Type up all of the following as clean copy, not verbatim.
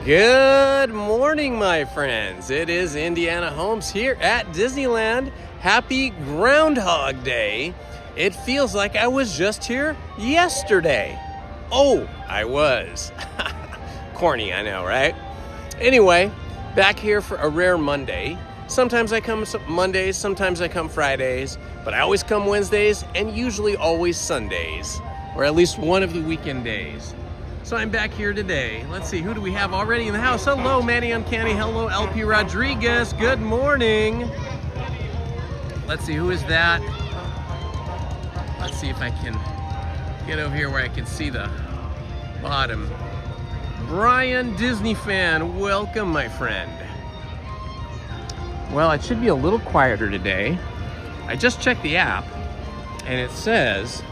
Good morning, my friends. It is Indiana Holmes here at Disneyland. Happy Groundhog Day. It feels like I was just here yesterday. Oh, I was. Corny, I know, right? Anyway, back here for a rare Monday. Sometimes I come Mondays, sometimes I come Fridays, but I always come Wednesdays and usually always Sundays, or at least one of the weekend days. So I'm back here today. Let's see, who do we have already in the house? Hello, Manny Uncanny. Hello, LP Rodriguez. Good morning. Let's see, who is that? Let's see if I can get over here where I can see the bottom. Brian, Disney fan. Welcome, my friend. Well, it should be a little quieter today. I just checked the app, and it says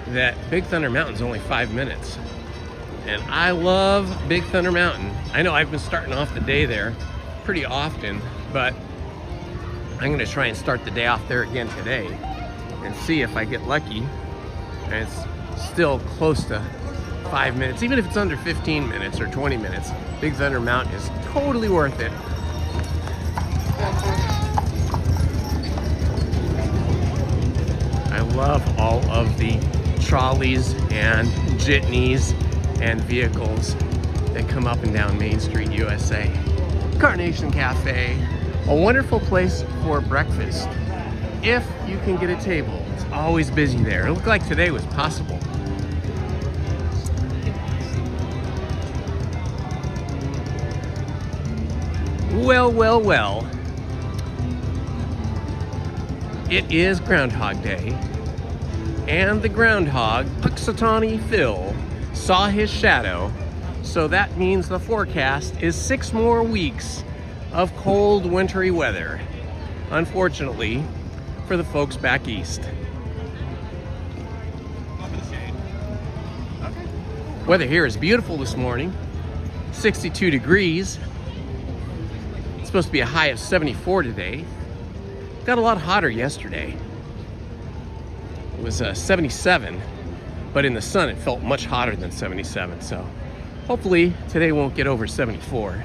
that Big Thunder Mountain's only 5 minutes. And I love Big Thunder Mountain. I know I've been starting off the day there pretty often, but I'm gonna try and start the day off there again today and see if I get lucky. And it's still close to 5 minutes, even if it's under 15 minutes or 20 minutes. Big Thunder Mountain is totally worth it. I love all of the trolleys and jitneys and vehicles that come up and down Main Street, USA. Carnation Cafe, a wonderful place for breakfast. If you can get a table, it's always busy there. It looked like today was possible. Well, well, well. It is Groundhog Day, and the groundhog, Puxatawny Phil, saw his shadow, so that means the forecast is 6 more weeks of cold, wintry weather, unfortunately, for the folks back east. Weather here is beautiful this morning, 62 degrees. It's supposed to be a high of 74 today. Got a lot hotter yesterday. It was 77. But in the sun, it felt much hotter than 77. So hopefully today won't get over 74.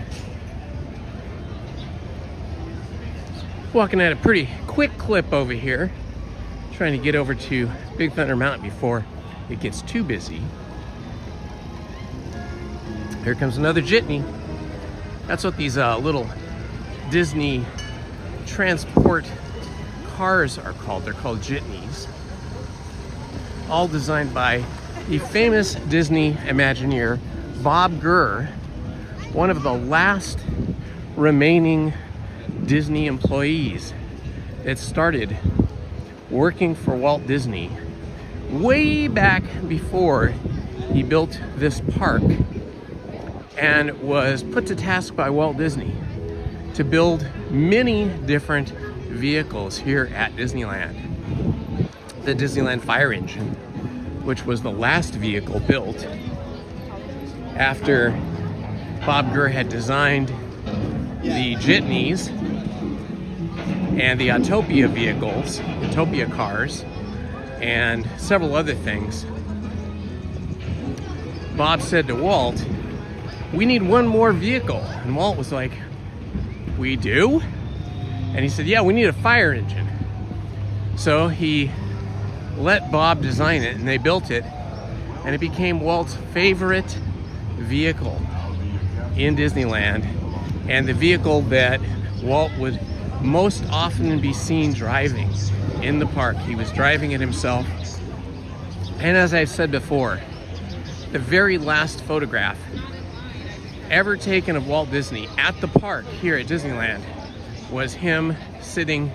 Walking at a pretty quick clip over here, trying to get over to Big Thunder Mountain before it gets too busy. Here comes another jitney. That's what these little Disney transport cars are called. They're called jitneys. All designed by the famous Disney Imagineer, Bob Gurr, one of the last remaining Disney employees that started working for Walt Disney way back before he built this park, and was put to task by Walt Disney to build many different vehicles here at Disneyland. The Disneyland fire engine, which was the last vehicle built after Bob Gurr had designed the jitneys and the Autopia vehicles, Autopia cars, and several other things. Bob said to Walt, "We need one more vehicle." And Walt was like, "We do?" And he said, "Yeah, we need a fire engine." So he let Bob design it, and they built it, and it became Walt's favorite vehicle in Disneyland, and the vehicle that Walt would most often be seen driving in the park. He was driving it himself. And as I've said before, the very last photograph ever taken of Walt Disney at the park here at Disneyland was him sitting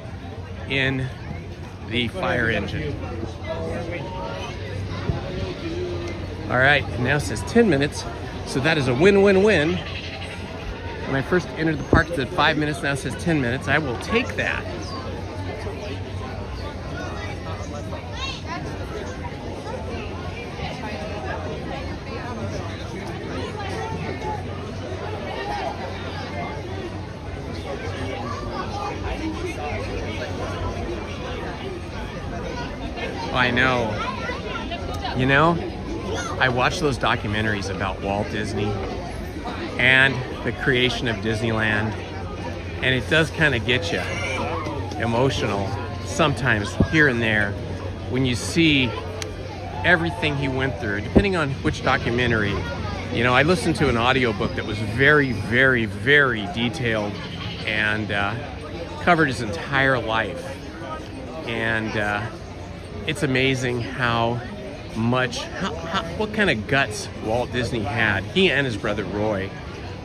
in the fire engine. All right, it now says 10 minutes, so that is a win-win-win. When I first entered the park, it said 5 minutes, now it says 10 minutes. I will take that. I know. You know, I watched those documentaries about Walt Disney and the creation of Disneyland, and it does kind of get you emotional sometimes here and there when you see everything he went through, depending on which documentary. You know, I listened to an audiobook that was very, very, very detailed and covered his entire life. And it's amazing how much, what kind of guts Walt Disney had, he and his brother Roy,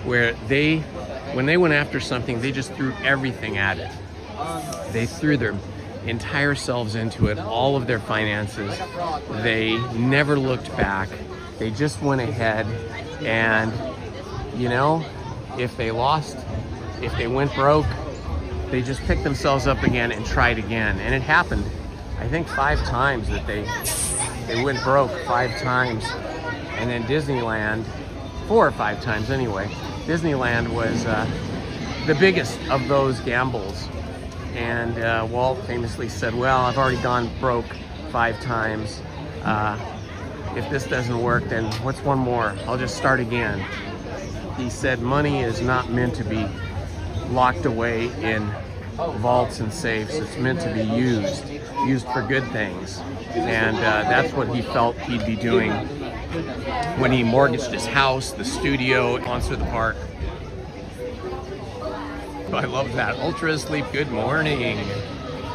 where when they went after something, they just threw everything at it. They threw their entire selves into it, all of their finances. They never looked back. They just went ahead, and you know, if they lost, if they went broke, they just picked themselves up again and tried again. And it happened, I think 5 times that they went broke 5 times. And then Disneyland, 4 or 5 times anyway. Disneyland was the biggest of those gambles. And Walt famously said, well, I've already gone broke 5 times. If this doesn't work, then what's one more? I'll just start again. He said money is not meant to be locked away in vaults and safes. It's meant to be used for good things. And that's what he felt he'd be doing when he mortgaged his house, the studio, sponsor the park. I love that. Ultra Sleep, good morning.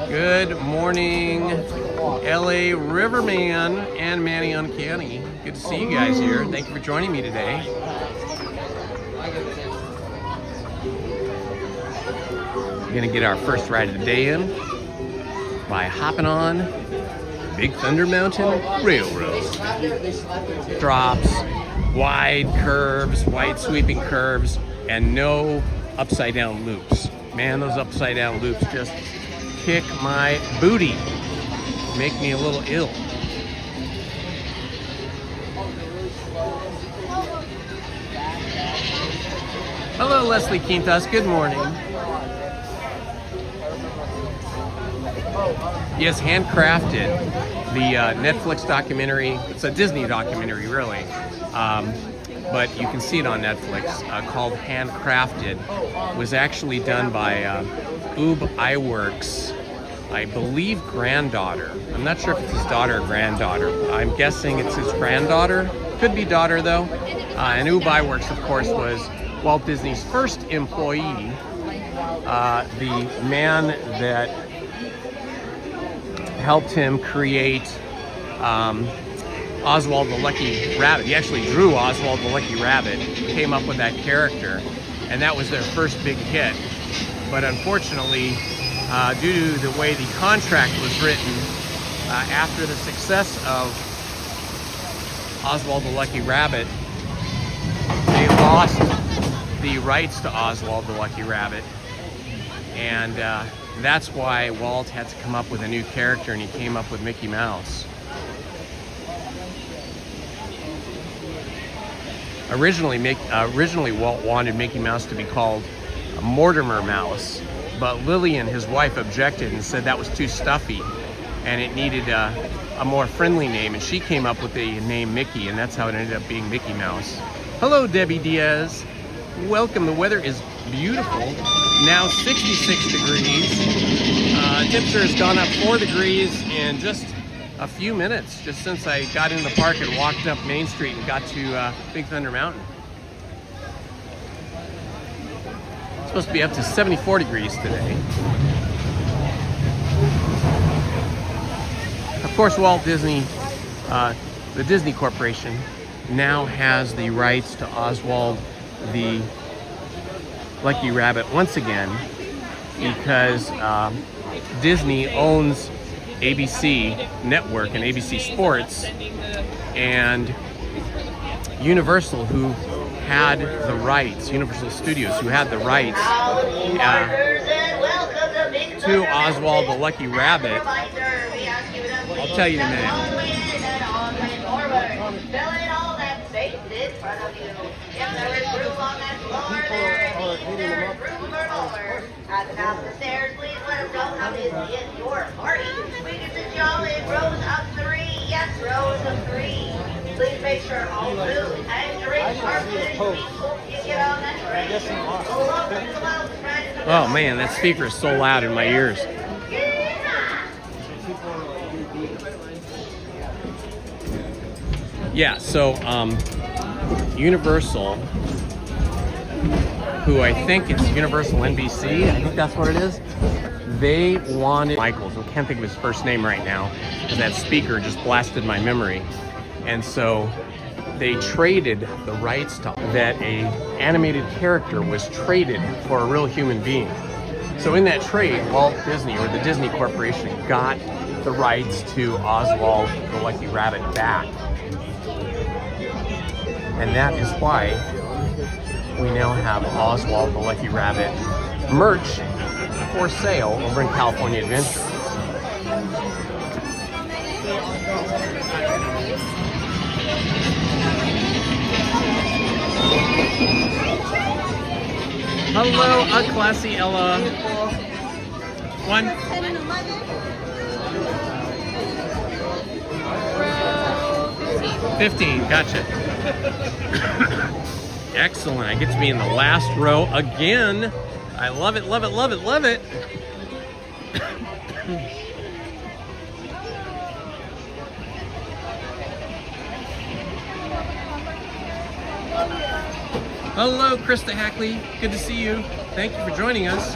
Good morning, LA Riverman and Manny Uncanny. Good to see you guys here. Thank you for joining me today. We're gonna get our first ride of the day in by hopping on Big Thunder Mountain Railroad. Drops, wide curves, wide sweeping curves, and no upside down loops. Man, those upside down loops just kick my booty, make me a little ill. Hello, Leslie Quintas, good morning. Yes, handcrafted. The Netflix documentary, it's a Disney documentary really, but you can see it on Netflix, called Handcrafted. Was actually done by Oob Iwerks, I believe granddaughter. I'm not sure if it's his daughter or granddaughter. I'm guessing it's his granddaughter. Could be daughter though. And Oob Iwerks, of course, was Walt Disney's first employee. The man that helped him create Oswald the Lucky Rabbit. He actually drew Oswald the Lucky Rabbit, came up with that character, and that was their first big hit. But unfortunately, due to the way the contract was written, after the success of Oswald the Lucky Rabbit, they lost the rights to Oswald the Lucky Rabbit. And that's why Walt had to come up with a new character, and he came up with Mickey Mouse. Originally Walt wanted Mickey Mouse to be called Mortimer Mouse, but Lillian, his wife, objected and said that was too stuffy and it needed a more friendly name, and she came up with the name Mickey, and that's how it ended up being Mickey Mouse. Hello, Debbie Diaz. Welcome. The weather is beautiful. Now 66 degrees. Temperature has gone up 4 degrees in just a few minutes, just since I got in the park and walked up Main Street and got to Big Thunder Mountain. It's supposed to be up to 74 degrees today. Of course, Walt Disney, the Disney Corporation, now has the rights to Oswald the Lucky Rabbit once again, because Disney owns ABC Network and ABC Sports, and Universal, who had the rights, Universal Studios, who had the rights to Oswald the Lucky Rabbit. I'll tell you in a minute. At the top of the stairs, please let us know how busy is your party. We can sit y'all in rows of 3. Yes, rows of 3. Please make sure all food and drinks are finished before you get on that train. Oh man, that speaker is so loud in my ears. Yeah, so Universal, who I think it's Universal NBC, I think that's what it is. They wanted Michaels, I can't think of his first name right now, because that speaker just blasted my memory. And so they traded the rights to that a animated character was traded for a real human being. So in that trade, Walt Disney, or the Disney Corporation, got the rights to Oswald the Lucky Rabbit back. And that is why we now have Oswald the Lucky Rabbit merch for sale over in California Adventure. Hello, a classy Ella. 1. 10 and 11. 15, gotcha. Excellent, I get to be in the last row again. I love it, love it, love it, love it. Hello, Krista Hackley. Good to see you. Thank you for joining us.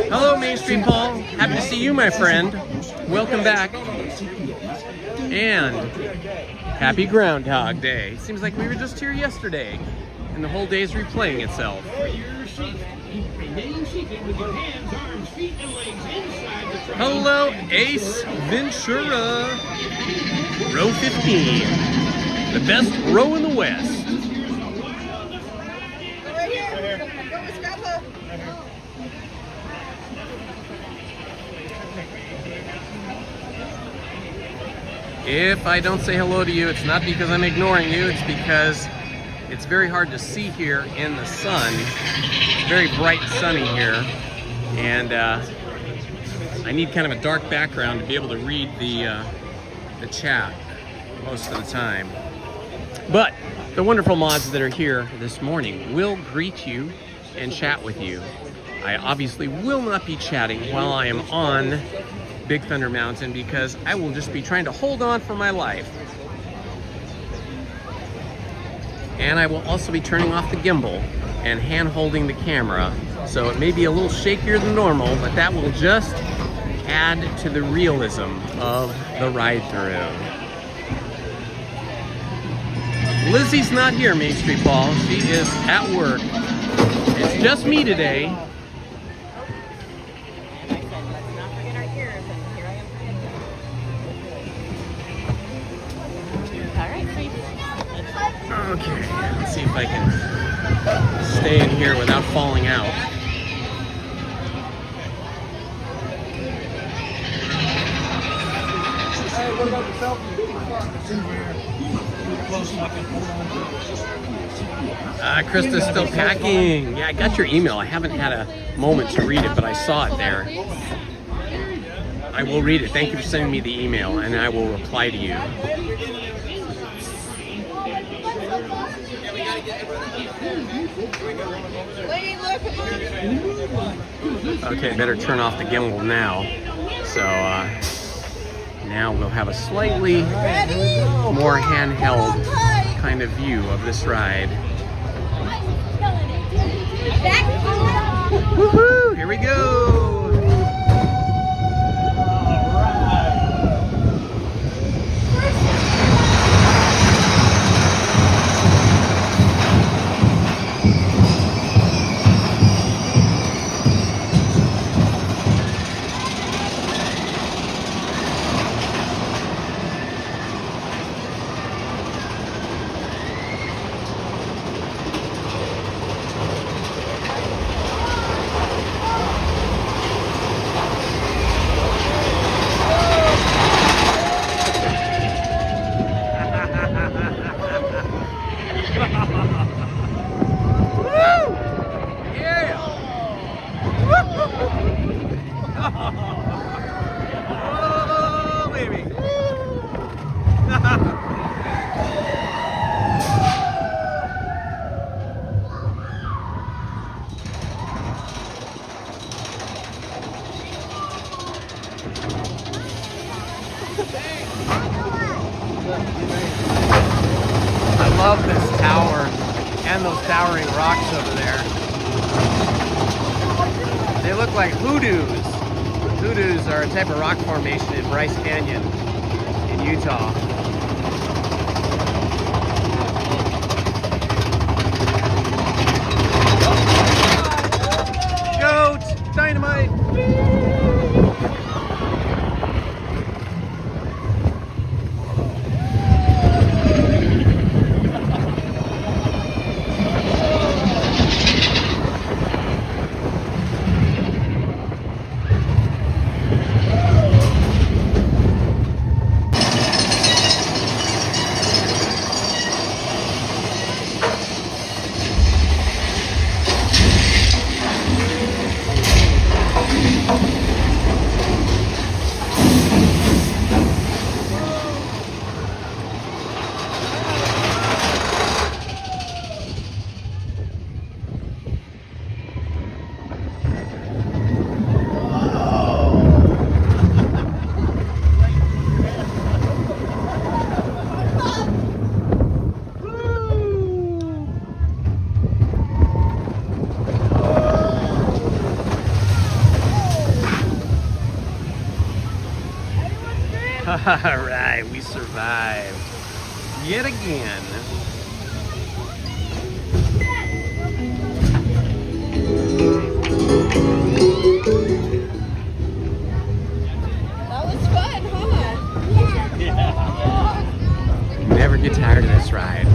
Hello, Main Street Paul. Happy to see you, my friend. Welcome back. And happy Groundhog Day. Seems like we were just here yesterday, and the whole day is replaying itself. Hello, Ace Ventura. Row 15. The best row in the West. If I don't say hello to you, it's not because I'm ignoring you, it's because it's very hard to see here in the sun. It's very bright and sunny here, and I need kind of a dark background to be able to read the chat most of the time. But the wonderful mods that are here this morning will greet you and chat with you. I obviously will not be chatting while I am on Big Thunder Mountain because I will just be trying to hold on for my life. And I will also be turning off the gimbal and hand holding the camera. So it may be a little shakier than normal, but that will just add to the realism of the ride through. Lizzie's not here, Main Street Ball. She is at work. It's just me today. Okay, let's see if I can stay in here without falling out. Hey, what about the selfie? Krista's still packing. Yeah, I got your email. I haven't had a moment to read it, but I saw it there. I will read it. Thank you for sending me the email, and I will reply to you. Okay, better turn off the gimbal now. So now we'll have a slightly more handheld kind of view of this ride. Woohoo! Here we go! I love this tower and those towering rocks over there. They look like hoodoos. Hoodoos are a type of rock formation in Bryce Canyon in Utah. Goat! Dynamite! All right, we survived yet again. That was fun, huh? Yeah. You never get tired of this ride.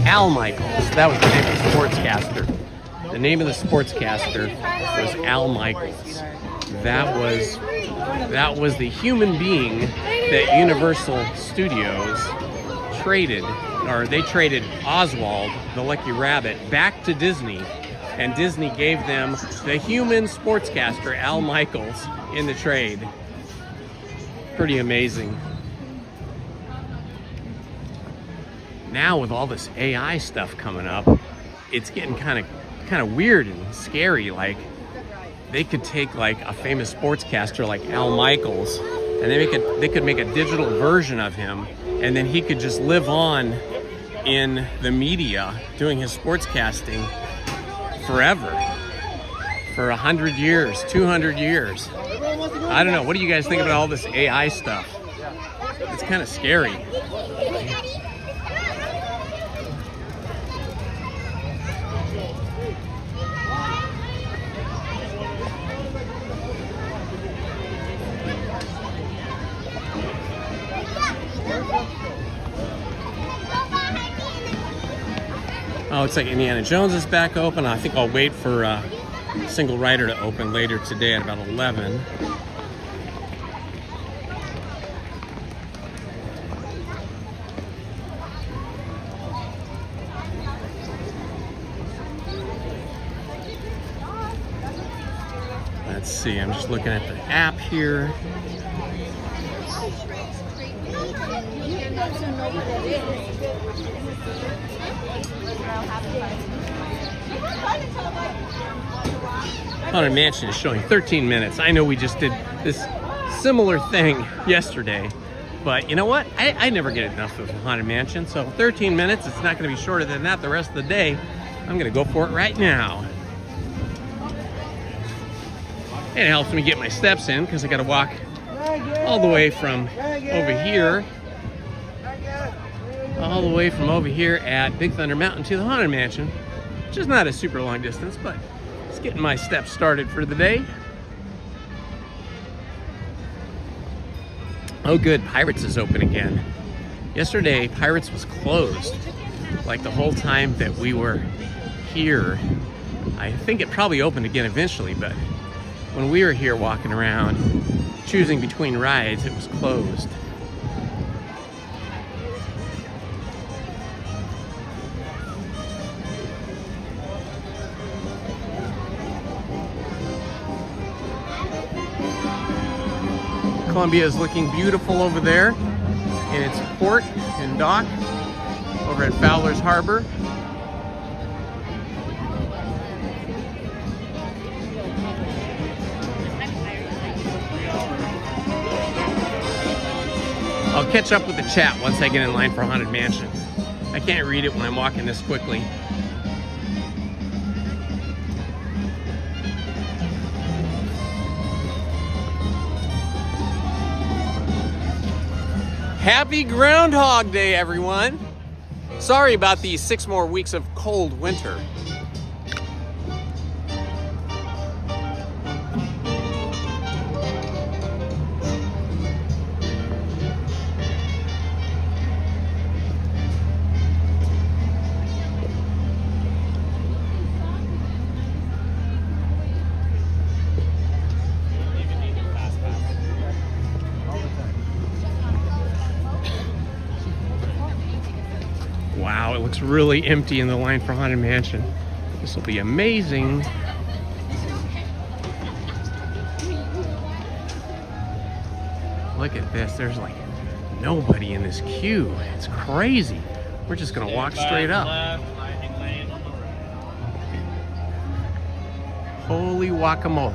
Al Michaels, that was the name of the sportscaster. The name of the sportscaster was Al Michaels. That was the human being that Universal Studios traded, or they traded Oswald, the Lucky Rabbit, back to Disney, and Disney gave them the human sportscaster Al Michaels in the trade. Pretty amazing. Now with all this AI stuff coming up, it's getting kind of weird and scary. Like they could take like a famous sportscaster like Al Michaels, and they could make a digital version of him, and then he could just live on in the media doing his sportscasting forever, for 100 years, 200 years. I don't know. What do you guys think about all this AI stuff? It's kind of scary. Oh, it's like Indiana Jones is back open. I think I'll wait for Single Rider to open later today at about 11. Let's see, I'm just looking at the app here. Haunted Mansion is showing 13 minutes. I know we just did this similar thing yesterday, but you know what? I never get enough of Haunted Mansion, so 13 minutes, it's not going to be shorter than that the rest of the day. I'm going to go for it right now. And it helps me get my steps in because I got to walk all the way from over here, at Big Thunder Mountain to the Haunted Mansion, which is not a super long distance, but it's getting my steps started for the day. Oh good, Pirates is open again. Yesterday, Pirates was closed, like the whole time that we were here. I think it probably opened again eventually, but when we were here walking around, choosing between rides, it was closed. Columbia is looking beautiful over there in its port and dock over at Fowler's Harbor. I'll catch up with the chat once I get in line for Haunted Mansion. I can't read it when I'm walking this quickly. Happy Groundhog Day, everyone. Sorry about these 6 more weeks of cold winter. Wow, it looks really empty in the line for Haunted Mansion. This will be amazing. Look at this, there's like nobody in this queue. It's crazy. We're just gonna walk straight up. Holy guacamole.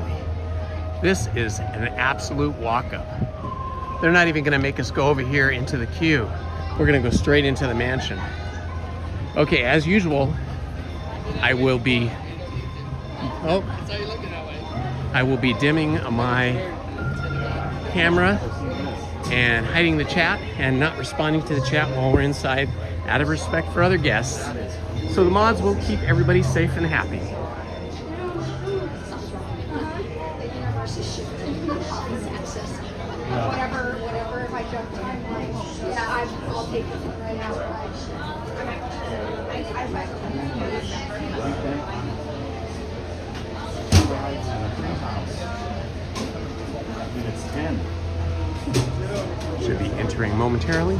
This is an absolute walk up. They're not even gonna make us go over here into the queue. We're gonna go straight into the mansion. Okay, as usual, I will be dimming my camera and hiding the chat and not responding to the chat while we're inside out of respect for other guests. So the mods will keep everybody safe and happy. Whatever, if I jump timeline, yeah, I'll take this one right now. Should be entering momentarily.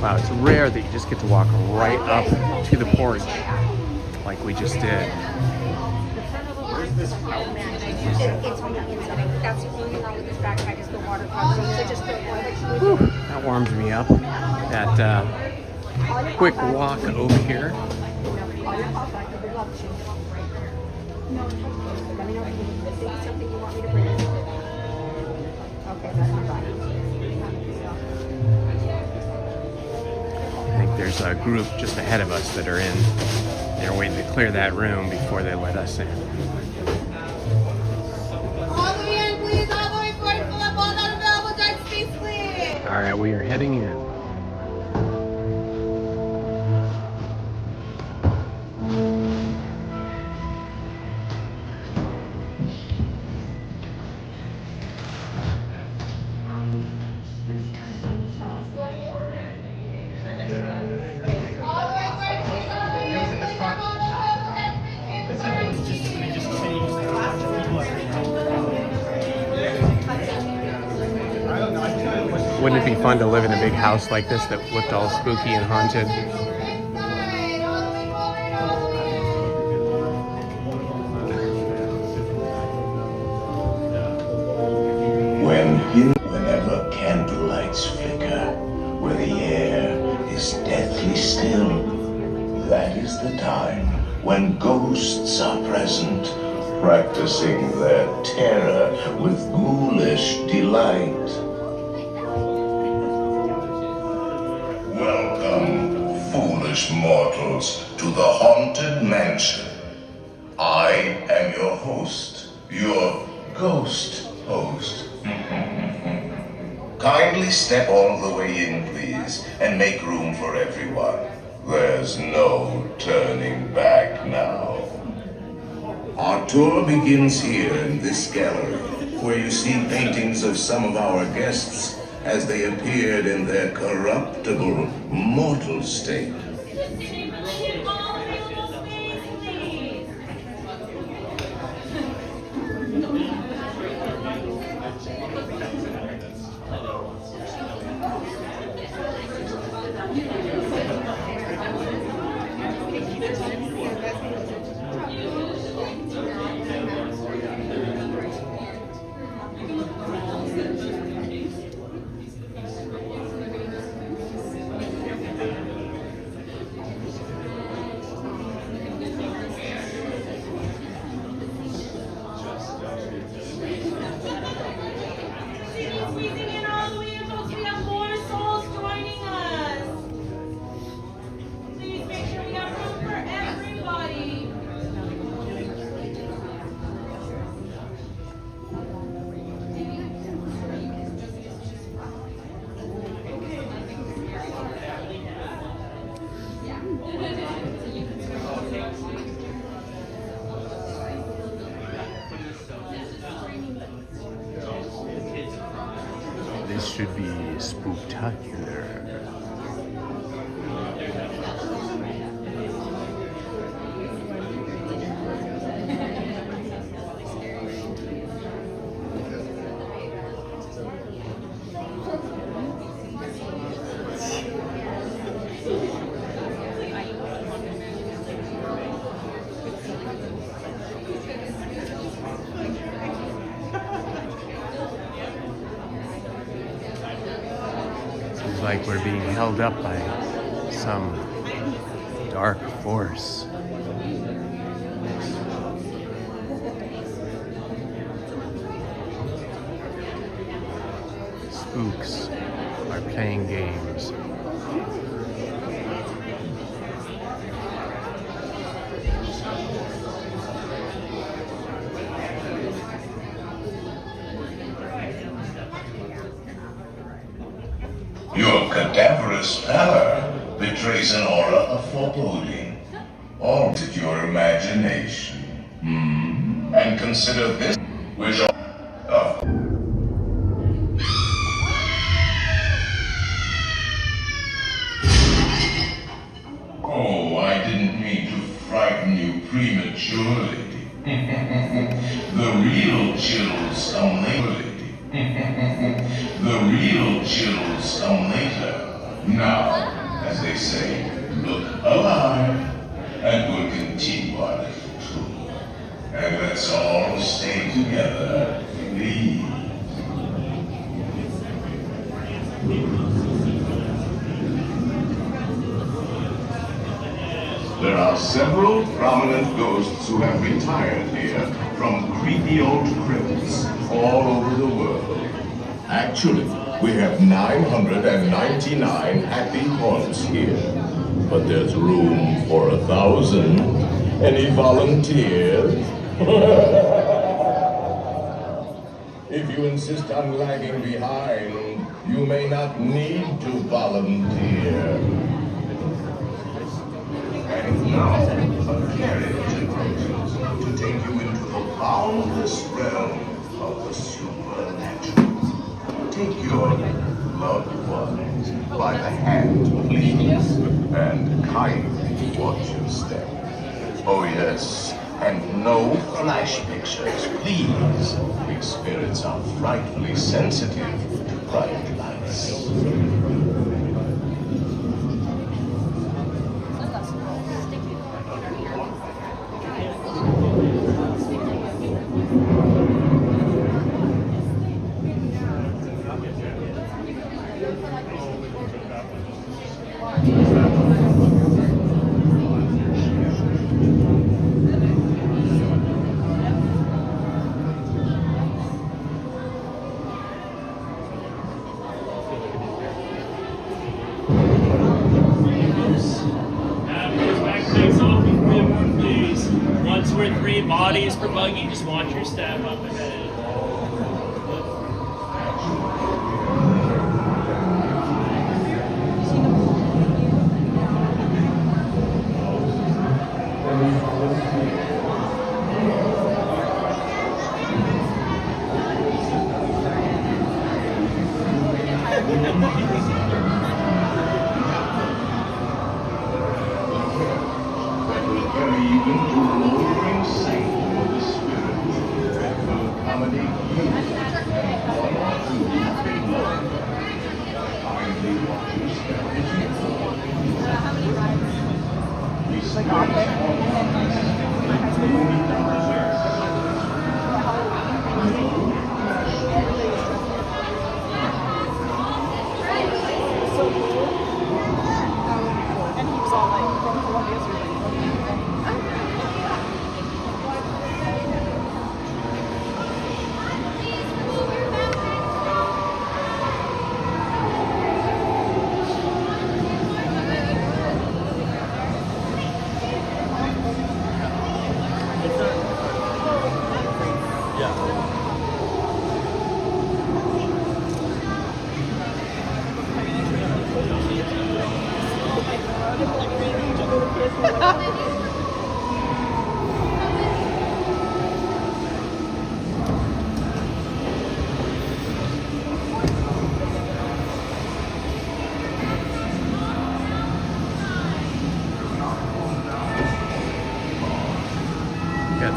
Wow, it's rare that you just get to walk right up to the porch like we just did. It's on the inside. That's the only thing wrong with this backpack is the water cover. So just Whew, that warms me up. That quick walk over here. I think there's a group just ahead of us that are in. They're waiting to clear that room before they let us in. all the way in, please. All the way forward. Fill up all that available dead space, please. All right, we are heading in. Wouldn't it be fun to live in a big house like this that looked all spooky and haunted? Whenever candlelights flicker, where the air is deathly still, that is the time when ghosts are present, practicing their terror with ghoulish delight. Welcome, foolish mortals, to the Haunted Mansion. I am your host, your ghost host. Kindly step all the way in, please, and make room for everyone. There's no turning back now. Our tour begins here in this gallery, where you see paintings of some of our guests as they appeared in their corruptible, mortal state. should be spooktacular. Seems like we're being held up by some dark force. Spooks are playing games. Your cadaverous pallor betrays an aura of foreboding. All to your imagination. And consider this, which Oh, I didn't mean to frighten you prematurely. The real chills come later. The real chills come later. Now, as they say, look alive, and we'll continue our little tour. And let's all stay together, please. There are several prominent ghosts who have retired here from creepy old crypts all over the world. Actually, we have 999 happy haunts here. But there's room for 1,000. Any volunteers? If you insist on lagging behind, you may not need to volunteer. And now, a carriage approaches to take you into the boundless realm of the supernatural. Take your loved ones by the hand, please, and kindly watch your step. Oh yes, and no flash pictures, please. We spirits are frightfully sensitive to bright lights. Bodies per buggy, just watch your step up ahead.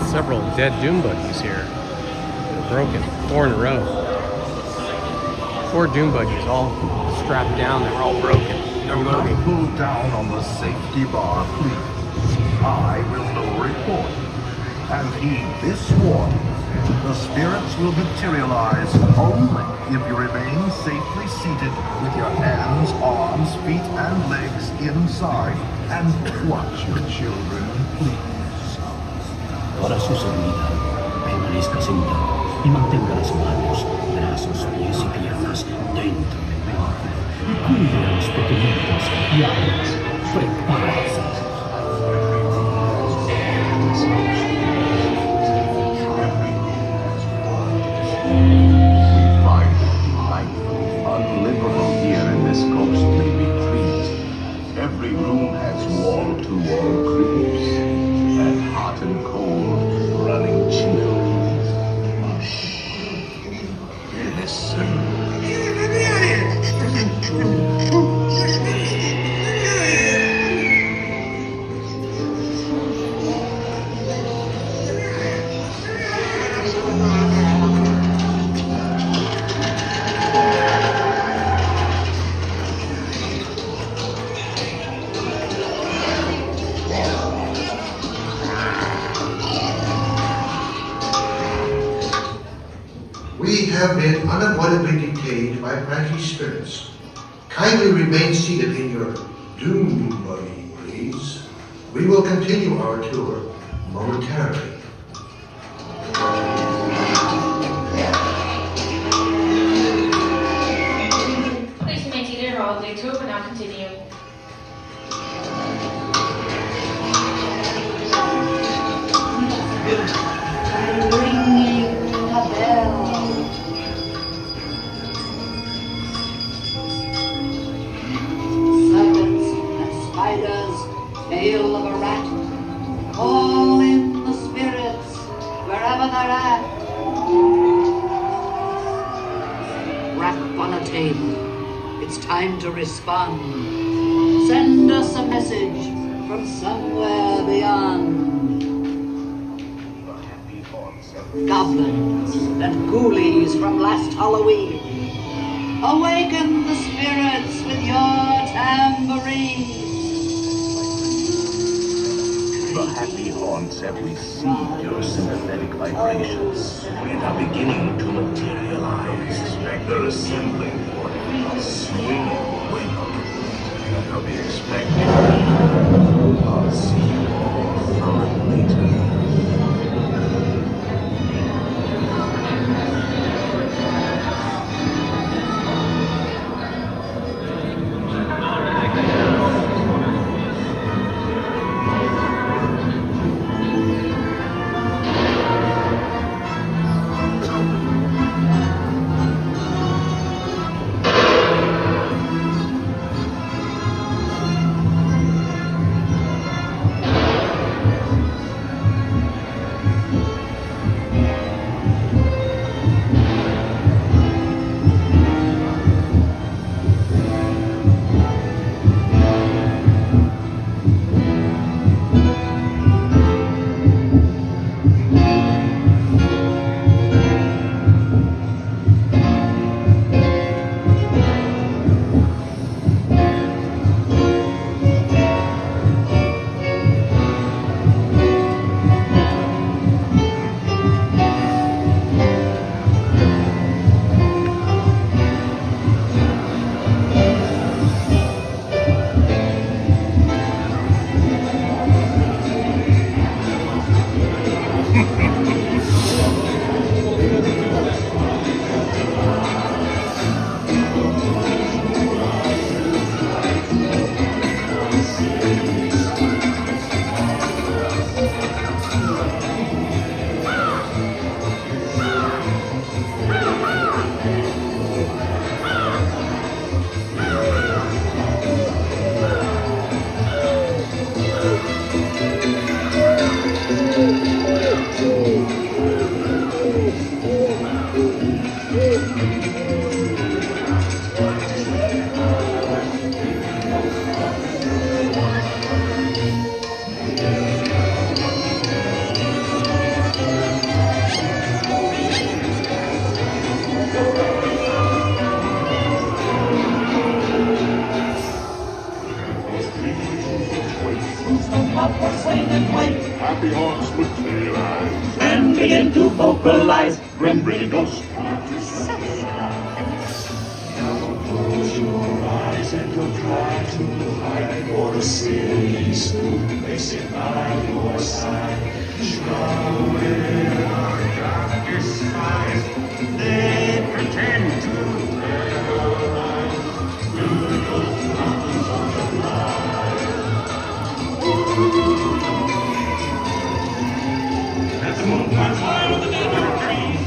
several dead doom buggies here. They're broken, 4 in a row. 4 doom buggies all strapped down, they were all broken. No loading. Pull down on the safety bar, please. I will no report. And heed this warning. The spirits will materialize only if you remain safely seated with your hands, arms, feet, and legs inside. And watch your children, please. Para su seguridad, permanezca sentado y mantenga las manos, brazos, pies y piernas dentro del vehículo. Y cuide a los pequeñitos y ahora, prepárese. Unlivable here in this ghostly retreat. Every room has wall-to-wall creeps, and hot and cold running chills. Listen. We have been unavoidably detained by Frankie's spirits. Kindly remain seated in your doom buggy, please. We will continue our tour momentarily. Please remain seated or all the tour will now continue. Ringing a bell. Serpents and spiders, tail of a rat. Call in the spirits wherever they're at. Rap on a table. It's time to respond. Send us a message from somewhere beyond. Goblins and ghoulies from last Halloween. Awaken the spirits with your tambourine. The happy haunts have received your sympathetic vibrations and are beginning to materialize. They're assembling for a swinging wake. They'll be expecting. I'll see you all on later. Happy hearts materialize and begin to vocalize. when bringing ghosts. Close your eyes and you'll try to hide for a silly spook. They sit by your side, shrouded in dark disguise. They pretend to terrorize. Through those mountains of the night. At the moonlight fire of the desert trees,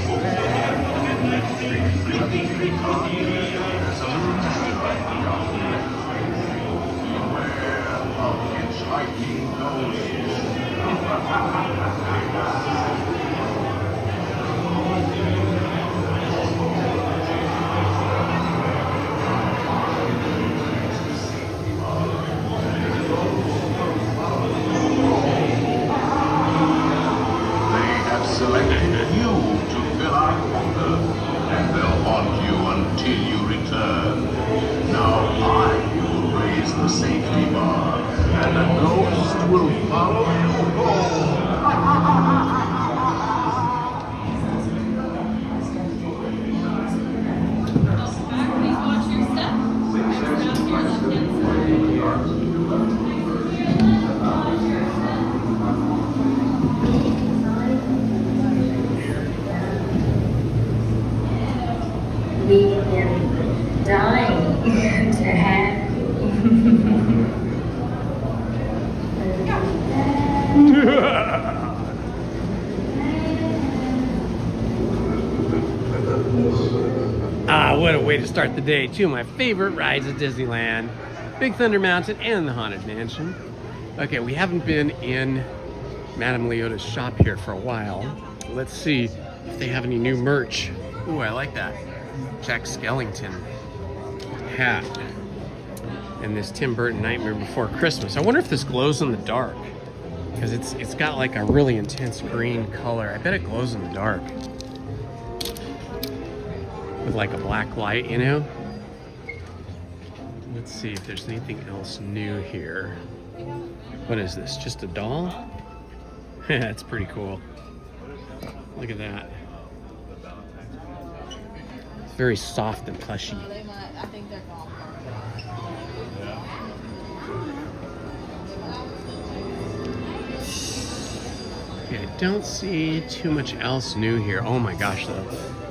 selected you to fill our quota, and they'll haunt you until you return. Now I will raise the safety bar, and the ghost will follow you home. Please watch your step. Around your left-hand We am dying to have Ah, what a way to start the day. Two of my favorite rides at Disneyland. Big Thunder Mountain and the Haunted Mansion. Okay, we haven't been in Madame Leota's shop here for a while. Let's see if they have any new merch. Ooh, I like that. Jack Skellington hat. And this Tim Burton Nightmare Before Christmas. I wonder if this glows in the dark. Because it's got like a really intense green color. I bet it glows in the dark. With like a black light, you know? Let's see if there's anything else new here. What is this? Just a doll? Yeah, it's pretty cool. Look at that. It's very soft and plushy. I think they're gone. Okay, I don't see too much else new here. Oh my gosh, though.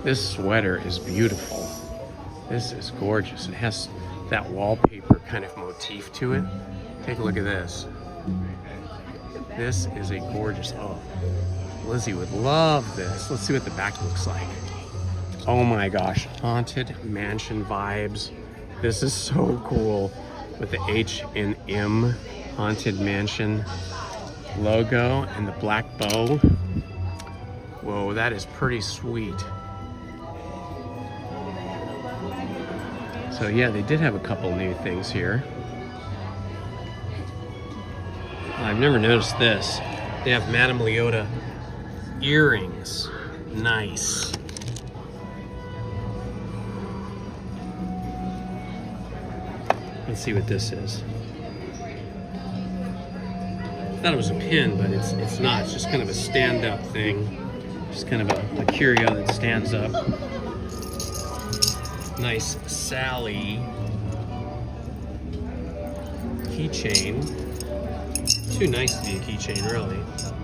This sweater is beautiful. This is gorgeous. It has that wallpaper kind of motif to it. Take a look at this. This is a gorgeous, oh, Lizzie would love this. Let's see what the back looks like. Oh my gosh, Haunted Mansion vibes. This is so cool with the H&M Haunted Mansion logo and the black bow. Whoa, that is pretty sweet. So yeah, they did have a couple new things here. I've never noticed this. They have Madame Leota earrings. Nice. Let's see what this is. I thought it was a pin, but it's not. It's just kind of a stand-up thing. Just kind of a curio that stands up. Nice Sally keychain. Too nice to be a keychain, really.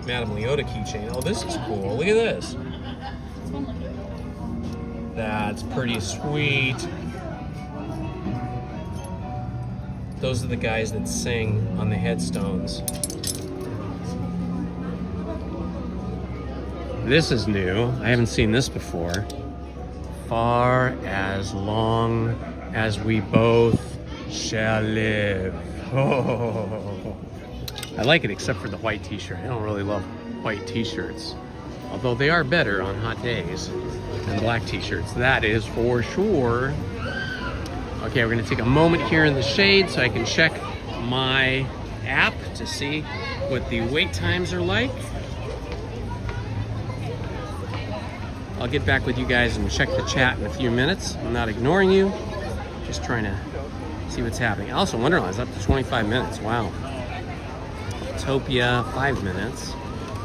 Madame Leota keychain. Oh, this is cool. Look at this. That's pretty sweet. Those are the guys that sing on the headstones. This is new. I haven't seen this before. Far as long as we both shall live. Oh. I like it except for the white t-shirt. I don't really love white t-shirts. Although they are better on hot days than black t-shirts. That is for sure. Okay, we're gonna take a moment here in the shade so I can check my app to see what the wait times are like. I'll get back with you guys and check the chat in a few minutes. I'm not ignoring you, just trying to see what's happening. Also, Wonderland's up to 25 minutes, wow. Autopia, 5 minutes.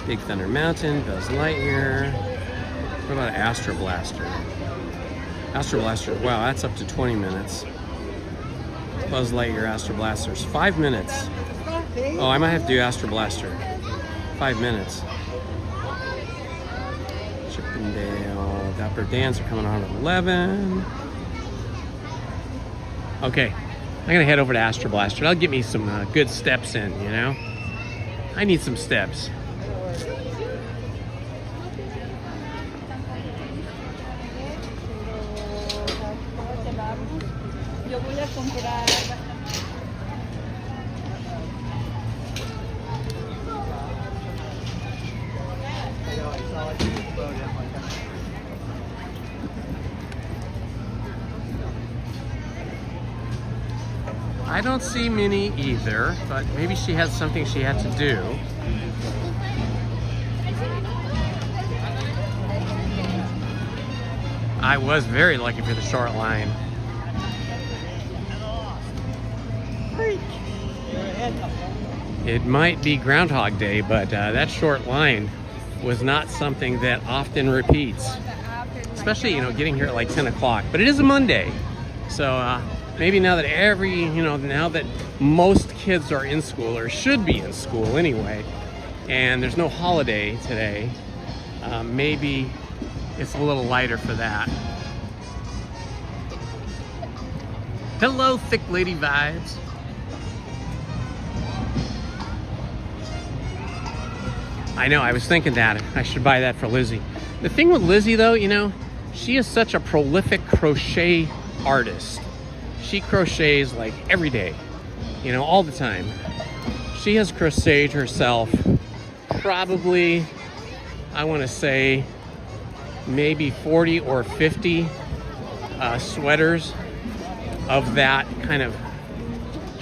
Big Thunder Mountain, Buzz Lightyear. What about Astro Blaster? Astro Blaster, wow, that's up to 20 minutes. Buzz Lightyear, Astro Blaster's 5 minutes. Oh, I might have to do Astro Blaster. 5 minutes. Chip and Dale, Dapper Dance are coming on at 11. Okay, I'm gonna head over to Astro Blaster. That'll get me some good steps in, you know? I need some steps. I don't see Minnie either, but maybe she had something she had to do. I was very lucky for the short line. It might be Groundhog Day, but that short line was not something that often repeats. Especially, you know, getting here at like 10 o'clock. But it is a Monday. So maybe now that now that most kids are in school, or should be in school anyway, and there's no holiday today, maybe it's a little lighter for that. Hello, thick lady vibes. I know, I was thinking that. I should buy that for Lizzie. The thing with Lizzie though, you know, she is such a prolific crochet artist. She crochets like every day, you know, all the time. She has crocheted herself probably, I want to say, maybe 40 or 50 sweaters of that kind of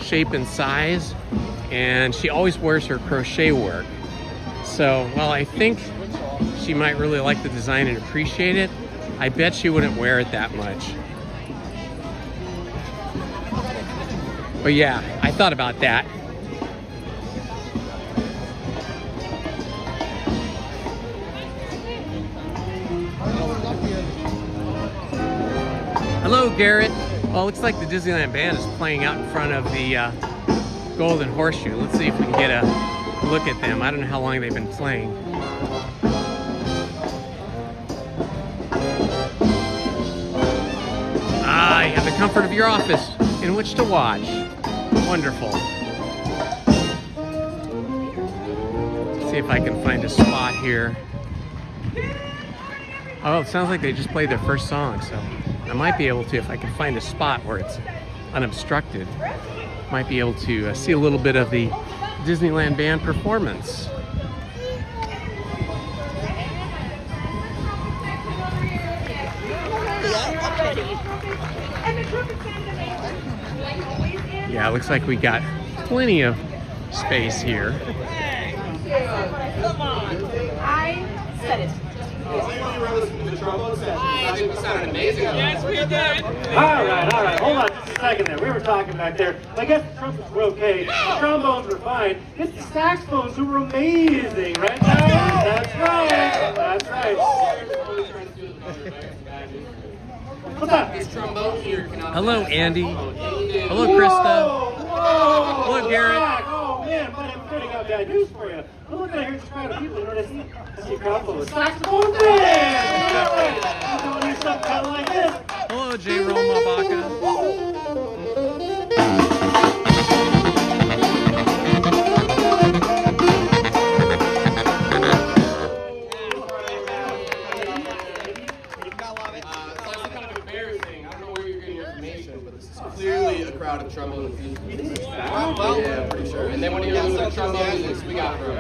shape and size. And she always wears her crochet work. So while I think she might really like the design and appreciate it, I bet she wouldn't wear it that much. But yeah, I thought about that. Hello, Garrett. Well, it looks like the Disneyland Band is playing out in front of the Golden Horseshoe. Let's see if we can get a look at them. I don't know how long they've been playing. Ah, you have the comfort of your office in which to watch. Wonderful. Let's see if I can find a spot here. Oh, it sounds like they just played their first song, so I might be able to, if I can find a spot where it's unobstructed, might be able to see a little bit of the Disneyland Band performance. Yeah, it looks like we got plenty of space here. Come on. I said it. You sounded amazing. Yes, we did. All right. Hold on just a second there. We were talking back there. I guess the trumpets were okay. The trombones were fine. It's the saxophones who were amazing, right? That's right. What's up? Hello, Andy. Hello, Krista. Whoa! Hello, Garrett. Oh, man, but I'm putting out bad news for you. Well, look, I heard this crowd of people. You know what I see? I see a crowd full of saxophone fans. You want to do something kind of like this? Hello, J. Roma Baca. Clearly a crowd of trombone enthusiasts. Well, yeah, pretty sure. And then when you hear the trombone music, we got from.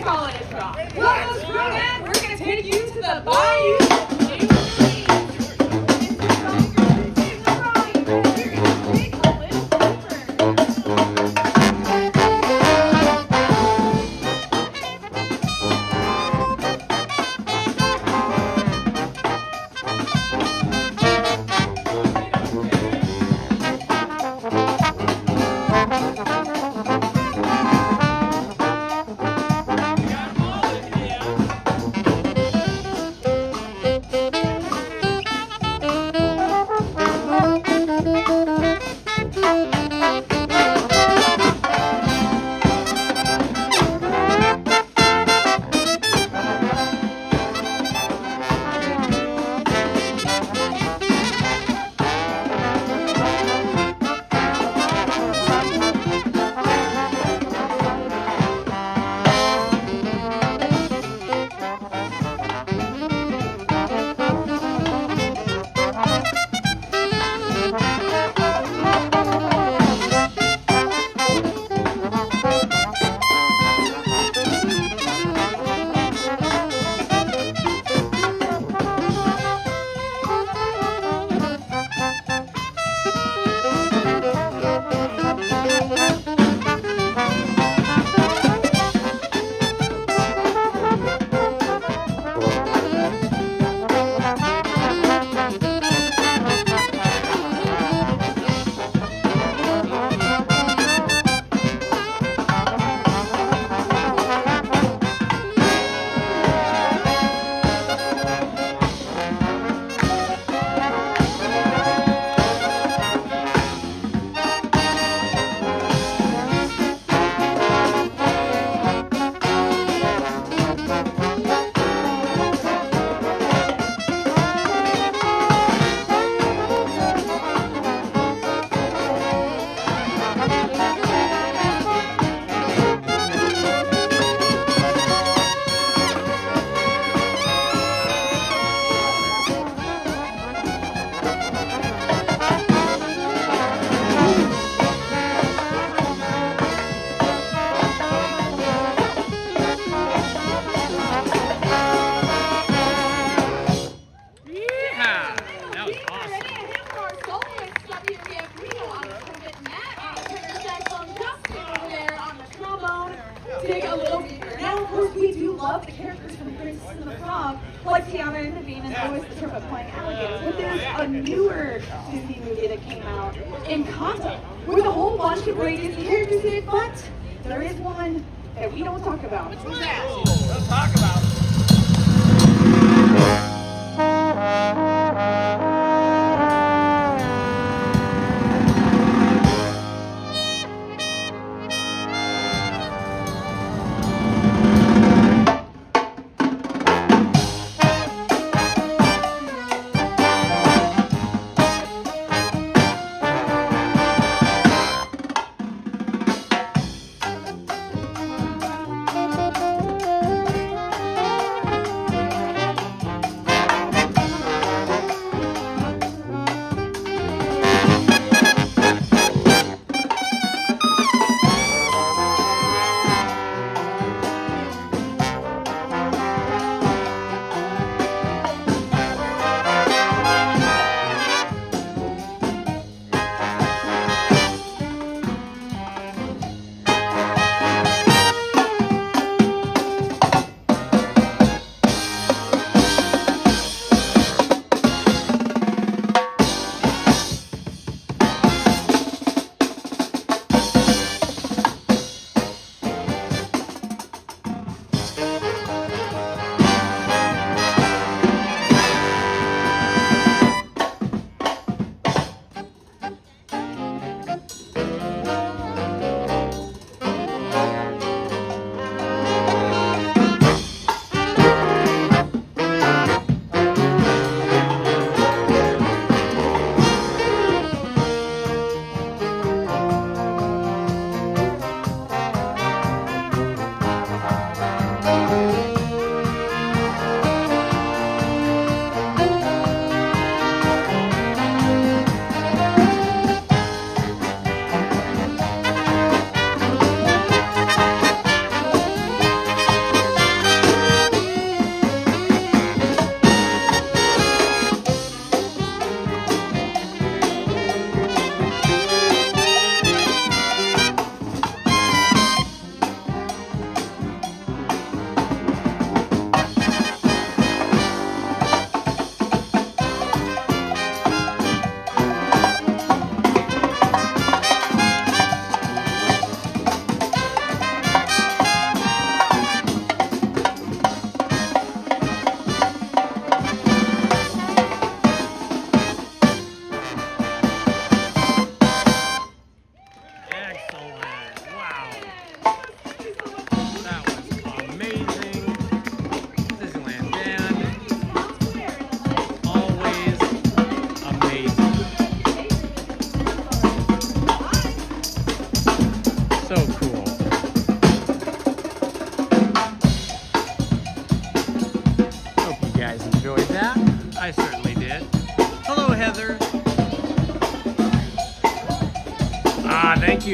call it a drop. Well, Snowman, we're gonna take you to the bayou.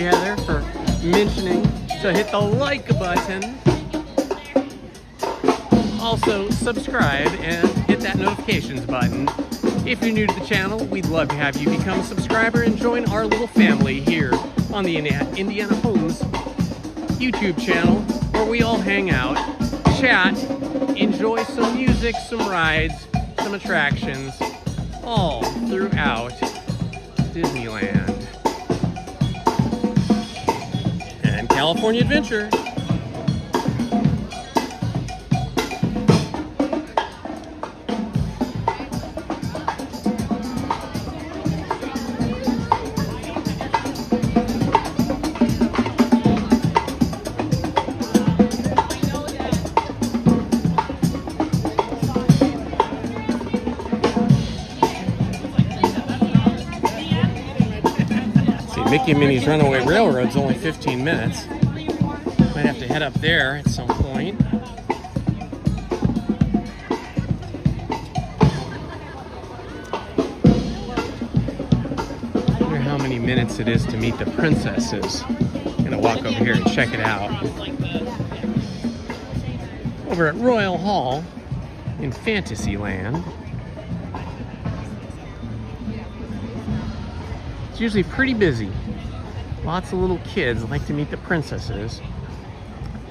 Heather, for mentioning to hit the like button. Also, subscribe and hit that notifications button. If you're new to the channel, we'd love to have you become a subscriber and join our little family here on the Indiana Holmes YouTube channel, where we all hang out, chat, enjoy some music, some rides, some attractions, all throughout Disneyland and California Adventure. Mickey and Minnie's Runaway Railroad's only 15 minutes. Might have to head up there at some point. I wonder how many minutes it is to meet the princesses. I'm gonna walk over here and check it out. Over at Royal Hall in Fantasyland. It's usually pretty busy. Lots of little kids like to meet the princesses.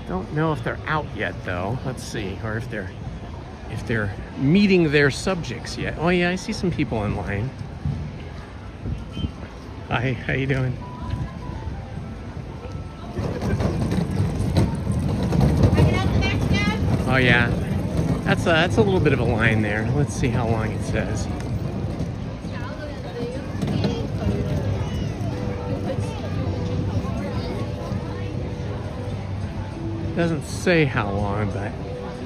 Don't know if they're out yet though. Let's see, or if they're meeting their subjects yet. Oh yeah, I see some people in line. Hi, how you doing? Oh yeah, that's a little bit of a line there. Let's see how long it says. Doesn't say how long, but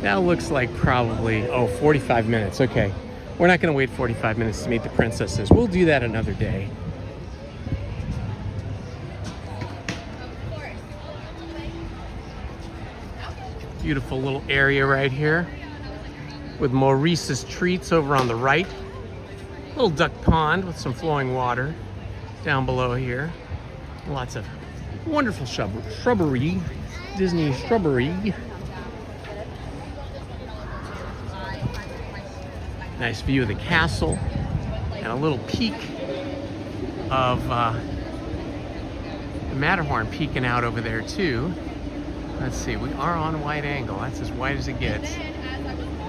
that looks like probably, 45 minutes. Okay, we're not going to wait 45 minutes to meet the princesses. We'll do that another day. Beautiful little area right here with Maurice's Treats over on the right. Little duck pond with some flowing water down below here. Lots of wonderful shrubbery. Disney shrubbery. Nice view of the castle and a little peek of the Matterhorn peeking out over there too. Let's see, we are on wide angle. That's as wide as it gets.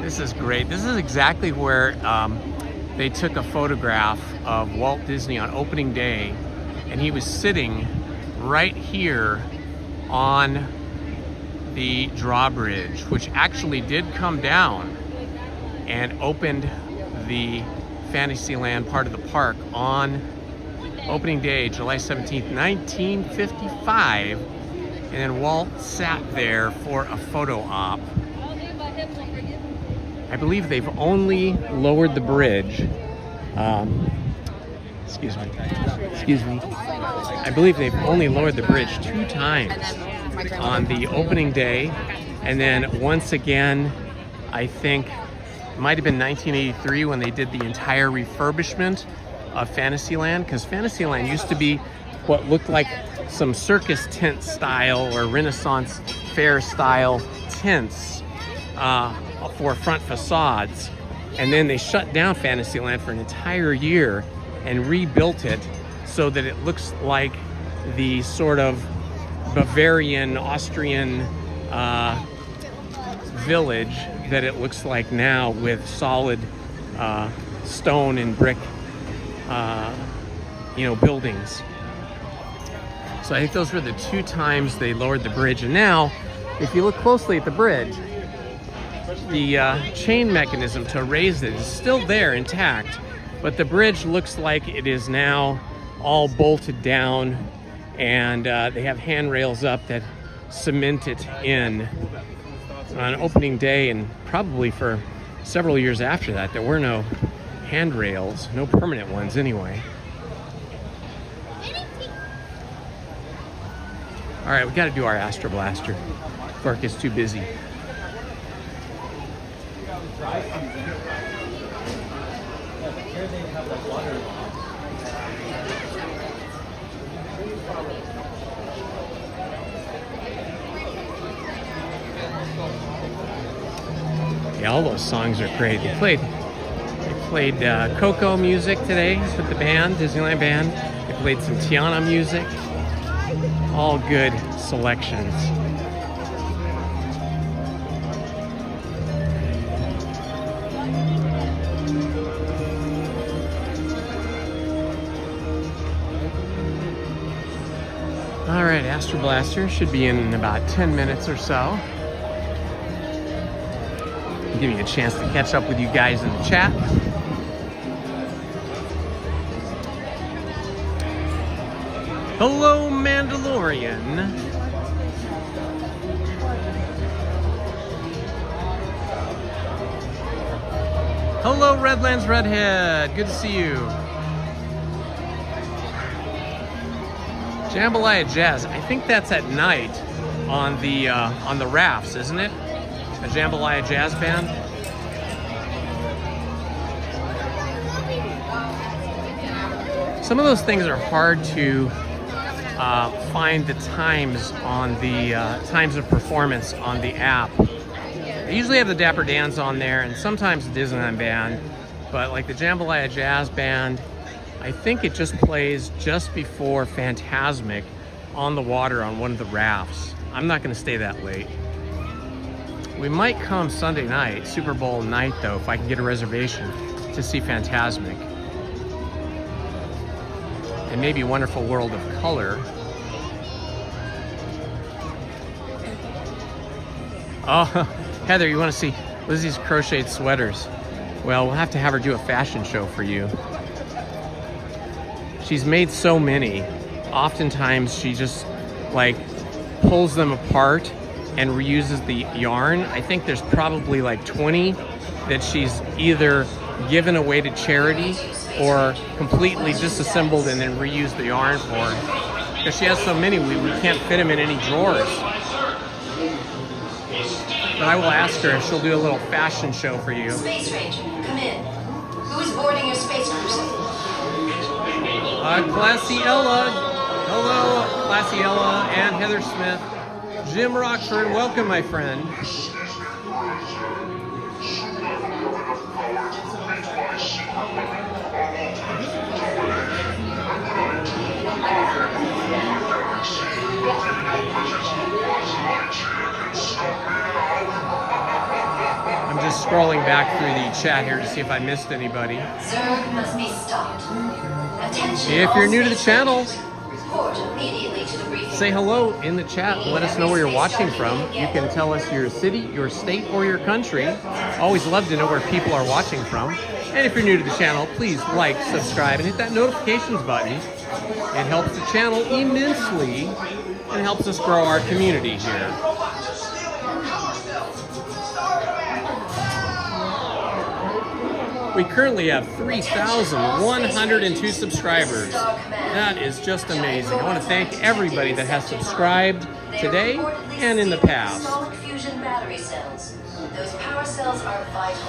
This is great. This is exactly where they took a photograph of Walt Disney on opening day, and he was sitting right here on the drawbridge, which actually did come down and opened the Fantasyland part of the park on opening day, July 17th, 1955. And then Walt sat there for a photo op. I believe they've only lowered the bridge. Excuse me. I believe they've only lowered the bridge 2 times. On the opening day, and then once again, I think it might have been 1983 when they did the entire refurbishment of Fantasyland, because Fantasyland used to be what looked like some circus tent style or Renaissance fair style tents for front facades, and then they shut down Fantasyland for an entire year and rebuilt it so that it looks like the sort of Bavarian, Austrian village that it looks like now, with solid stone and brick, buildings. So I think those were the 2 times they lowered the bridge. And now, if you look closely at the bridge, the chain mechanism to raise it is still there intact, but the bridge looks like it is now all bolted down, and they have handrails up that cement it in. On opening day, and probably for several years after that, there were no handrails, no permanent ones anyway. All right, we got to do our Astro Blaster before it gets too busy. Yeah, all those songs are great. They played Coco music today with the band, Disneyland Band. They played some Tiana music. All good selections. All right, Astro Blaster should be in about 10 minutes or so. Give me a chance to catch up with you guys in the chat. Hello, Mandalorian. Hello, Redlands Redhead. Good to see you. Jambalaya Jazz. I think that's at night on the rafts, isn't it? A Jambalaya Jazz Band. Some of those things are hard to find the times on the times of performance on the app. They usually have the Dapper Dans on there, and sometimes the Disneyland Band, but like the Jambalaya Jazz Band, I think it just plays just before Fantasmic on the water on one of the rafts. I'm not going to stay that late. We might come Sunday night, Super Bowl night though, if I can get a reservation to see Fantasmic. And maybe Wonderful World of Color. Oh, Heather, you want to see Lizzie's crocheted sweaters? Well, we'll have to have her do a fashion show for you. She's made so many. Oftentimes she just like pulls them apart and reuses the yarn. I think there's probably like 20 that she's either given away to charity or completely disassembled and then reused the yarn for. Because she has so many, we can't fit them in any drawers. But I will ask her if she'll do a little fashion show for you. Space Ranger, come in. Who is boarding your space cruiser? Classy Ella. Hello, Classy Ella and Heather Smith. Jim Rockford, welcome, my friend. I'm just scrolling back through the chat here to see if I missed anybody. Zerg must be stopped. Attention, If you're new to the channel, report immediately to the briefing. say hello in the chat. Let us know where you're watching from. You can tell us your city, your state, or your country. Always love to know where people are watching from. And if you're new to the channel, please like, subscribe, and hit that notifications button. It helps the channel immensely and helps us grow our community here. We currently have 3,102 subscribers. That is just amazing. I want to thank everybody that has subscribed today and in the past. Solid fusion battery cells. Those power cells are vital.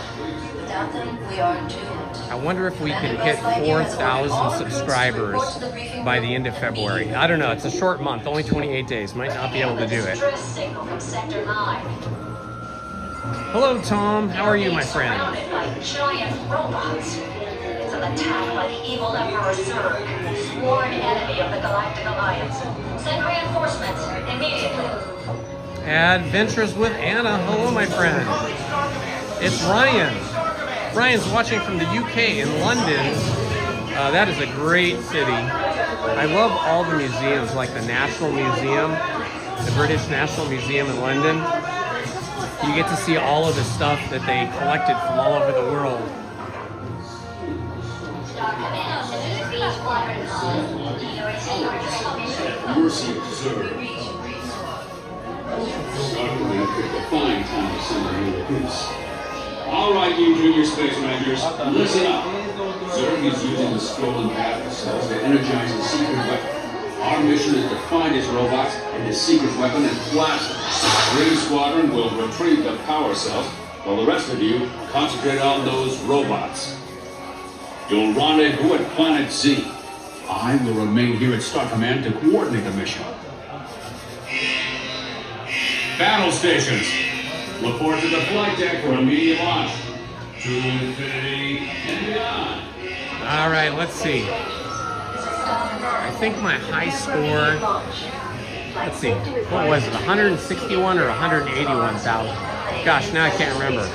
Without them, we are doomed. I wonder if we can hit 4,000 subscribers by the end of February. I don't know. It's a short month, only 28 days. Might not be able to do it. Signal from Sector 9. Hello, Tom. How are you, my friend? Surrounded by giant robots. It's an attack by the evil Emperor Zerg, sworn enemy of the Galactic Alliance. Send reinforcements immediately. Adventures with Anna. Hello, my friend. It's Ryan. Ryan's watching from the UK in London. That is a great city. I love all the museums, like the National Museum, the British National Museum in London. You get to see all of the stuff that they collected from all over the world. Mercy deserved. Suddenly, I picked a fine time to send a little piece. All right, you junior space rangers, listen up. Zerg is using the stolen battery cells to energize the secret weapon. Our mission is to find his robots and his secret weapon and blast them. Green Squadron will retrieve the power cells, while the rest of you concentrate on those robots. You'll rendezvous at Planet Z. I will remain here at Star Command to coordinate the mission. Battle stations, Report to the flight deck for immediate launch. To infinity and beyond. All right, let's see. I think my high score, let's see, what was it, 161 or 181,000? Gosh, now I can't remember.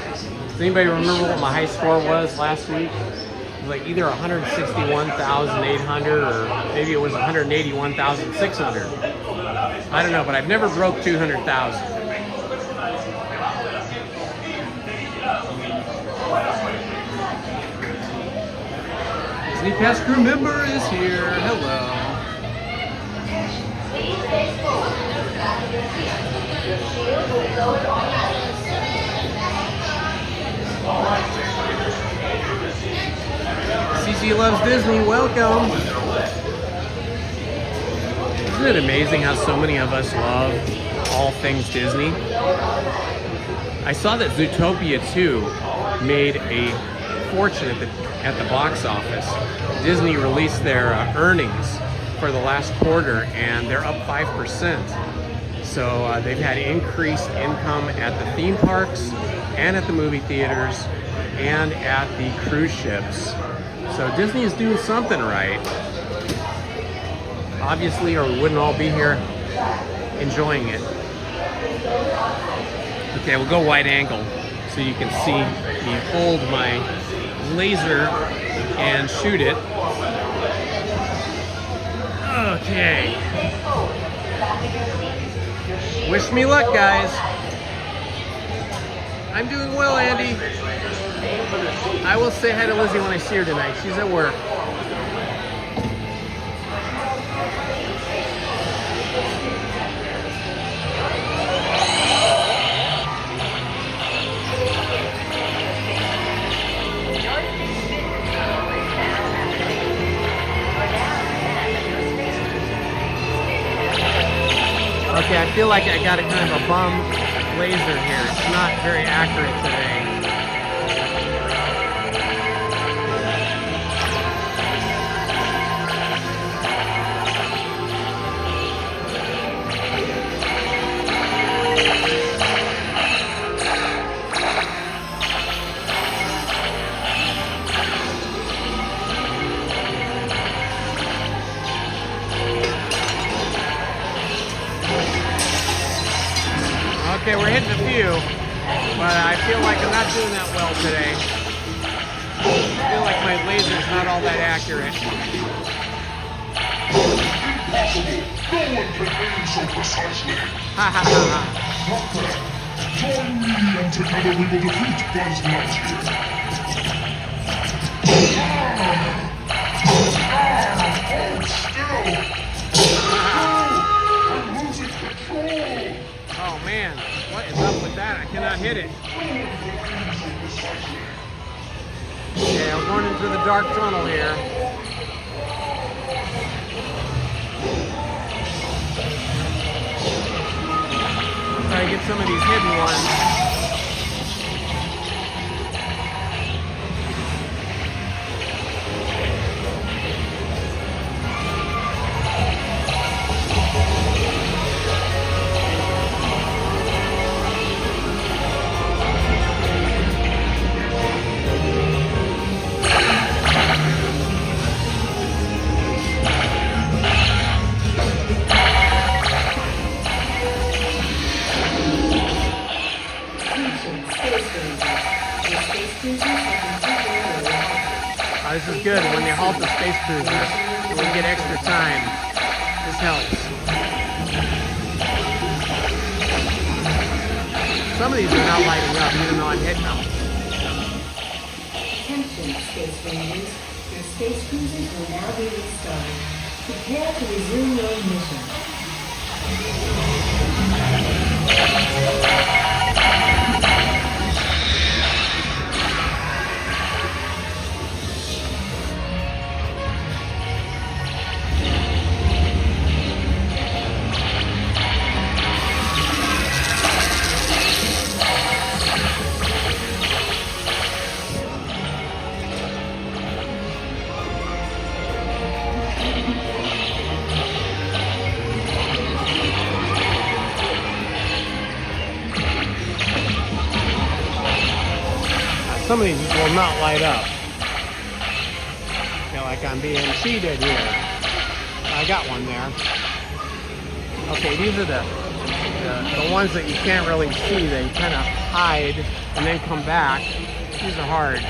Does anybody remember what my high score was last week? It was like either 161,800 or maybe it was 181,600. I don't know, but I've never broke 200,000. Disney Pass crew member is here. Hello. CC loves Disney. Welcome. Isn't it amazing how so many of us love all things Disney? I saw that Zootopia 2 made a fortune at the box office. Disney released their earnings for the last quarter and they're up 5%. So they've had increased income at the theme parks and at the movie theaters and at the cruise ships. So Disney is doing something right. Obviously, or we wouldn't all be here enjoying it. Okay, we'll go wide angle so you can see me hold my laser and shoot it. Okay. Wish me luck, guys. I'm doing well, Andy. I will say hi to Lizzie when I see her tonight. She's at work. Okay, I feel like I got a kind of a bum laser here. It's not very accurate today. Okay, we're hitting a few, but I feel like I'm not doing that well today. I feel like my laser's not all that accurate. Ha ha ha ha. Join me and together we will defeat Buzz Lightyear. I'm losing control. Oh man, what is up with that? I cannot hit it. Okay, I'm going into the dark tunnel here. Try to get some of these hidden ones. This is good. When they halt the space cruiser, we get extra time. This helps. Some of these are not lighting up, even though I'm hitting them. Attention, Space Rangers. Your space cruisers will now be restarted. Prepare to resume your mission. some of these will not light up. I feel like I'm being cheated here. I got one there. Okay, these are the ones that you can't really see. They kind of hide and then come back. These are hard.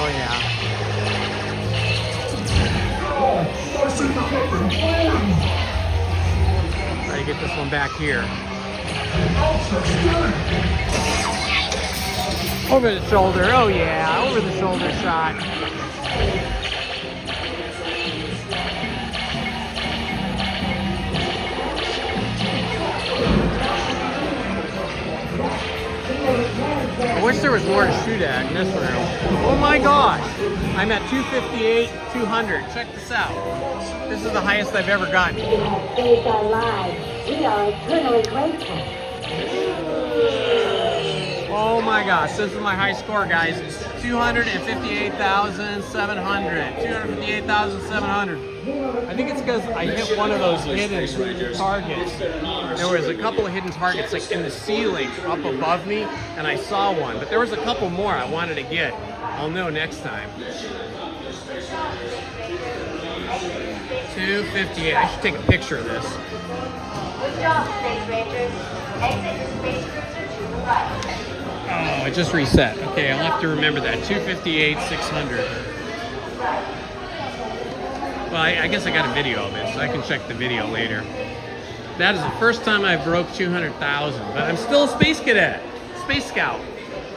Oh yeah. Try to get this one back here. Over the shoulder. Oh yeah, over the shoulder shot. I wish there was more to shoot at in this room. Oh my gosh! I'm at 258, 200. Check this out. This is the highest I've ever gotten. Saved our lives. We are eternally grateful. Oh my gosh, this is my high score, guys. 258,700. 258,700. I think it's because I hit one of those hidden targets. There was a couple of hidden targets like in the ceiling up above me, and I saw one. But there was a couple more I wanted to get. I'll know next time. 258. I should take a picture of this. Good job, Space Rangers. Exit the space cruiser to the right. Oh, it just reset. Okay, I'll have to remember that. 258, 600. Well, I guess I got a video of it, so I can check the video later. That is the first time I broke 200,000, but I'm still a space cadet, space scout.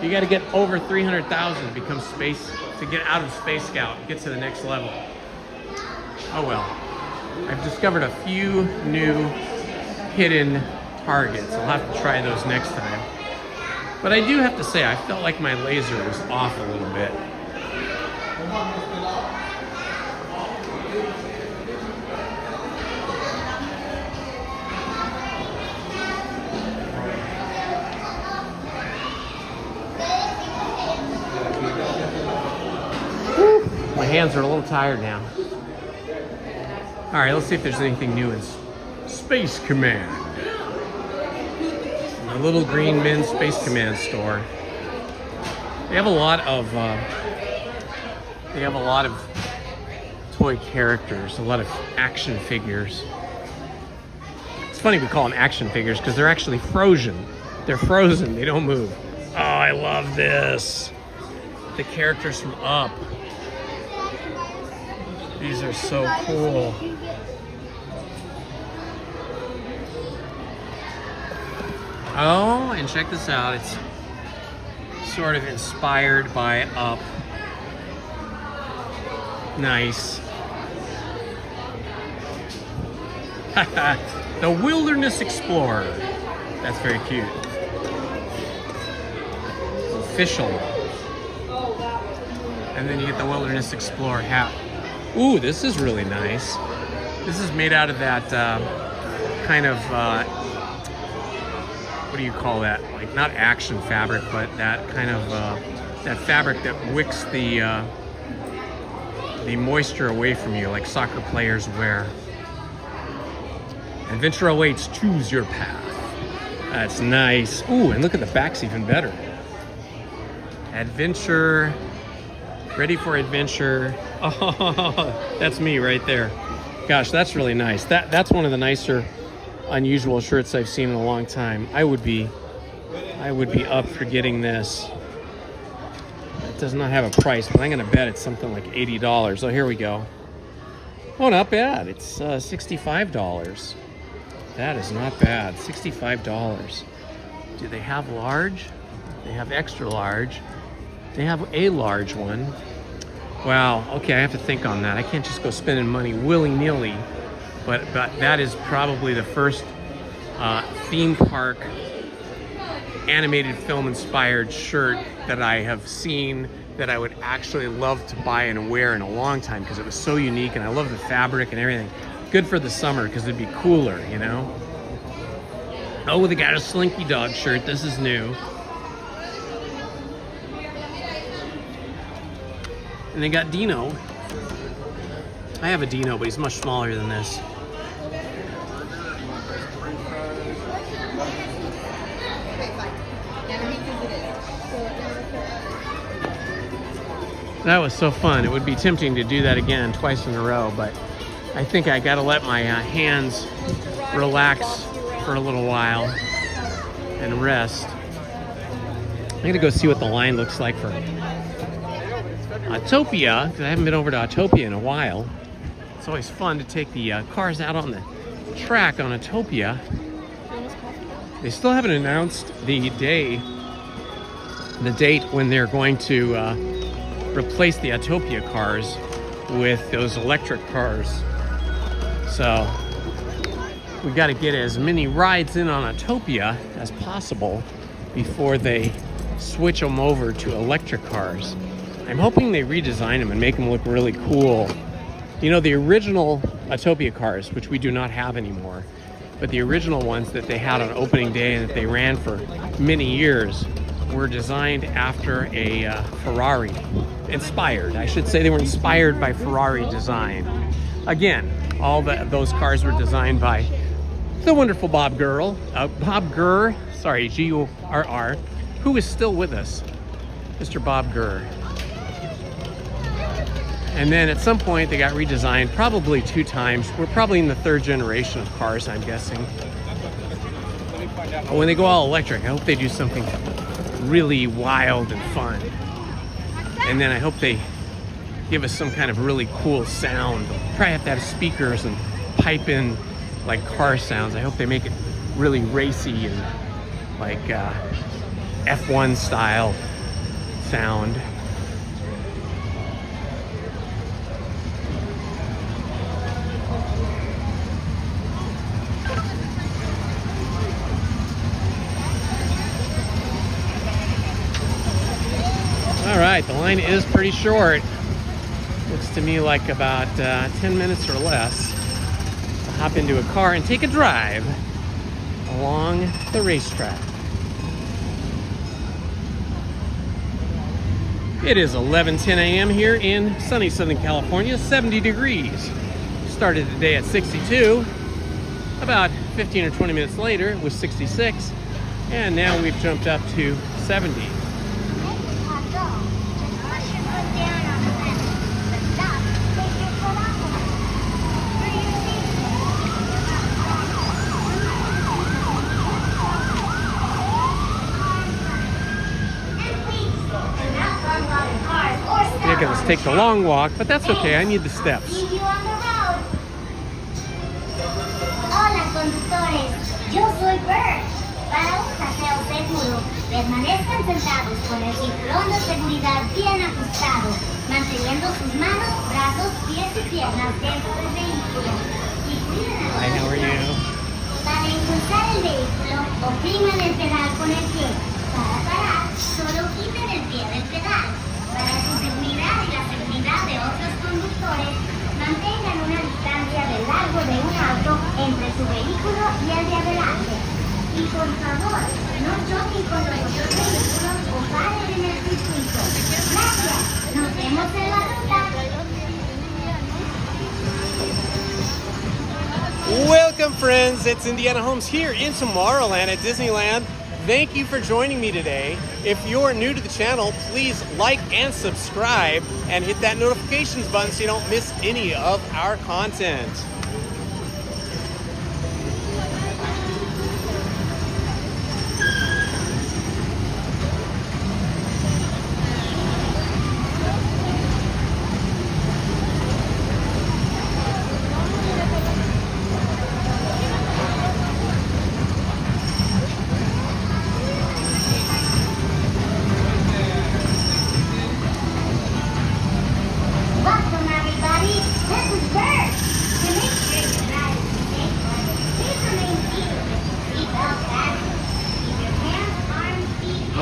You got to get over 300,000 to become space, to get out of Space Scout and get to the next level. Oh well. I've discovered a few new hidden targets. I'll have to try those next time. But I do have to say, I felt like my laser was off a little bit. Whew. My hands are a little tired now. All right, let's see if there's anything new in Space Command. The Little Green Men Space Command store. They have a lot of toy characters, a lot of action figures. It's funny we call them action figures because they're actually frozen. They're frozen, they don't move. Oh, I love this. The characters from Up. These are so cool. Oh, and check this out. It's sort of inspired by Up. Nice. The Wilderness Explorer. That's very cute. Official. And then you get the Wilderness Explorer hat. Ooh, this is really nice. This is made out of that kind of, what do you call that? Like, not action fabric, but that kind of, that fabric that wicks the moisture away from you, like soccer players wear. Adventure awaits, choose your path. That's nice. Ooh, and look at the back's even better. Adventure, ready for adventure. Oh, that's me right there. Gosh, that's really nice. That's one of the nicer, unusual shirts I've seen in a long time. I would be up for getting this. It does not have a price, but I'm gonna bet it's something like $80. Oh, here we go. Oh, not bad. It's $65. That is not bad. $65. Do they have large? They have extra large. They have a large one. Wow, okay, I have to think on that. I can't just go spending money willy-nilly, but that is probably the first theme park animated film inspired shirt that I have seen that I would actually love to buy and wear in a long time because it was so unique and I love the fabric and everything. Good for the summer because it'd be cooler, you know? Oh, they got a Slinky Dog shirt. This is new. And they got Dino. I have a Dino, but he's much smaller than this. That was so fun. It would be tempting to do that again twice in a row, but I think I gotta let my hands relax for a little while and rest. I'm gonna go see what the line looks like for Autopia, because I haven't been over to Autopia in a while. It's always fun to take the cars out on the track on Autopia. They still haven't announced the date when they're going to replace the Autopia cars with those electric cars. So we got to get as many rides in on Autopia as possible before they switch them over to electric cars. I'm hoping they redesign them and make them look really cool. You know, the original Autopia cars, which we do not have anymore, but the original ones that they had on opening day and that they ran for many years were designed after a Ferrari. Inspired, I should say they were inspired by Ferrari design. Again, all those cars were designed by the wonderful Bob Gurr, G-U-R-R, who is still with us, Mr. Bob Gurr. And then at some point they got redesigned, probably 2 times. We're probably in the 3rd generation of cars, I'm guessing. But when they go all electric, I hope they do something really wild and fun. And then I hope they give us some kind of really cool sound. They'll probably have to have speakers and pipe in like car sounds. I hope they make it really racy and like F1 style sound. All right, the line is pretty short. Looks to me like about 10 minutes or less. I'll hop into a car and take a drive along the racetrack. It is 11:10 a.m. here in sunny Southern California, 70 degrees. Started the day at 62. About 15 or 20 minutes later, it was 66. And now we've jumped up to 70. Let's take the long walk, but that's okay. I need the steps. Hola, conductores. Yo soy Bert. Para un paseo seguro, permanezcan sentados con el cinturón de seguridad bien ajustado, manteniendo sus manos, brazos, pies y piernas dentro del vehículo. Y cuiden a los niños. Para impulsar el vehículo, opriman el pedal con el pie. Para parar, solo quiten el pie del pedal. Para su seguridad y la seguridad de otros conductores, mantengan una distancia del largo de un auto entre su vehículo y el de adelante. Y por favor, no choquen con los otros vehículos o paren en el circuito. Gracias. Nos vemos en la ruta. Welcome, friends. It's Indiana Holmes here in Tomorrowland at Disneyland. Thank you for joining me today. If you're new to the channel, please like and subscribe and hit that notifications button so you don't miss any of our content.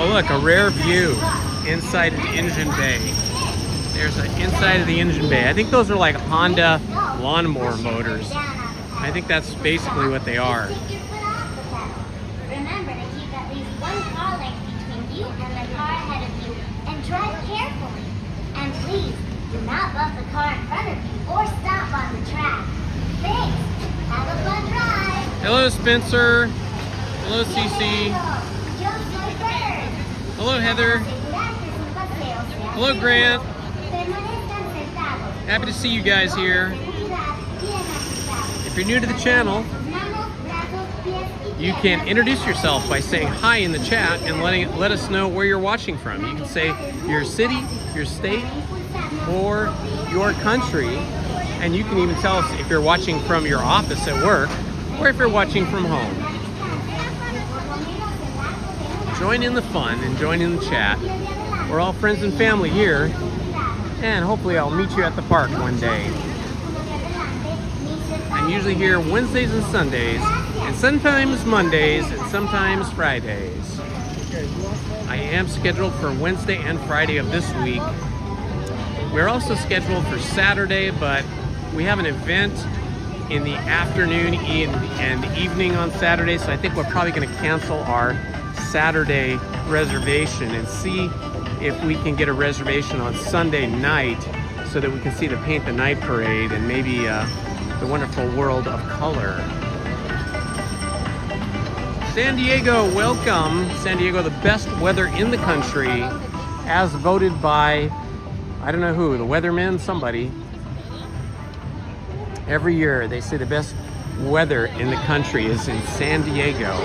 Oh look, a rare view inside the engine bay. There's an inside of the engine bay. I think those are like Honda lawnmower motors. I think that's basically what they are. you and the car ahead of you, and drive carefully. And please, do not bump the car in front of you or stop on the track. Thanks. Have a fun ride. Hello, Spencer. Hello, Cece. Yo soy Bird. Hello, Heather. Hello, Grant. Happy to see you guys here. If you're new to the channel, you can introduce yourself by saying hi in the chat and let us know where you're watching from. You can say your city, your state, or your country, and you can even tell us if you're watching from your office at work or if you're watching from home. Join in the fun and join in the chat. We're all friends and family here, and hopefully I'll meet you at the park one day. I'm usually here Wednesdays and Sundays, and sometimes Mondays, and sometimes Fridays. I am scheduled for Wednesday and Friday of this week. We're also scheduled for Saturday, but we have an event in the afternoon and evening on Saturday, so I think we're probably going to cancel our Saturday reservation and see if we can get a reservation on Sunday night so that we can see the Paint the Night parade and maybe the wonderful world of color. San Diego, welcome. San Diego, the best weather in the country, as voted by, I don't know who, the weatherman, somebody. Every year they say the best weather in the country is in San Diego.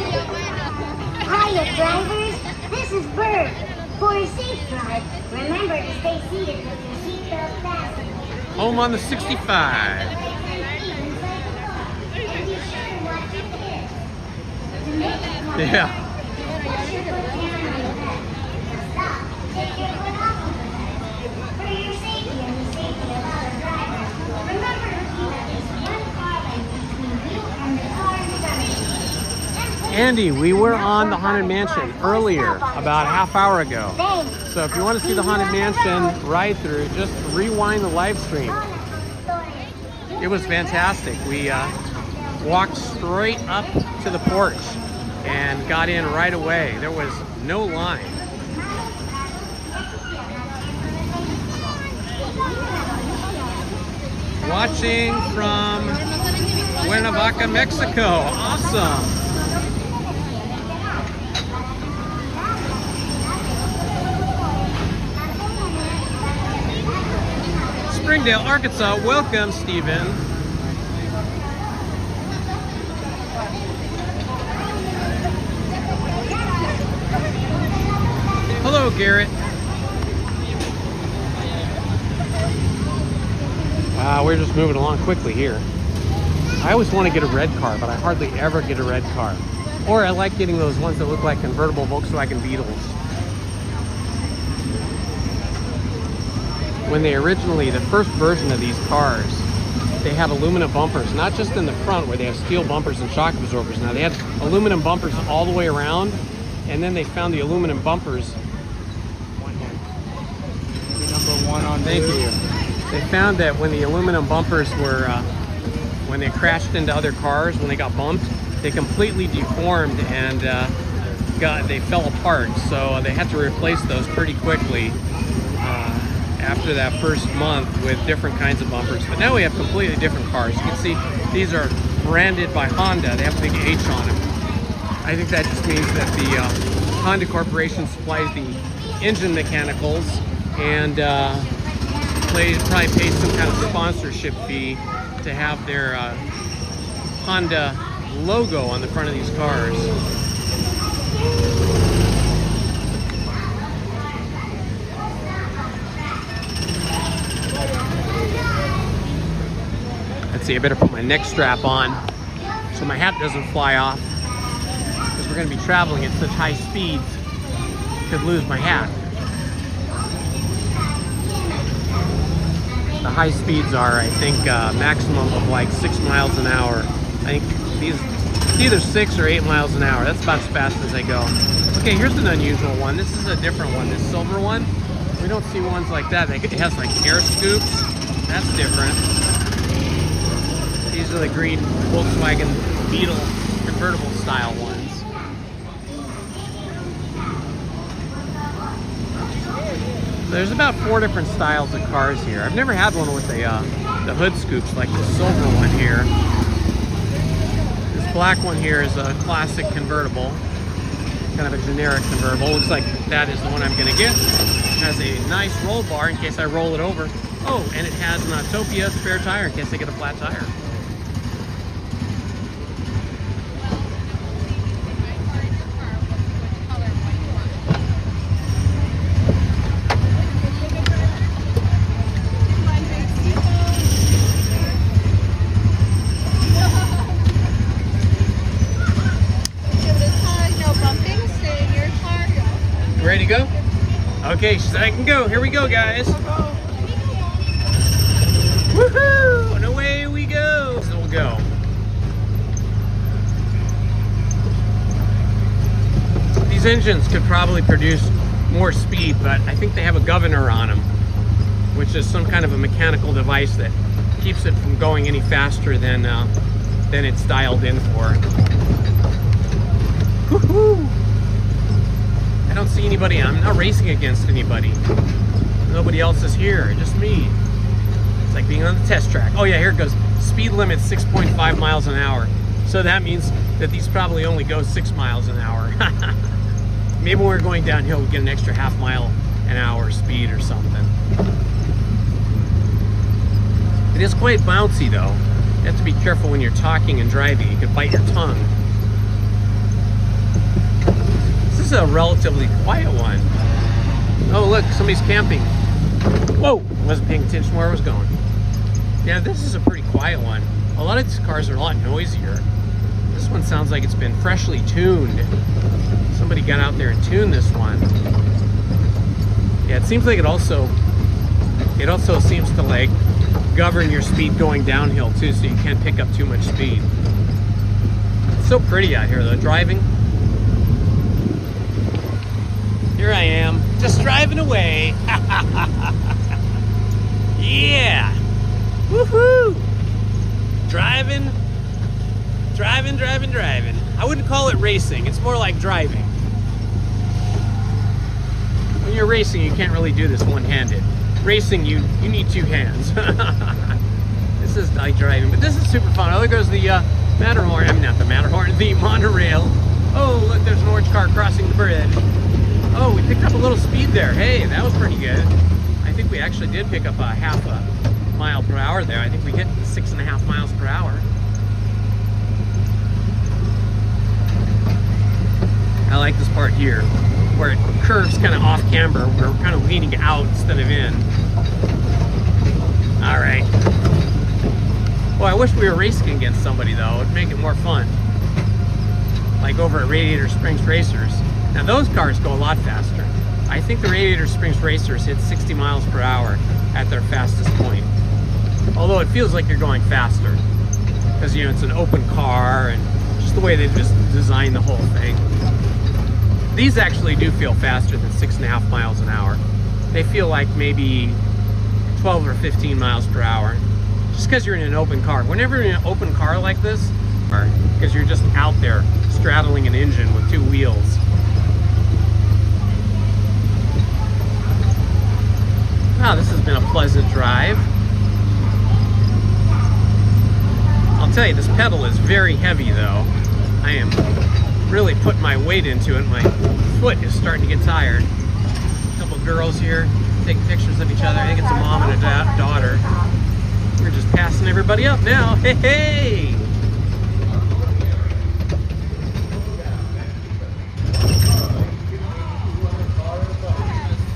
Hiya, drivers. This is Bird. For a safe drive, remember to stay seated with your seatbelt fastened. Home on the 65. Yeah. For your safety and the safety of other drivers, remember to keep at least one car length between you and the car in front of you. Andy, we were on the Haunted Mansion earlier, about a half hour ago. So if you want to see the Haunted Mansion ride through, just rewind the live stream. It was fantastic. We walked straight up to the porch and got in right away. There was no line. Watching from Cuernavaca, Mexico. Awesome. Springdale, Arkansas. Welcome, Stephen. Hello, Garrett. We're just moving along quickly here. I always want to get a red car, but I hardly ever get a red car. Or I like getting those ones that look like convertible Volkswagen Beetles. When they originally, the first version of these cars, they had aluminum bumpers, not just in the front where they have steel bumpers and shock absorbers. Now they had aluminum bumpers all the way around, and then they found the aluminum bumpers. Number one on Thank you. They found that when the aluminum bumpers were, when they crashed into other cars, when they got bumped, they completely deformed and they fell apart. So they had to replace those pretty quickly after that first month with different kinds of bumpers. But now we have completely different cars. You can see these are branded by Honda. They have a big H on them. I think that just means that the Honda Corporation supplies the engine mechanicals and probably paid some kind of sponsorship fee to have their Honda logo on the front of these cars. Let's see, I better put my neck strap on so my hat doesn't fly off, because we're going to be traveling at such high speeds, I could lose my hat. The high speeds are, I think, maximum of like 6 miles an hour. I think it's either 6 or 8 miles an hour. That's about as fast as they go. Okay, here's an unusual one. This is a different one, this silver one. We don't see ones like that. It has like air scoops. That's different. These are the green Volkswagen Beetle convertible style ones. there's about 4 different styles of cars here. I've never had one with the hood scoops like the silver one here. This black one here is a classic convertible, kind of a generic convertible. Looks like that is the one I'm gonna get. It has a nice roll bar in case I roll it over. Oh, and it has an Autopia spare tire in case I get a flat tire. Ready to go? Okay, she said I can go. Here we go, guys. Woohoo! And away we go. So we'll go. These engines could probably produce more speed, but I think they have a governor on them, which is some kind of a mechanical device that keeps it from going any faster than it's dialed in for. Woohoo! I don't see anybody. I'm not racing against anybody. Nobody else is here, just me. It's like being on the test track. Oh yeah, here it goes. Speed limit 6.5 miles an hour. So that means that these probably only go 6 miles an hour. Maybe when we're going downhill, we get an extra half mile an hour speed or something. It is quite bouncy though. You have to be careful when you're talking and driving. You could bite your tongue. This is a relatively quiet one. Oh look, somebody's camping. Whoa, wasn't paying attention where I was going. Yeah, this is a pretty quiet one. A lot of these cars are a lot noisier. This one sounds like it's been freshly tuned. Somebody got out there and tuned this one. Yeah, it seems like it also seems to like govern your speed going downhill too, so you can't pick up too much speed. It's so pretty out here though, driving. Here I am, just driving away. Yeah! Woohoo! Driving. I wouldn't call it racing, it's more like driving. When you're racing, you can't really do this one-handed. Racing, you need 2 hands. This is like driving, but this is super fun. Oh, there goes the Matterhorn. I mean, not the Matterhorn, the monorail. Oh, look, there's an orange car crossing the bridge. Oh, we picked up a little speed there. Hey, that was pretty good. I think we actually did pick up a half a mile per hour there. I think we hit 6.5 miles per hour. I like this part here, where it curves kind of off camber. We're kind of leaning out instead of in. All right. Well, I wish we were racing against somebody though. It'd make it more fun. Like over at Radiator Springs Racers. Now those cars go a lot faster. I think the Radiator Springs Racers hit 60 miles per hour at their fastest point. Although it feels like you're going faster. Because, you know, it's an open car and just the way they just designed the whole thing. These actually do feel faster than 6.5 miles an hour. They feel like maybe 12 or 15 miles per hour. Just because you're in an open car. Whenever you're in an open car like this, because you're just out there straddling an engine with 2 wheels. Wow, this has been a pleasant drive. I'll tell you, this pedal is very heavy though. I am really putting my weight into it. My foot is starting to get tired. A couple girls here taking pictures of each other. I think it's a mom and a daughter. We're just passing everybody up now. Hey, hey!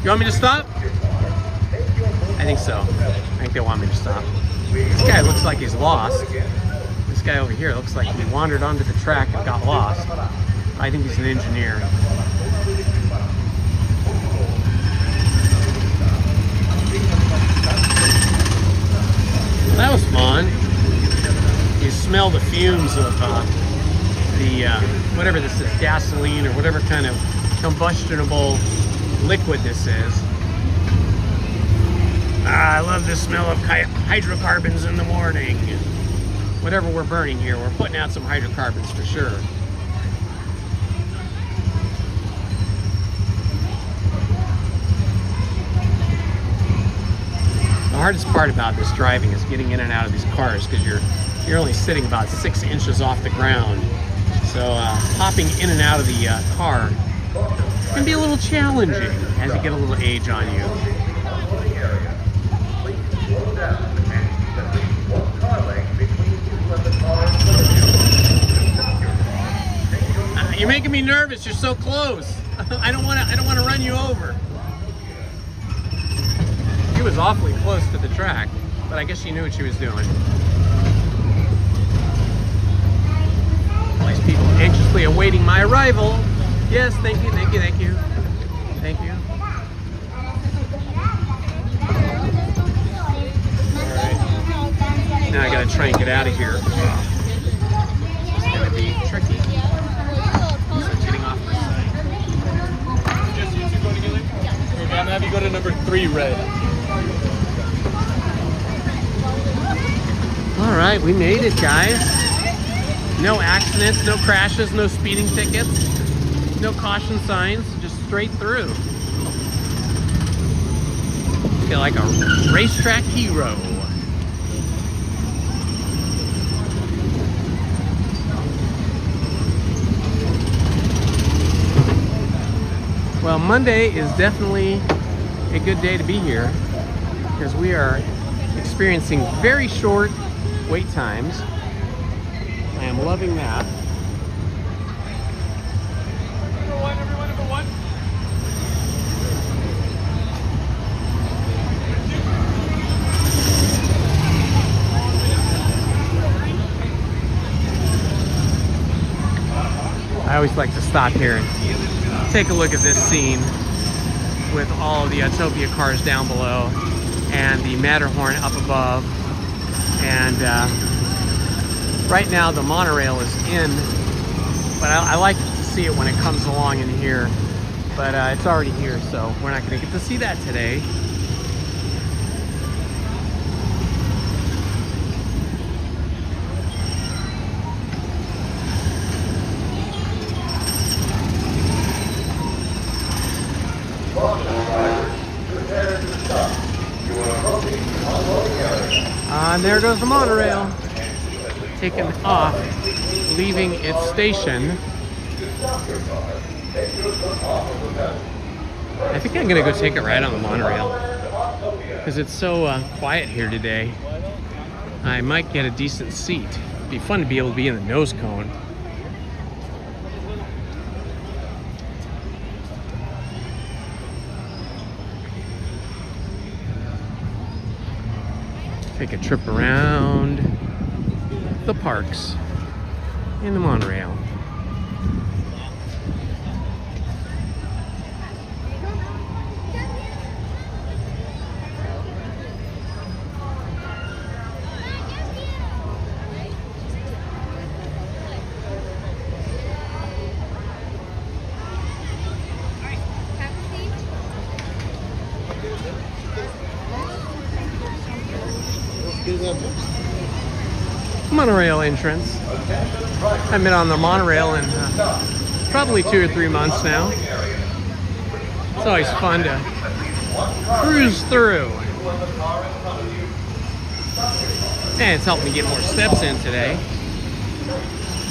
You want me to stop? I think so. I think they want me to stop. This guy looks like he's lost. This guy over here looks like he wandered onto the track and got lost. I think he's an engineer. That was fun. You smell the fumes of whatever this is, gasoline or whatever kind of combustible liquid this is. I love the smell of hydrocarbons in the morning. Whatever we're burning here, we're putting out some hydrocarbons for sure. hardest part about this driving is getting in and out of these cars because you're only sitting about 6 inches off the ground. So hopping in and out of the car can be a little challenging as you get a little age on you. You're making me nervous. You're so close. I don't want to run you over. She was awfully close to the track, but I guess she knew what she was doing. All these people anxiously awaiting my arrival. Yes, thank you, thank you, thank you. Thank you. Alright. Now I gotta try and get out of here. It's gonna be tricky. So getting off the side. Just you two go together? Okay, I'm gonna have you go to number 3, red. Alright, we made it, guys. No accidents, no crashes, no speeding tickets, no caution signs, just straight through. Feel like a racetrack hero. Well, Monday is definitely a good day to be here because we are experiencing very short wait times. I am loving that. Number one. I always like to stop here and take a look at this scene with all of the Autopia cars down below and the Matterhorn up above. And right now the monorail is in, but I like to see it when it comes along in here. But it's already here, so we're not going to get to see that today. And there goes the monorail, taking off, leaving its station. I think I'm gonna go take a ride on the monorail because it's so quiet here today. I might get a decent seat. It'd be fun to be able to be in the nose cone. Take a trip around the parks in the monorail. Monorail entrance. I've been on the monorail in probably 2 or 3 months now. It's always fun to cruise through. And it's helped me get more steps in today.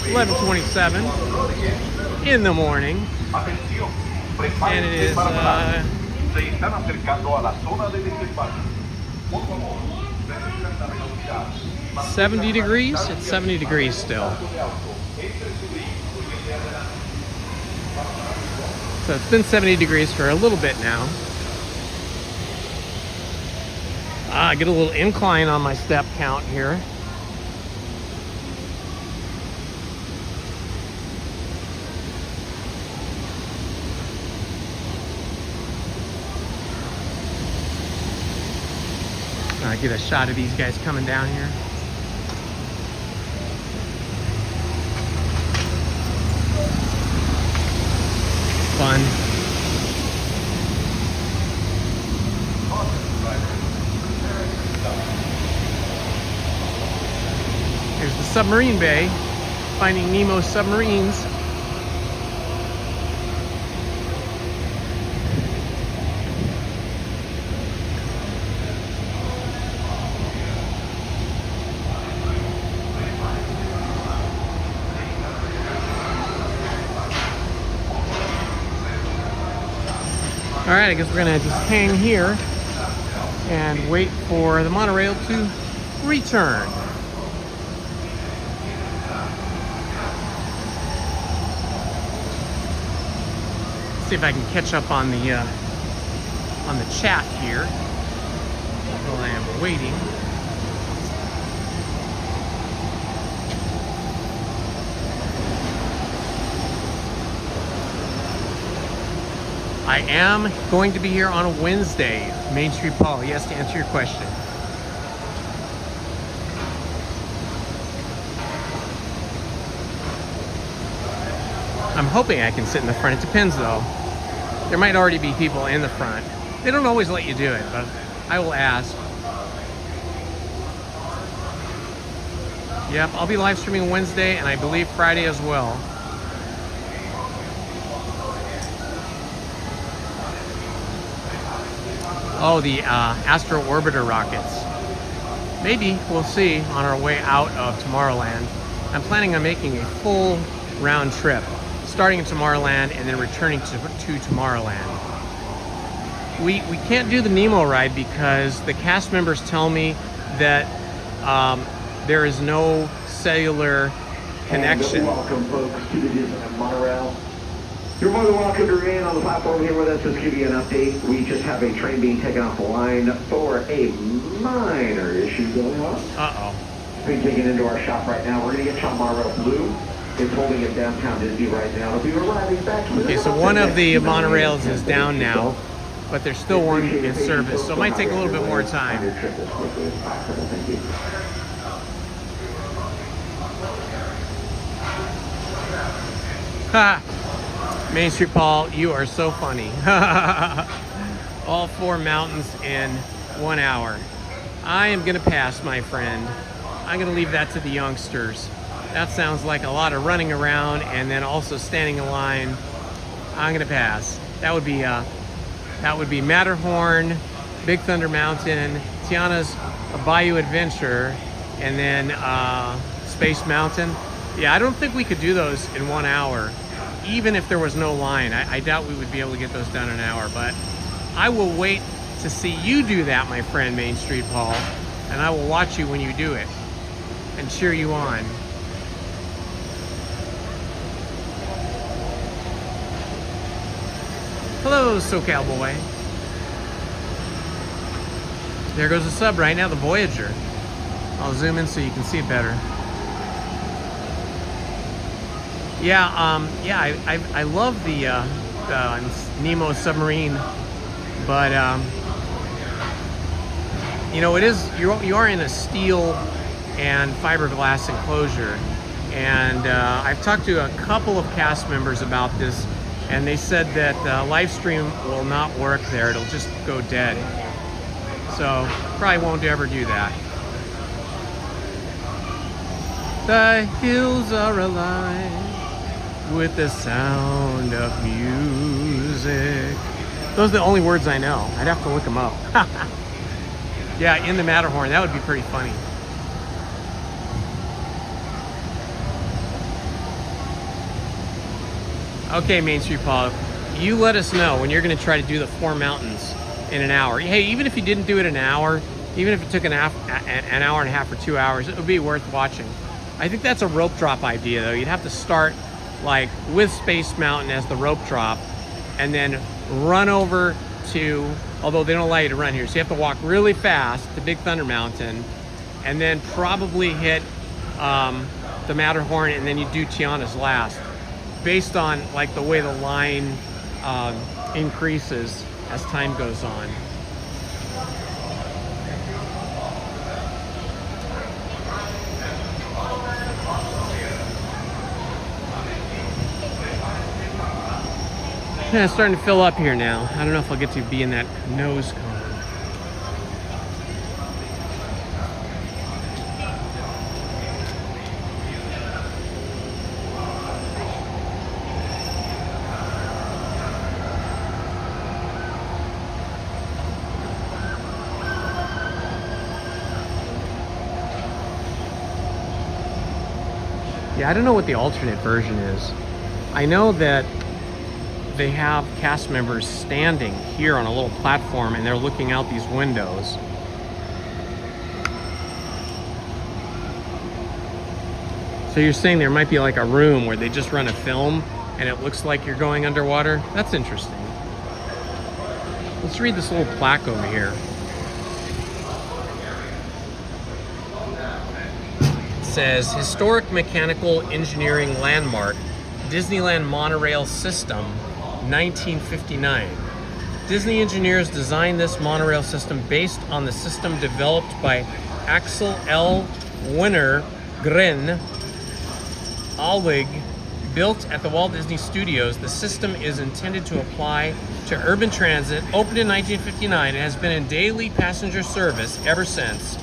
11:27 in the morning. And it is 70 degrees? It's 70 degrees still. So it's been 70 degrees for a little bit now. I get a little incline on my step count here. I get a shot of these guys coming down here. Fun. Here's the submarine bay, finding Nemo submarines. All right, I guess we're gonna just hang here and wait for the monorail to return. See if I can catch up on the chat here while I am waiting. I am going to be here on a Wednesday, Main Street Paul. Yes, to answer your question. I'm hoping I can sit in the front. It depends though. There might already be people in the front. They don't always let you do it, but I will ask. Yep, I'll be live streaming Wednesday and I believe Friday as well. Oh, the Astro orbiter rockets. Maybe, we'll see on our way out of Tomorrowland. I'm planning on making a full round trip, starting in Tomorrowland and then returning to Tomorrowland. We can't do the Nemo ride because the cast members tell me that there is no cellular connection. And welcome, folks, to the Disneyland Monorail. You're more than welcome to remain on the platform here with us. Just give you an update. We just have a train being taken off the line for a minor issue going on. Uh-oh. Being taken into our shop right now. We're going to get Monorail Blue. It's holding in downtown Disney right now. It'll be arriving back. Okay, so one of the monorails is down now, but there's still one in service, so it might take a little bit more time. Thank you. Ha! Main Street Paul, you are so funny. All 4 mountains in 1 hour. I am gonna pass, my friend. I'm gonna leave that to the youngsters. That sounds like a lot of running around and then also standing in line. I'm gonna pass. That would be Matterhorn, Big Thunder Mountain, Tiana's Bayou Adventure, and then Space Mountain. Yeah, I don't think we could do those in 1 hour, even if there was no line. I doubt we would be able to get those done in an hour, but I will wait to see you do that, my friend Main Street Paul, and I will watch you when you do it and cheer you on. Hello, SoCal boy. There goes the sub right now, the Voyager. I'll zoom in so you can see it better. Yeah, I love the Nemo submarine, but you know, you are in a steel and fiberglass enclosure, and I've talked to a couple of cast members about this, and they said that live stream will not work there. It'll just go dead. So probably won't ever do that. The hills are alive with the sound of music. Those are the only words I know. I'd have to look them up. Yeah, in the Matterhorn, that would be pretty funny. Okay, Main Street Paul, you let us know when you're gonna try to do the 4 mountains in an hour. Hey, even if you didn't do it in an hour, even if it took an hour and a half or 2 hours, it would be worth watching. I think that's a rope drop idea though. You'd have to start like with Space Mountain as the rope drop and then run over to, although they don't allow you to run here, so you have to walk really fast to Big Thunder Mountain and then probably hit the Matterhorn, and then you do Tiana's last, based on like the way the line increases as time goes on. Yeah, it's starting to fill up here now. I don't know if I'll get to be in that nose cone. Yeah, I don't know what the alternate version is. I know that they have cast members standing here on a little platform and they're looking out these windows. So you're saying there might be like a room where they just run a film and it looks like you're going underwater? That's interesting. Let's read this little plaque over here. It says, Historic Mechanical Engineering Landmark, Disneyland Monorail System, 1959. Disney engineers designed this monorail system based on the system developed by Axel L. Wintergren Alwig. Built at the Walt Disney Studios, the system is intended to apply to urban transit. Opened in 1959, it has been in daily passenger service ever since.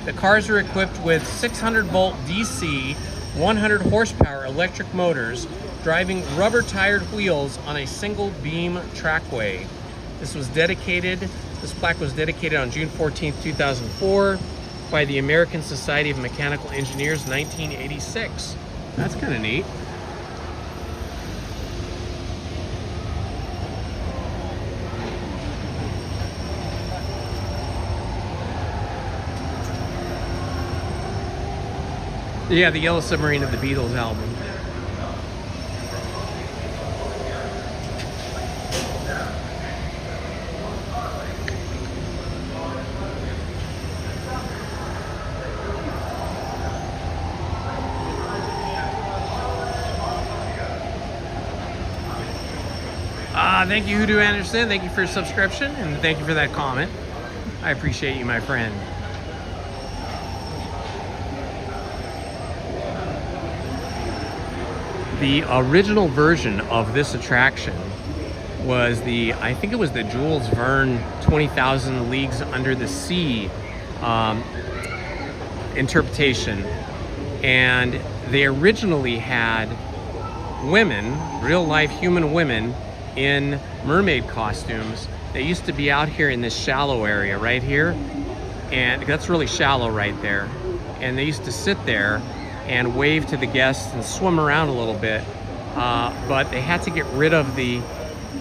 The cars are equipped with 600-volt DC, 100-horsepower electric motors, driving rubber-tired wheels on a single beam trackway. This plaque was dedicated on June 14, 2004 by the American Society of Mechanical Engineers, 1986. That's kind of neat. Yeah, the Yellow Submarine of the Beatles album. Thank you, Hoodoo Anderson. Thank you for your subscription, and thank you for that comment. I appreciate you, my friend. The original version of this attraction was I think it was the Jules Verne 20,000 Leagues Under the Sea interpretation. And they originally had women, real life human women, in mermaid costumes. They used to be out here in this shallow area right here. And that's really shallow right there. And they used to sit there and wave to the guests and swim around a little bit, but they had to get rid of the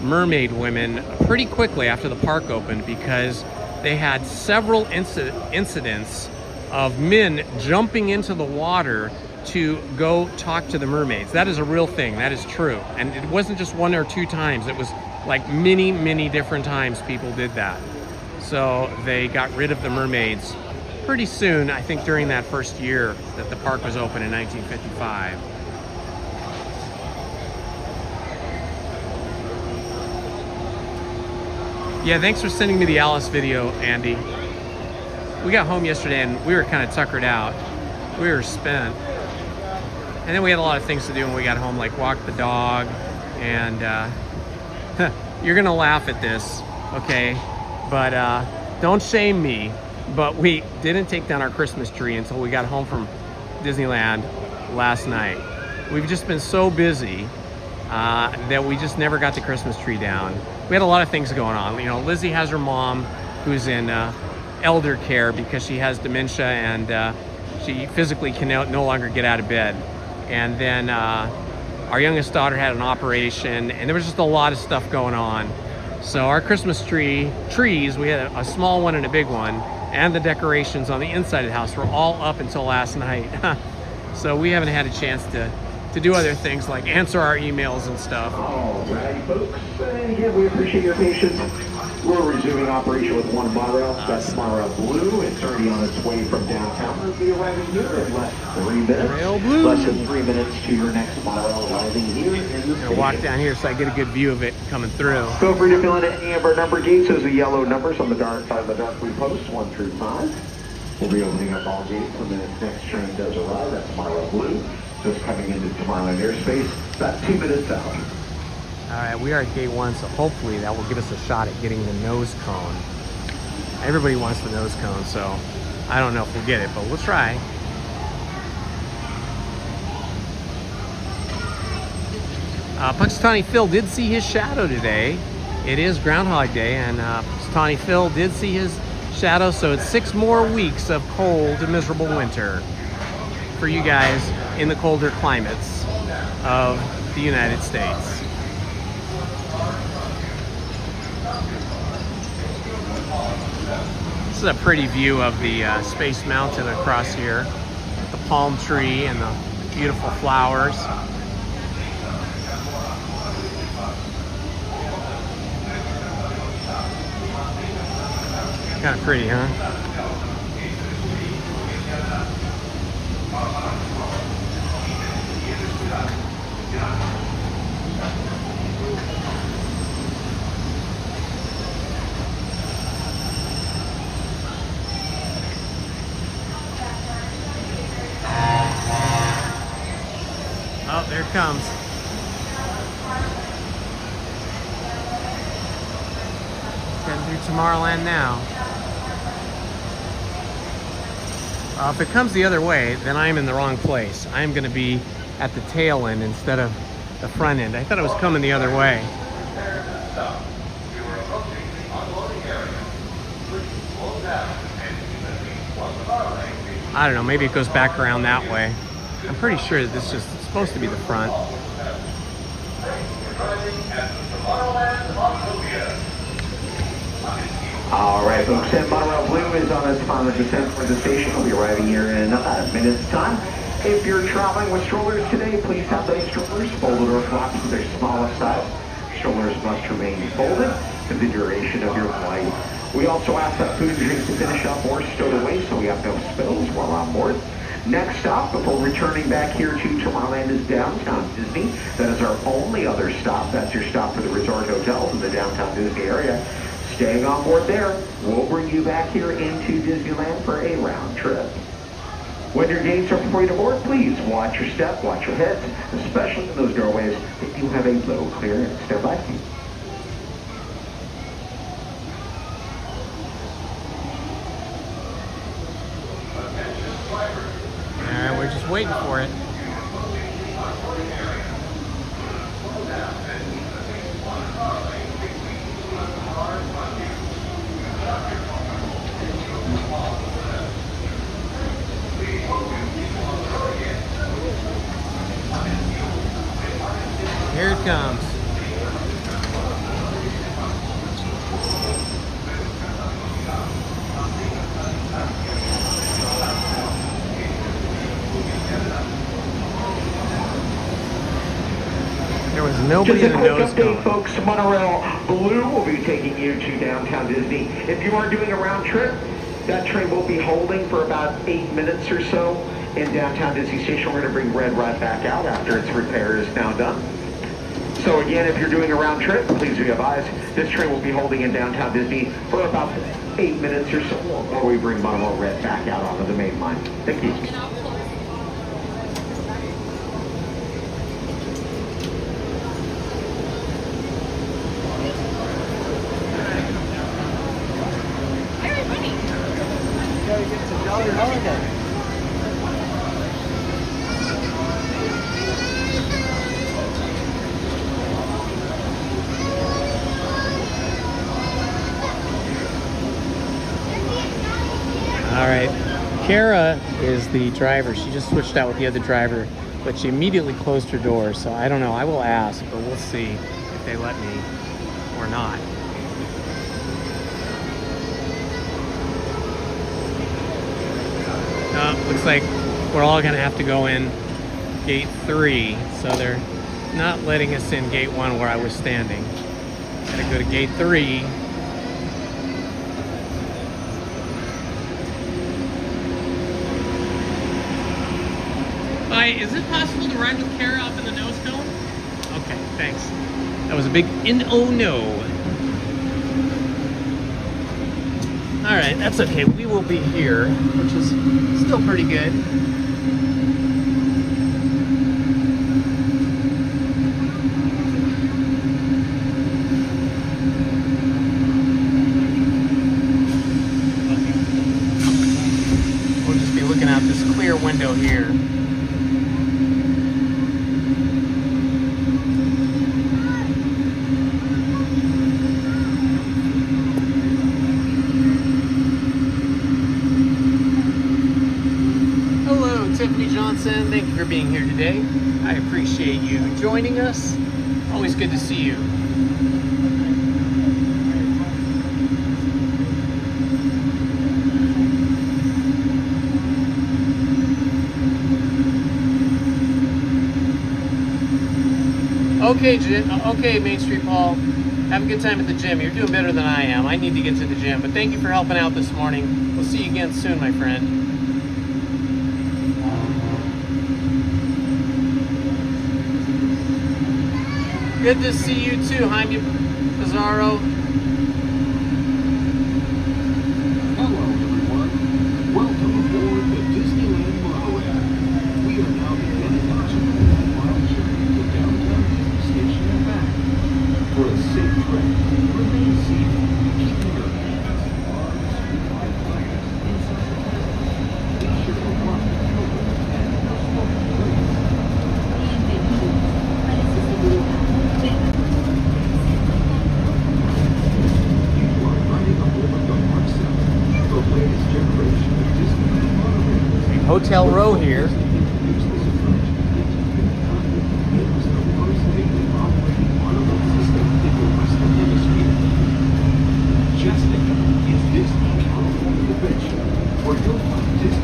mermaid women pretty quickly after the park opened because they had several incidents of men jumping into the water to go talk to the mermaids. That is a real thing. That is true. And it wasn't just one or two times. It was like many, many different times people did that. So they got rid of the mermaids pretty soon, I think during that first year that the park was open in 1955. Yeah, thanks for sending me the Alice video, Andy. We got home yesterday and we were kind of tuckered out. We were spent. And then we had a lot of things to do when we got home, like walk the dog. And you're gonna laugh at this, okay? But don't shame me. But we didn't take down our Christmas tree until we got home from Disneyland last night. We've just been so busy that we just never got the Christmas tree down. We had a lot of things going on. You know, Lizzie has her mom who's in elder care because she has dementia and she physically can no longer get out of bed. And then our youngest daughter had an operation and there was just a lot of stuff going on. So our Christmas trees, we had a small one and a big one, and the decorations on the inside of the house were all up until last night. So we haven't had a chance to do other things like answer our emails and stuff. All right, folks. Again, we appreciate your patience. We're resuming operation with one Monorail. That's Monorail Blue. It's already on its way from downtown. It'll be arriving here in less than 3 minutes. Less than 3 minutes to your next Monorail arriving here in the station. Walk down here so I get a good view of it coming through. Feel free to fill in any amber number gates. Those are yellow numbers on the dark side of the dark blue post, 1 through 5. We'll be opening up all gates when the next train does arrive. That's Monorail Blue. Just coming into Tomorrowland airspace, about 2 minutes out. All right, we are at gate 1, so hopefully that will give us a shot at getting the nose cone. Everybody wants the nose cone, so I don't know if we'll get it, but we'll try. Punxsutawney Phil did see his shadow today. It is Groundhog Day, and Punxsutawney Phil did see his shadow, so it's 6 more weeks of cold and miserable winter for you guys in the colder climates of the United States. This is a pretty view of the Space Mountain across here. The palm tree and the beautiful flowers. Kind of pretty, huh? Oh, there it comes. Getting through Tomorrowland now. If it comes the other way, then I am in the wrong place. I am going to be at the tail end instead of the front end. I thought it was coming the other way. I don't know, maybe it goes back around that way. I'm pretty sure that this is supposed to be the front. All right, folks, and Monorail Blue is on its final descent for the station. We'll be arriving here in about a minute's time. If you're traveling with strollers today, please have those strollers folded or flopped to their smallest size. Strollers must remain folded for the duration of your flight. We also ask that food and drinks to finish up or stowed away so we have no spills while on board. Next stop, before returning back here to Tomorrowland, is downtown Disney. That is our only other stop. That's your stop for the resort hotels in the downtown Disney area. Staying on board there, we'll bring you back here into Disneyland for a round trip. When your gates are before you to board, please watch your step, watch your heads, especially in those doorways that do have a low clearance. Stand by. Alright, we're just waiting for it. Here it comes. There was nobody in the nose cone. Folks, Monorail Blue will be taking you to downtown Disney. If you are doing a round trip, that train will be holding for about 8 minutes or so in downtown Disney Station. We're going to bring Red right back out after its repair is now done. So again, if you're doing a round trip, please be advised, this train will be holding in downtown Disney for about 8 minutes or so before we bring Monorail Red back out onto the main line. Thank you. All right, Kara is the driver. She just switched out with the other driver, but she immediately closed her door. So I don't know, I will ask, but we'll see if they let me or not. Looks like we're all gonna have to go in gate 3. So they're not letting us in gate 1 where I was standing. Gotta go to gate 3. Hi, is it possible to ride with Kara up in the nose cone? Okay, thanks. That was a big no. All right, that's okay. We will be here, which is still pretty good. We'll just be looking out this clear window here. Thank you for being here today. I appreciate you joining us. Always good to see you. Okay, okay, Main Street Paul. Have a good time at the gym. You're doing better than I am. I need to get to the gym. But thank you for helping out this morning. We'll see you again soon, my friend. Good to see you too, Jaime Pizarro. Hello, everyone. Welcome aboard the Disneyland Monorail. We are now beginning our 2.5-mile journey to downtown Disney Station and back. For a safe trip, remain seated, keeping your hands, arms, and fingers inside the cabin. Be sure to lock the door and no smoking, please. Hotel Row here.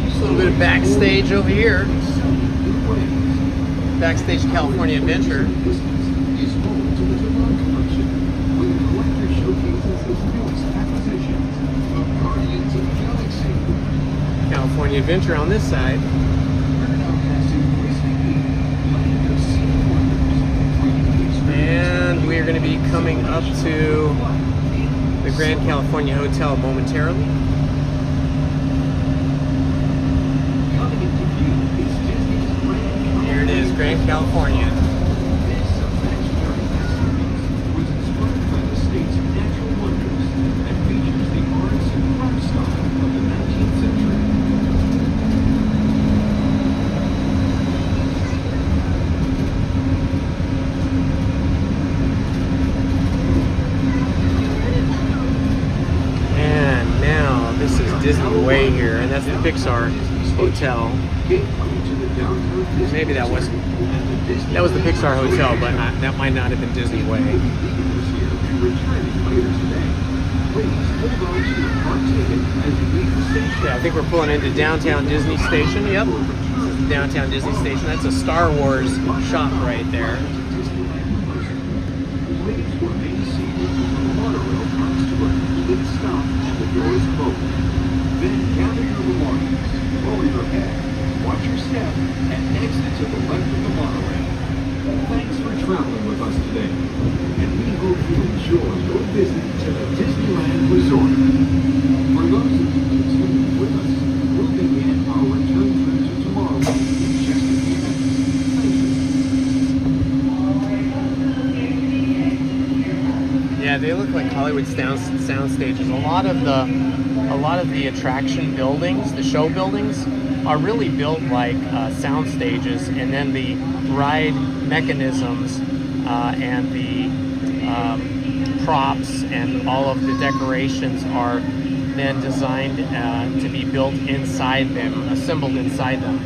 A little bit of backstage over here. Backstage California Adventure. California Adventure on this side. And we are going to be coming up to the Grand California Hotel momentarily. Here it is, Grand California. Disney Way here, and that's the Pixar Hotel. Maybe that was the Pixar Hotel, but that might not have been Disney Way. Yeah, I think we're pulling into downtown Disney Station. Yep, downtown Disney Station. That's a Star Wars shop right there. Then gather your belongings, lower your head, watch your step, and exit to the left of the monorail. Thanks for traveling with us today, and we hope you enjoy your visit to the Disneyland Resort. For those of you continuing with us, we'll begin our return trip to Tomorrowland in just a few minutes. Yeah, they look like Hollywood sound stages. A lot of the attraction buildings, the show buildings, are really built like sound stages, and then the ride mechanisms and the props and all of the decorations are then designed to be built inside them, assembled inside them.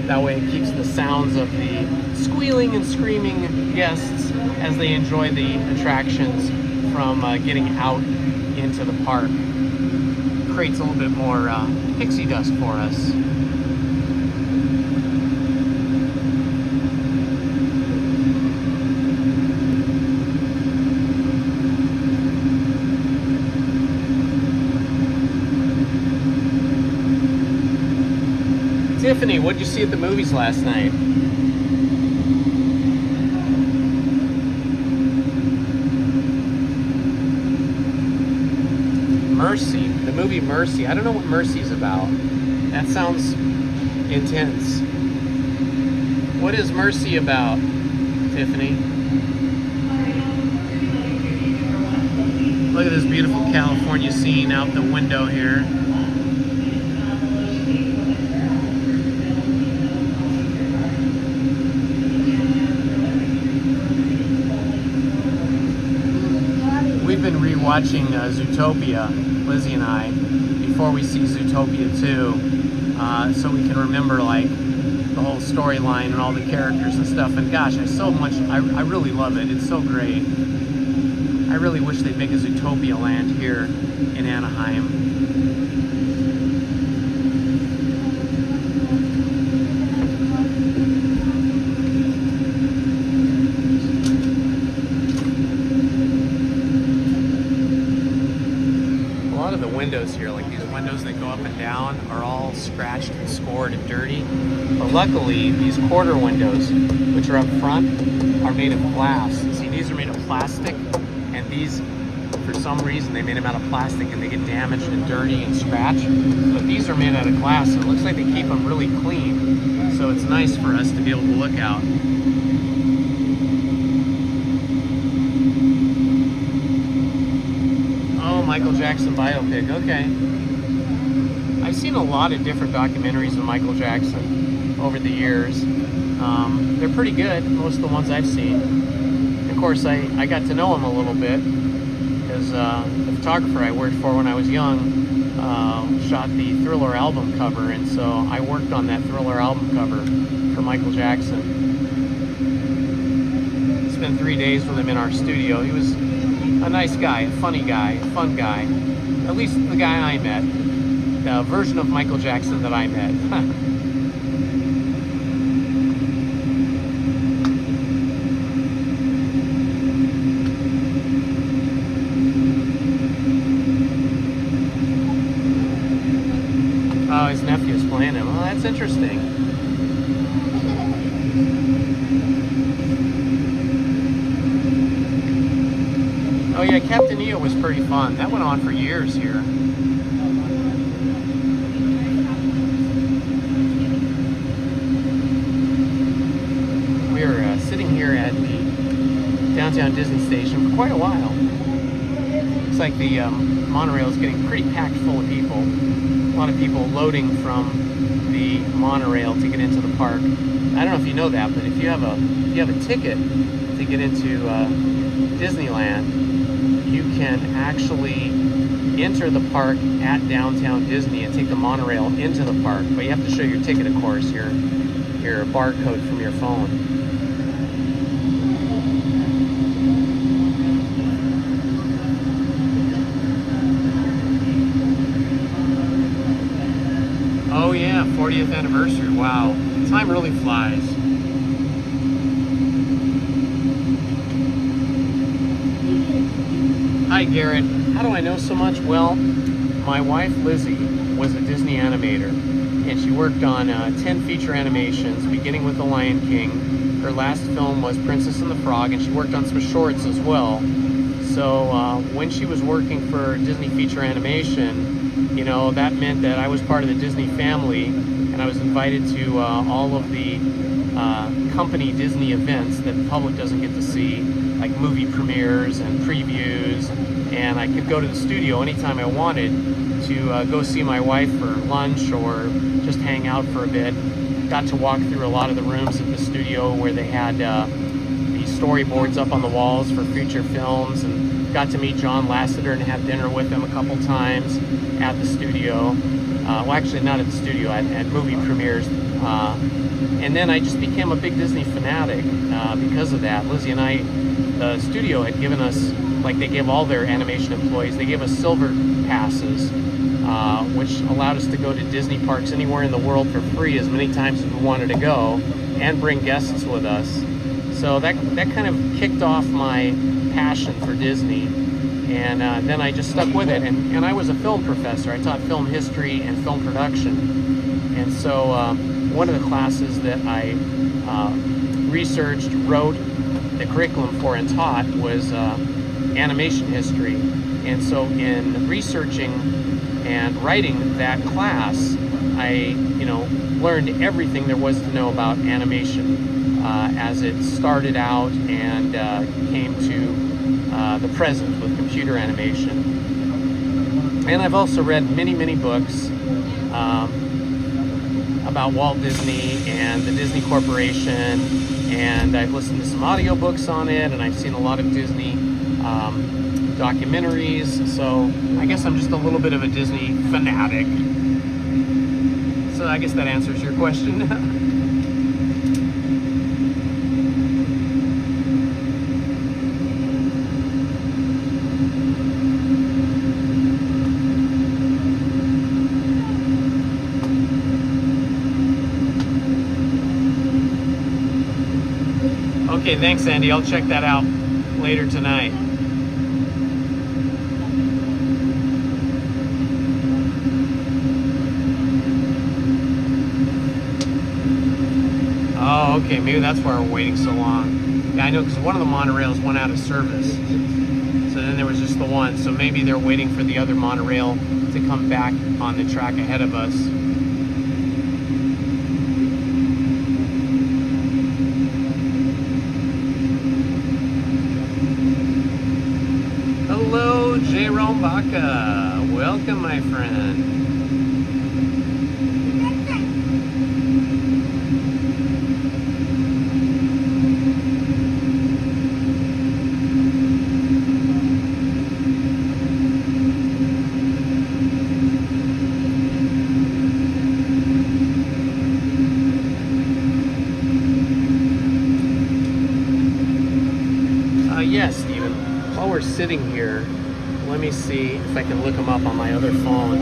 That way it keeps the sounds of the squealing and screaming guests as they enjoy the attractions from getting out into the park. Creates a little bit more pixie dust for us. Tiffany, what did you see at the movies last night? Mercy, the movie Mercy. I don't know what Mercy's about. That sounds intense. What is Mercy about, Tiffany? Look at this beautiful California scene out the window here. We've been rewatching Zootopia, Lizzie and I, before we see Zootopia 2, so we can remember like the whole storyline and all the characters and stuff. And gosh, I really love it. It's so great. I really wish they'd make a Zootopia land here in Anaheim. that go up and down are all scratched and scored and dirty. But luckily, these quarter windows, which are up front, are made of glass. See, these are made of plastic, and these, for some reason, they made them out of plastic and they get damaged and dirty and scratched. But these are made out of glass, and it looks like they keep them really clean. So it's nice for us to be able to look out. Michael Jackson biopic, okay. I've seen a lot of different documentaries of Michael Jackson over the years. They're pretty good, most of the ones I've seen. Of course, I got to know him a little bit because the photographer I worked for when I was young shot the Thriller album cover, and so I worked on that Thriller album cover for Michael Jackson. Spent 3 days with him in our studio. He was a nice guy, a funny guy, a fun guy. At least the guy I met. The version of Michael Jackson that I met. Oh, his nephew's playing him. Oh, that's interesting. Oh yeah, Captain EO was pretty fun. That went on for years here. We're sitting here at the downtown Disney station for quite a while. Looks like the monorail is getting pretty packed full of people. A lot of people loading from the monorail to get into the park. I don't know if you know that, but if you have a ticket to get into Disneyland, you can actually enter the park at downtown Disney and take the monorail into the park. But you have to show your ticket, of course, your barcode from your phone. Oh yeah, 40th anniversary. Wow, time really flies. Hi Garrett, how do I know so much? Well, my wife Lizzie was a Disney animator, and she worked on 10 feature animations, beginning with The Lion King. Her last film was Princess and the Frog, and she worked on some shorts as well. So when she was working for Disney feature animation, you know, that meant that I was part of the Disney family, and I was invited to all of the company Disney events that the public doesn't get to see, like movie premieres and previews, and I could go to the studio anytime I wanted to go see my wife for lunch or just hang out for a bit. Got to walk through a lot of the rooms at the studio where they had the storyboards up on the walls for future films, and got to meet John Lasseter and have dinner with him a couple times at the studio. Well, actually not at the studio, at movie premieres. And then I just became a big Disney fanatic because of that. Lizzie and I, the studio had given us, like they give all their animation employees, they gave us silver passes, which allowed us to go to Disney parks anywhere in the world for free as many times as we wanted to go, and bring guests with us. So that kind of kicked off my passion for Disney, and then I just stuck with it. And I was a film professor. I taught film history and film production, and so one of the classes that I researched, wrote the curriculum for, and taught was animation history. And so in researching and writing that class, I learned everything there was to know about animation as it started out and came to the present with computer animation. And I've also read many books about Walt Disney and the Disney Corporation, and I've listened to some audiobooks on it, and I've seen a lot of Disney documentaries, so I guess I'm just a little bit of a Disney fanatic. So I guess that answers your question. Okay, thanks, Andy. I'll check that out later tonight. Okay, maybe that's why we're waiting so long. Yeah, I know, because one of the monorails went out of service. So then there was just the one. So maybe they're waiting for the other monorail to come back on the track ahead of us. Hello, Jerome Baca. Welcome, my friend. Yes, Stephen. While we're sitting here, let me see if I can look them up on my other phone.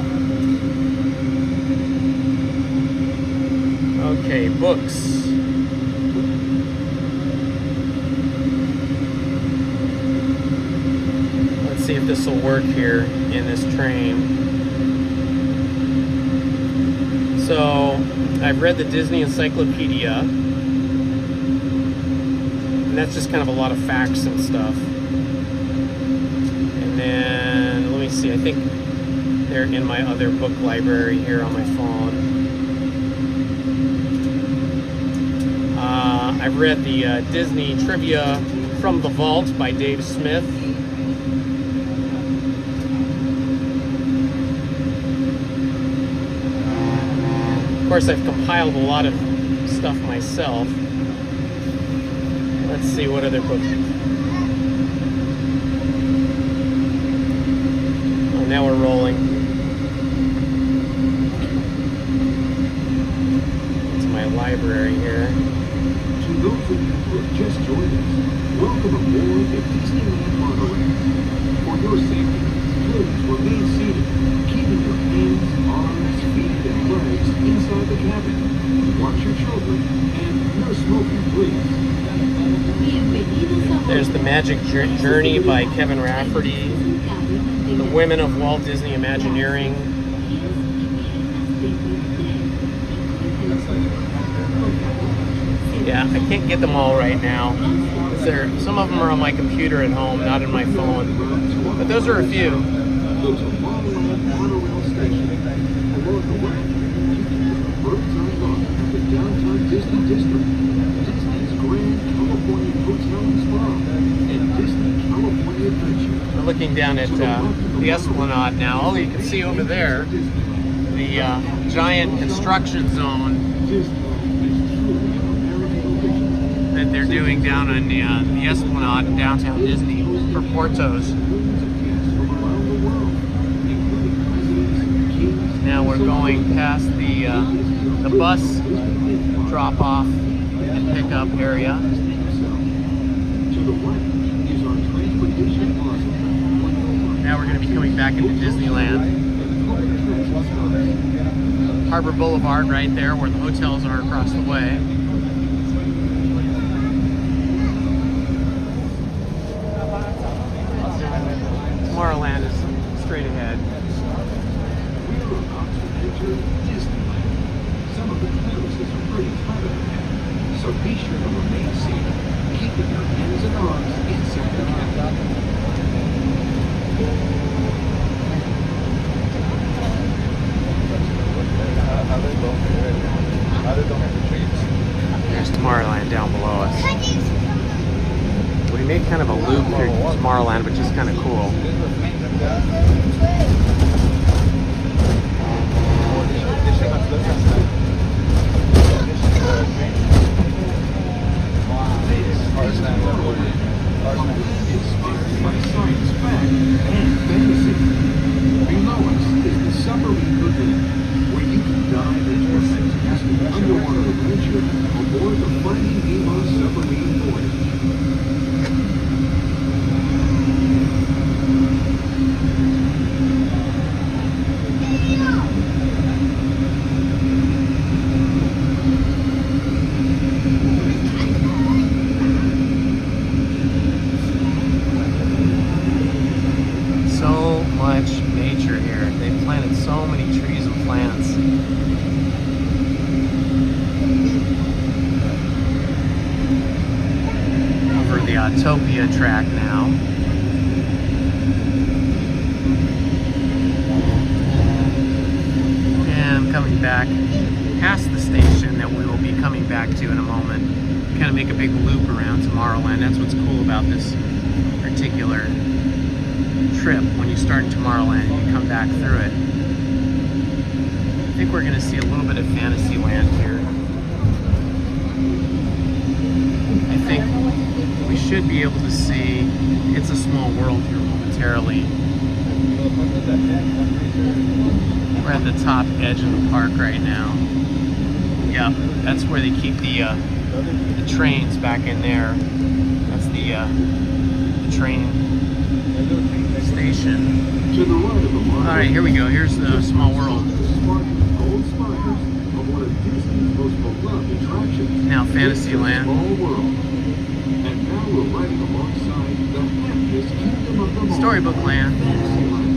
Okay, books. Let's see if this will work here in this train. So, I've read the Disney Encyclopedia. And that's just kind of a lot of facts and stuff. And then, let me see, I think they're in my other book library here on my phone. I've read the Disney Trivia from the Vault by Dave Smith. Of course, I've compiled a lot of stuff myself. Let's see what other books. Oh, now we're rolling. It's my library here. To those of you who have just joined us, welcome aboard the Disneyland Monorail. For your safety, please remain seated, keeping your hands, arms, feet, and legs inside the cabin. Watch your children, and no smoking, please. There's The Magic Journey by Kevin Rafferty. The Women of Walt Disney Imagineering. Yeah, I can't get them all right now. Some of them are on my computer at home, not in my phone. But those are a few. Go to Tomorrowland Monorail Station. Along the way, you can get a bird's eye look at the downtown Disney District, Disney's Grand California Hotel and Spa, and Disney California Adventure. We're looking down at the Esplanade now. Oh, you can see over there the giant construction zone that they're doing down on the Esplanade in downtown Disney for Portos. Now we're going past the bus drop-off and pickup area. Now we're going to be coming back into Disneyland. Harbor Boulevard right there where the hotels are across the way. Tomorrowland is straight ahead. Some of the clothes are pretty clever, so be sure to remain seated, keeping your hands and arms inside the cabin. There's Tomorrowland down below us. We made kind of a loop through Tomorrowland, which is kind of cool. Below us is the submarine lagoon, where you can dive into a fantastic underwater adventure aboard the Finding Nemo submarine voyage. the Autopia track now. And I'm coming back past the station that we will be coming back to in a moment. Kind of make a big loop around Tomorrowland. That's what's cool about this particular trip. When you start in Tomorrowland, you come back through it. I think we're going to see a little bit of Fantasyland here. I think we should be able to see It's a Small World here momentarily. We're at the top edge of the park right now. Yep, that's where they keep the trains back in there. That's the train station. To the right of the market. All right, here we go. Here's the Small World. Gold spires of one of Disney's most beloved attractions. Now Fantasyland. Small World. And now we're riding alongside the happiest kingdom of them all. Storybook Land. Fantasyland.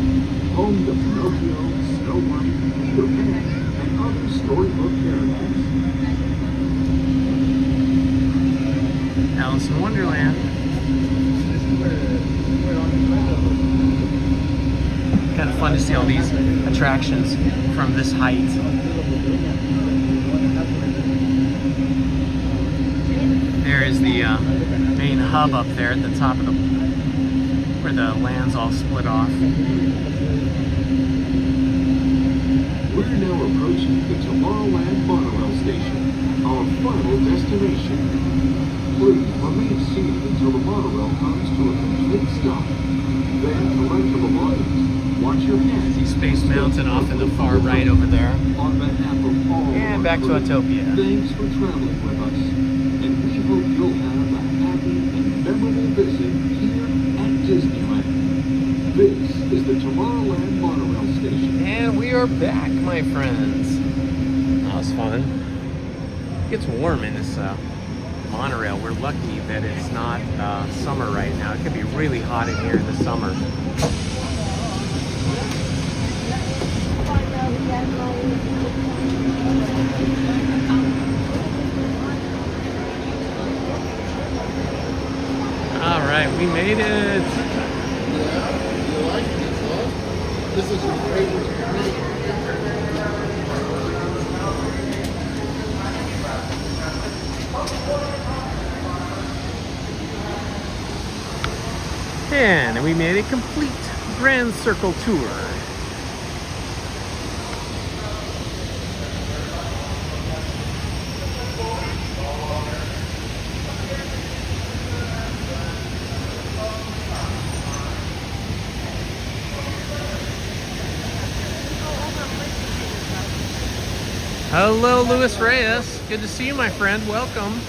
Home to Pinocchio, Snow White, Peter Pan, and other storybook characters. Alice in Wonderland. Kind of fun to see all these attractions from this height. There is the main hub up there at the top of where the land's all split off. We're now approaching the Tomorrowland Monorail station, our final destination. Please remain seated until the monorail comes to a complete stop. Then collect your belongings. Watch your hands. See Space Mountain off in the far right over there. On behalf of all and back to Autopia. Thanks for traveling with us. And we hope you'll have a happy and memorable visit here at Disneyland. This is the Tomorrowland Monorail station. And we are back, my friends. That was fun. It gets warm in this monorail. We're lucky that it's not summer right now. It could be really hot in here in the summer. All right, we made it. You like this, huh? This is your favorite. And we made a complete Grand Circle tour. Hello, Luis Reyes. Good to see you, my friend. Welcome.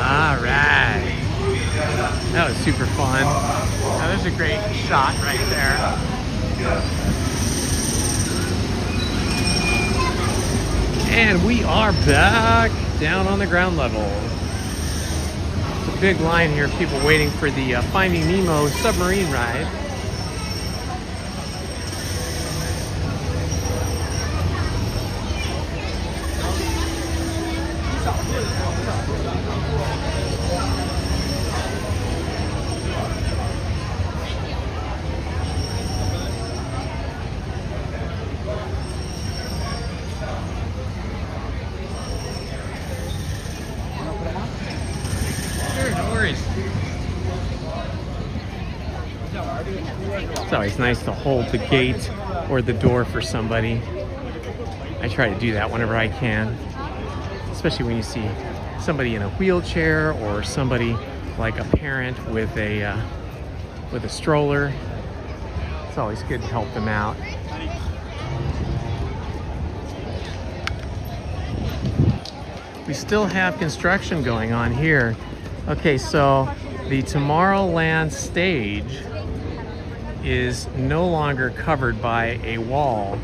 Alright. That was super fun. Now, there's a great shot right there. And we are back down on the ground level. It's a big line here of people waiting for the Finding Nemo submarine ride. It's always nice to hold the gate or the door for somebody. I try to do that whenever I can, especially when you see somebody in a wheelchair or somebody like a parent with a stroller. It's always good to help them out. We still have construction going on here. Okay, so The Tomorrowland stage is no longer covered by a wall,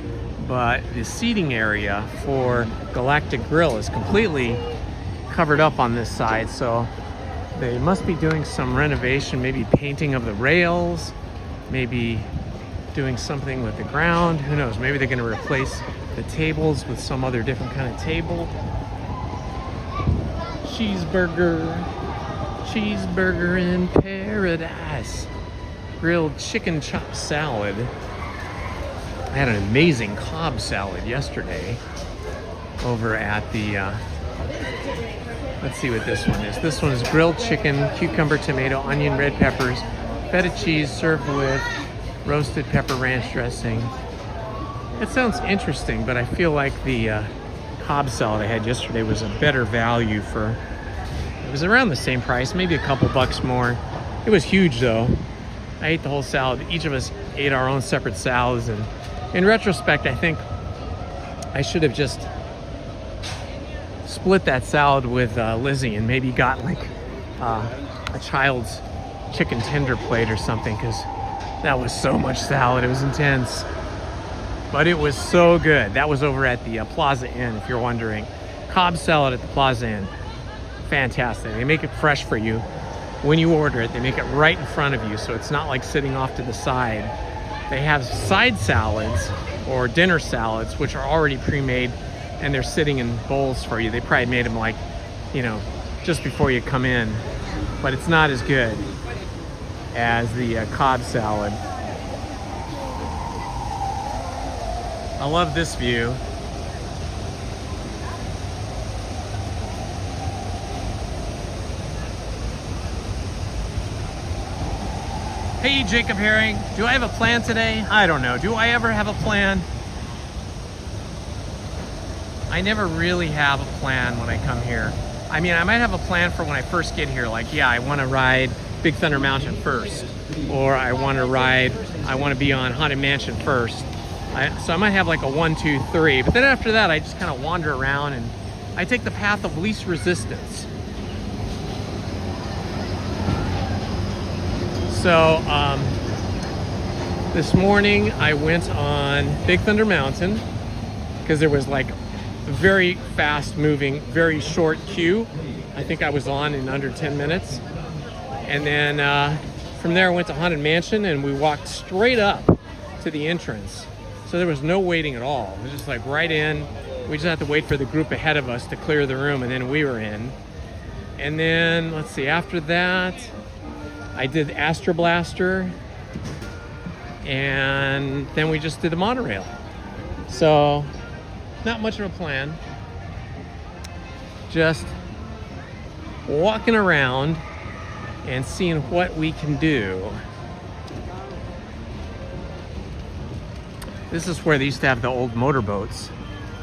but the seating area for Galactic Grill is completely covered up on this side. So they must be doing some renovation, maybe painting of the rails, maybe doing something with the ground. Who knows? Maybe they're going to replace the tables with some other different kind of table. Cheeseburger in paradise. Grilled chicken chop salad. I had an amazing Cobb salad yesterday over at the, let's see what this one is. This one is grilled chicken, cucumber, tomato, onion, red peppers, feta cheese served with roasted pepper ranch dressing. It sounds interesting, but I feel like the Cobb salad I had yesterday was a better value for, it was around the same price, maybe a couple bucks more. It was huge though. I ate the whole salad. Each of us ate our own separate salads, and in retrospect, I think I should have just split that salad with Lizzie and maybe got like a child's chicken tender plate or something, because that was so much salad. It was intense, but it was so good. That was over at the Plaza Inn, if you're wondering. Cobb salad at the Plaza Inn. Fantastic. They make it fresh for you. When you order it, they make it right in front of you, so it's not like sitting off to the side. They have side salads or dinner salads, which are already pre-made, and they're sitting in bowls for you. They probably made them like, you know, just before you come in, but it's not as good as the Cobb salad. I love this view. Hey, Jacob Herring, do I have a plan today? I don't know. Do I ever have a plan? I never really have a plan when I come here. I mean, I might have a plan for when I first get here, like, yeah, I want to ride Big Thunder Mountain first, or I want to be on Haunted Mansion first. So I might have like a 1, 2, 3, but then after that, I just kind of wander around and I take the path of least resistance. So this morning I went on Big Thunder Mountain because there was like a very fast moving, very short queue. I think I was on in under 10 minutes. And then from there I went to Haunted Mansion and we walked straight up to the entrance. So there was no waiting at all. It was just like right in. We just had to wait for the group ahead of us to clear the room, and then we were in. And then, let's see, after that, I did Astro Blaster, and then we just did the monorail. So, not much of a plan. Just walking around and seeing what we can do. This is where they used to have the old motorboats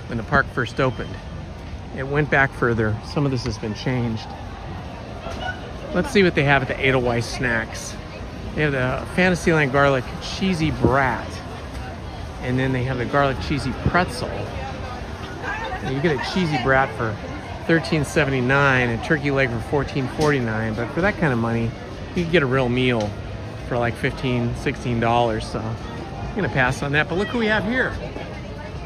when the park first opened. It went back further. Some of this has been changed. Let's see what they have at the Edelweiss Snacks. They have the Fantasyland Garlic Cheesy Brat. And then they have the Garlic Cheesy Pretzel. And you get a Cheesy Brat for $13.79 and turkey leg for $14.49. But for that kind of money, you can get a real meal for like $15, $16. So I'm gonna pass on that. But look who we have here.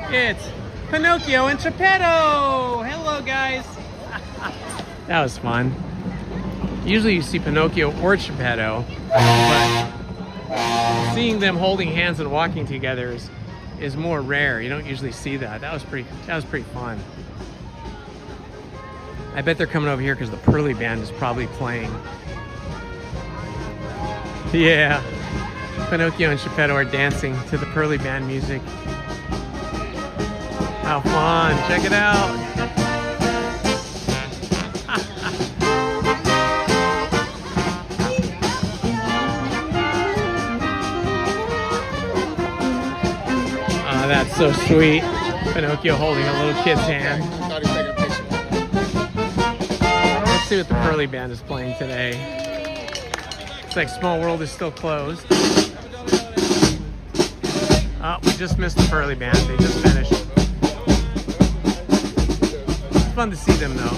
It's Pinocchio and Geppetto. Hello, guys. That was fun. Usually you see Pinocchio or Geppetto, but seeing them holding hands and walking together is more rare. You don't usually see that. That was pretty fun. I bet they're coming over here because the Pearly Band is probably playing. Yeah, Pinocchio and Geppetto are dancing to the Pearly Band music. How fun! Check it out. That's so sweet. Pinocchio holding a little kid's hand. Let's see what the Pearly Band is playing today. Looks like Small World is still closed. Oh, we just missed the Pearly Band. They just finished. It's fun to see them though.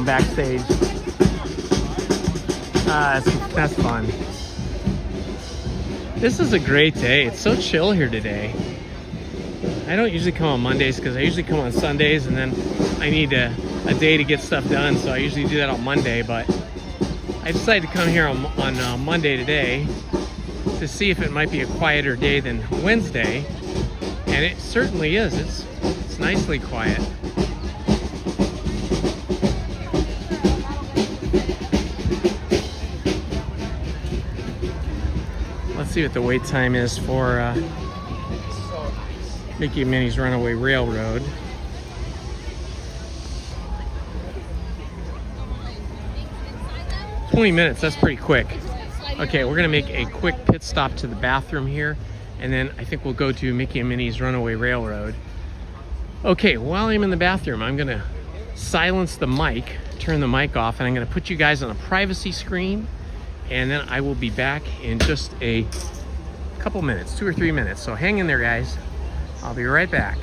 going backstage. That's fun. This is a great day. It's so chill here today. I don't usually come on Mondays because I usually come on Sundays, and then I need a day to get stuff done, so I usually do that on Monday. But I decided to come here on Monday today to see if it might be a quieter day than Wednesday, and it certainly is. It's nicely quiet. Let's see what the wait time is for Mickey and Minnie's Runaway Railroad. "20 minutes, that's pretty quick." Okay, we're gonna make a quick pit stop to the bathroom here, and then I think we'll go to Mickey and Minnie's Runaway Railroad. Okay, while I'm in the bathroom, I'm gonna silence the mic, turn the mic off, and I'm gonna put you guys on a privacy screen, and then I will be back in just a couple minutes, 2 or 3 minutes. So hang in there, guys. I'll be right back.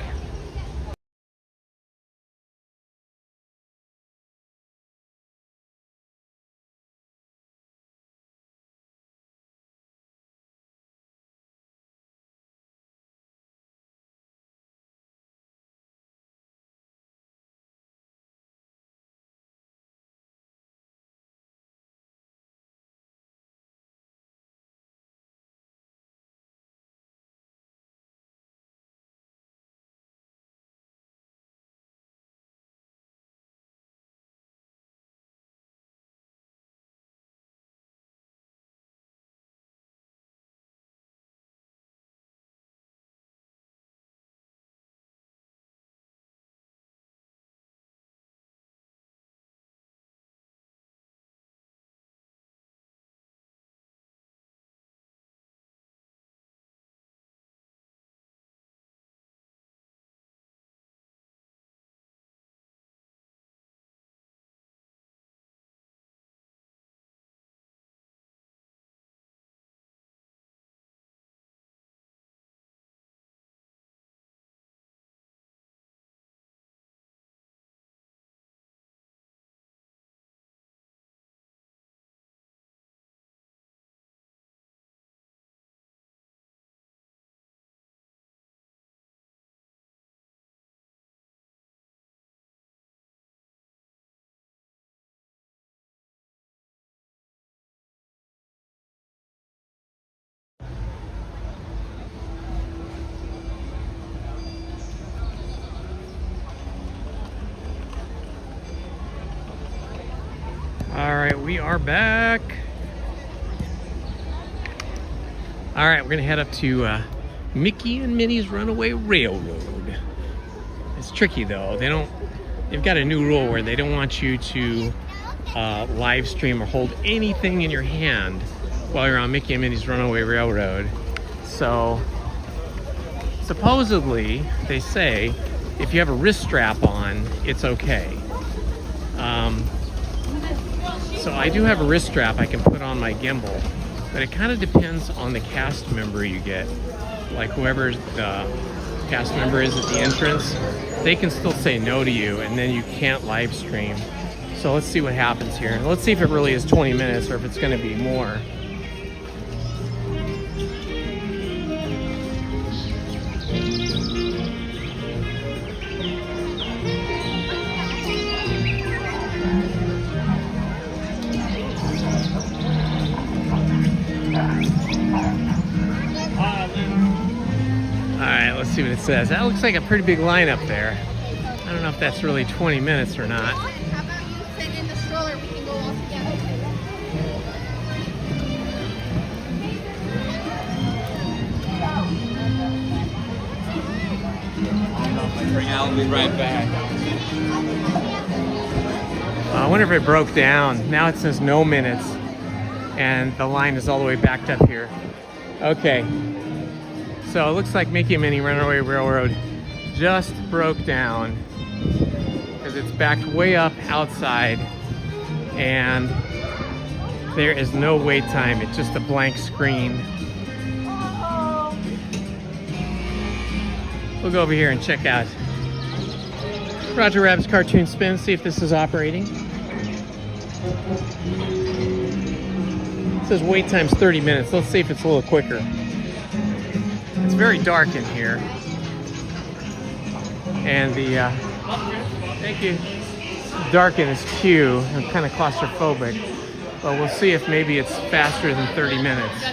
All right, we are back. All right, we're gonna head up to Mickey and Minnie's Runaway Railroad. It's tricky though. They've got a new rule where they don't want you to live stream or hold anything in your hand while you're on Mickey and Minnie's Runaway Railroad. So supposedly they say if you have a wrist strap on, it's okay. So I do have a wrist strap I can put on my gimbal, but it kind of depends on the cast member you get. Like whoever the cast member is at the entrance, they can still say no to you, and then you can't live stream. So let's see what happens here. Let's see if it really is 20 minutes or if it's going to be more. Let's see what it says. That looks like a pretty big line up there. I don't know if that's really 20 minutes or not. How about you sit in the stroller? We can go all together. I'll be right back. I wonder if it broke down. Now it says no minutes, and the line is all the way backed up here. Okay. So it looks like Mickey and Minnie Runaway Railroad just broke down because it's backed way up outside and there is no wait time. It's just a blank screen. We'll go over here and check out Roger Rabbit's Cartoon Spin, see if this is operating. It says wait time's 30 minutes. Let's see if it's a little quicker. It's very dark in here. And the, thank you. Dark in this queue. I'm kind of claustrophobic. But we'll see if maybe it's faster than 30 minutes.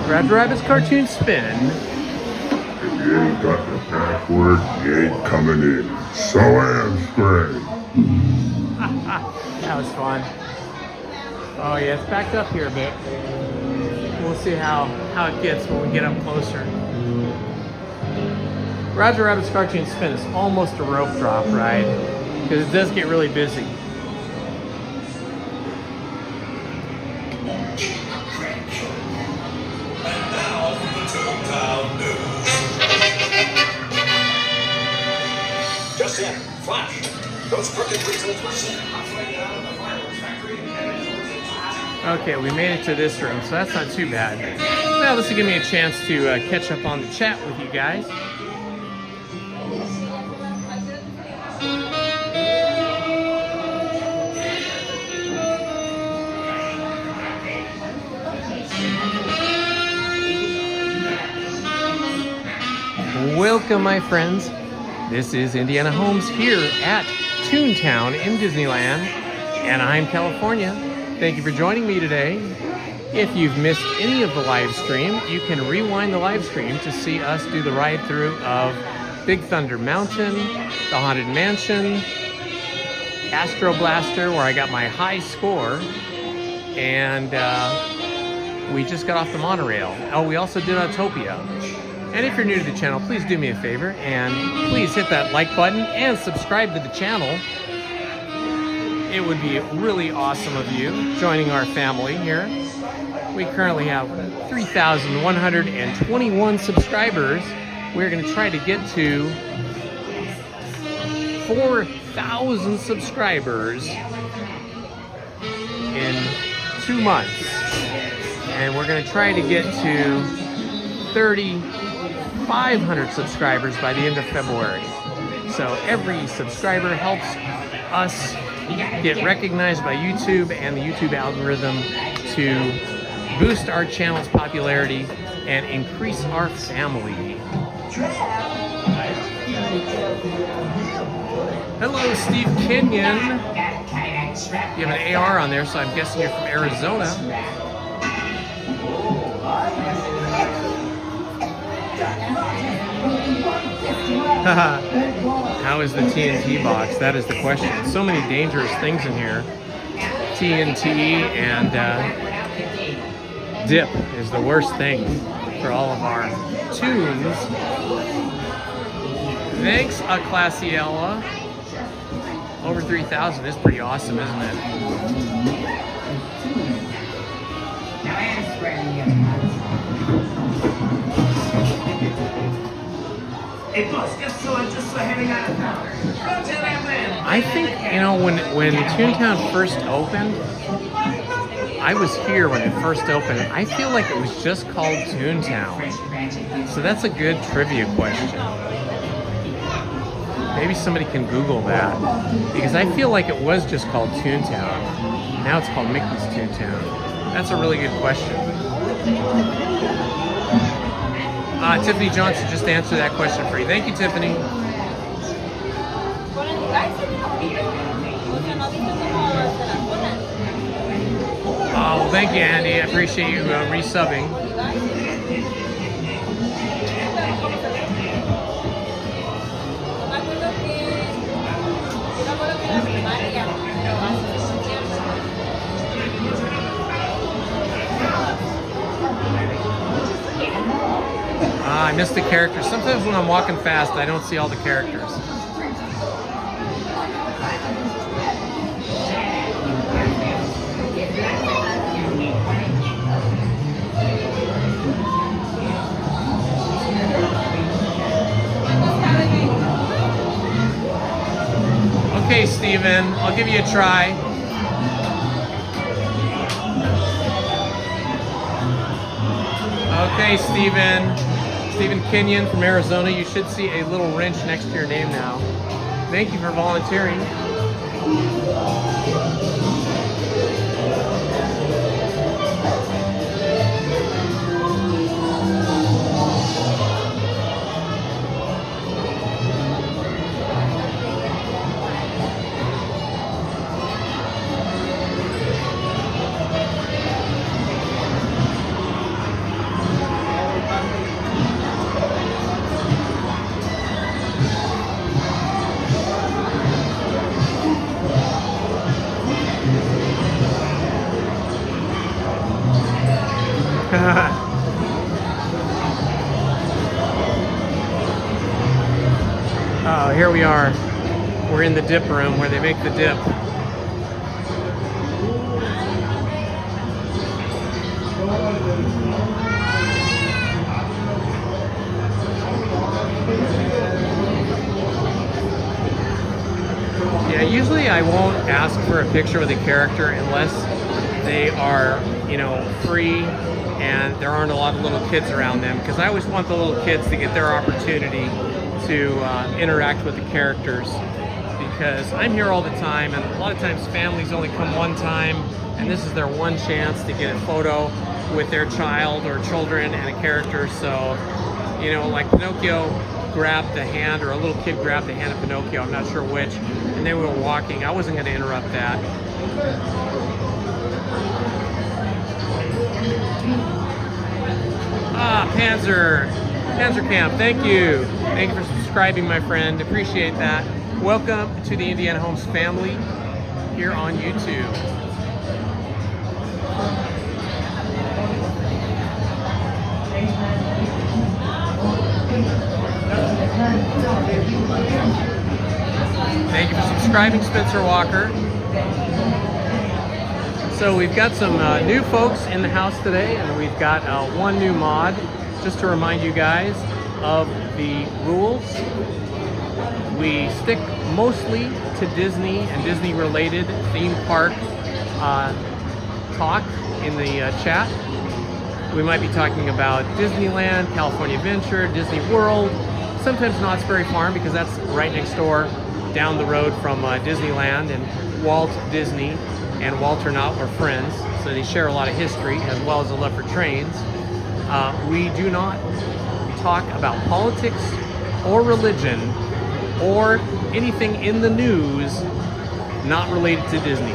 Roger Rabbit's cartoon spin. If you ain't got the password, you ain't coming in. So hamstring. That was fun. Oh yeah, it's backed up here a bit. We'll see how it gets when we get up closer. Roger Rabbit's cartoon spin is almost a rope drop ride because it does get really busy. Just in, flash. Those crooked weasels were seen halfway out of the fireworks factory. Okay, we made it to this room, so that's not too bad. Now this will give me a chance to catch up on the chat with you guys. Welcome, my friends. This is Indiana Holmes here at Toontown in Disneyland, Anaheim, California. Thank you for joining me today. If you've missed any of the live stream, you can rewind the live stream to see us do the ride through of Big Thunder Mountain, the Haunted Mansion, Astro Blaster, where I got my high score, and we just got off the monorail. Oh, we also did Autopia. And if you're new to the channel, please do me a favor and please hit that like button and subscribe to the channel. It would be really awesome of you joining our family here. We currently have 3,121 subscribers. We're going to try to get to 4,000 subscribers in 2 months. And we're going to try to get to 3,500 subscribers by the end of February. So every subscriber helps us get recognized by YouTube and the YouTube algorithm to boost our channel's popularity and increase our family. Hello, Steve Kenyon. You have an AR on there, so I'm guessing you're from Arizona. How is the TNT box? That is the question. So many dangerous things in here. TNT and dip is the worst thing for all of our tunes. Thanks, Classiella. Over 3,000 is pretty awesome, isn't it? I think, you know, when Toontown first opened, I was here when it first opened. I feel like it was just called Toontown. So that's a good trivia question. Maybe somebody can Google that. Because I feel like it was just called Toontown. Now it's called Mickey's Toontown. That's a really good question. Tiffany Johnson just answered that question for you. Thank you, Tiffany. Well, thank you, Andy. I appreciate you resubbing. I missed the characters. Sometimes when I'm walking fast, I don't see all the characters. Okay, Steven, I'll give you a try. Okay, Steven. Stephen Kenyon from Arizona. You should see a little wrench next to your name now. Thank you for volunteering. Oh, here we are. We're in the dip room where they make the dip. Yeah, usually I won't ask for a picture with a character unless they are, you know, free and there aren't a lot of little kids around them, because I always want the little kids to get their opportunity to interact with the characters, because I'm here all the time and a lot of times families only come one time and this is their one chance to get a photo with their child or children and a character. So, you know, like Pinocchio grabbed the hand, or a little kid grabbed the hand of Pinocchio, I'm not sure which, and they were walking. I wasn't going to interrupt that. Ah, Panzer Camp, thank you. Thank you for subscribing, my friend. Appreciate that. Welcome to the Indiana Homes family here on YouTube. Thank you for subscribing, Spencer Walker. So we've got some new folks in the house today, and we've got one new mod. Just to remind you guys of the rules, we stick mostly to Disney and Disney-related theme park talk in the chat. We might be talking about Disneyland, California Adventure, Disney World, sometimes Knott's Berry Farm, because that's right next door down the road from Disneyland, and Walt Disney and Walter Knott were friends, so they share a lot of history as well as a love for trains. We do not talk about politics or religion or anything in the news not related to Disney.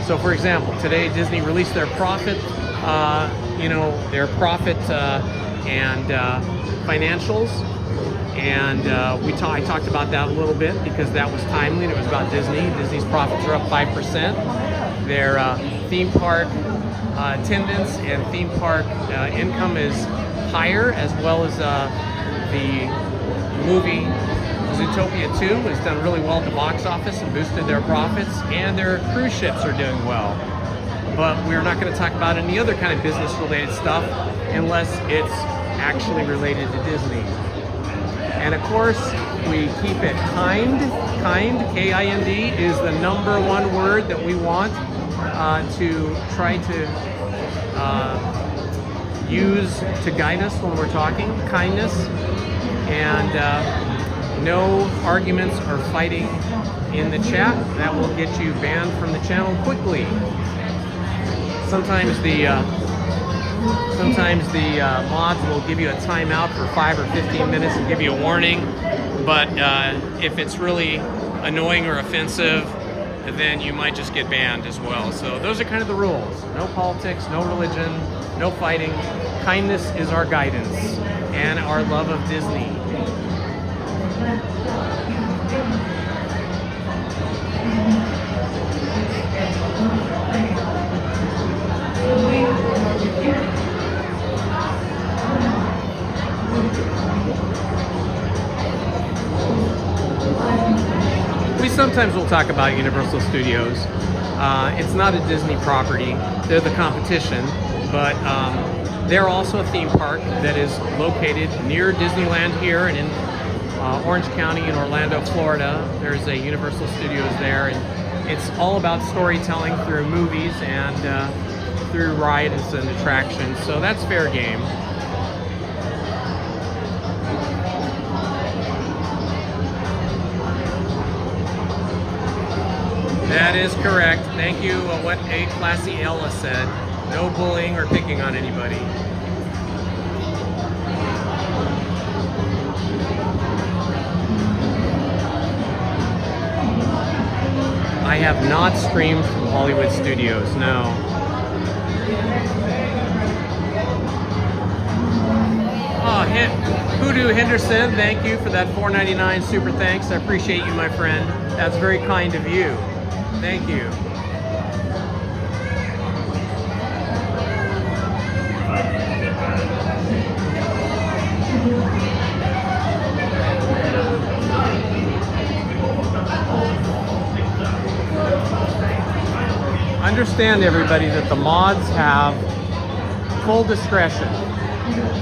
So for example, today Disney released their profit, their profit and financials, and I talked about that a little bit because that was timely and it was about Disney. Disney's profits are up 5%. Their theme park attendance and theme park income is higher, as well as the movie Autopia 2 has done really well at the box office and boosted their profits, and their cruise ships are doing well. But we're not going to talk about any other kind of business related stuff unless it's actually related to Disney. And of course, we keep it kind, K-I-N-D is the #1 word that we want to try to use to guide us when we're talking, kindness, and no arguments or fighting in the chat. That will get you banned from the channel quickly. Sometimes the mods will give you a timeout for 5 or 15 minutes and give you a warning, but if it's really annoying or offensive, then you might just get banned as well. So those are kind of the rules. No politics, no religion, no fighting. Kindness is our guidance and our love of Disney. We sometimes will talk about Universal Studios. It's not a Disney property. They're the competition, but they're also a theme park that is located near Disneyland here and in Orange County in Orlando, Florida. There's a Universal Studios there, and it's all about storytelling through movies and through rides and attractions, so that's fair game. That is correct. Thank you. What a classy Ella said. No bullying or picking on anybody. I have not streamed from Hollywood Studios, no. Oh, Hoodoo Henderson, thank you for that $4.99 super thanks. I appreciate you, my friend. That's very kind of you. Thank you. Understand, everybody, that the mods have full discretion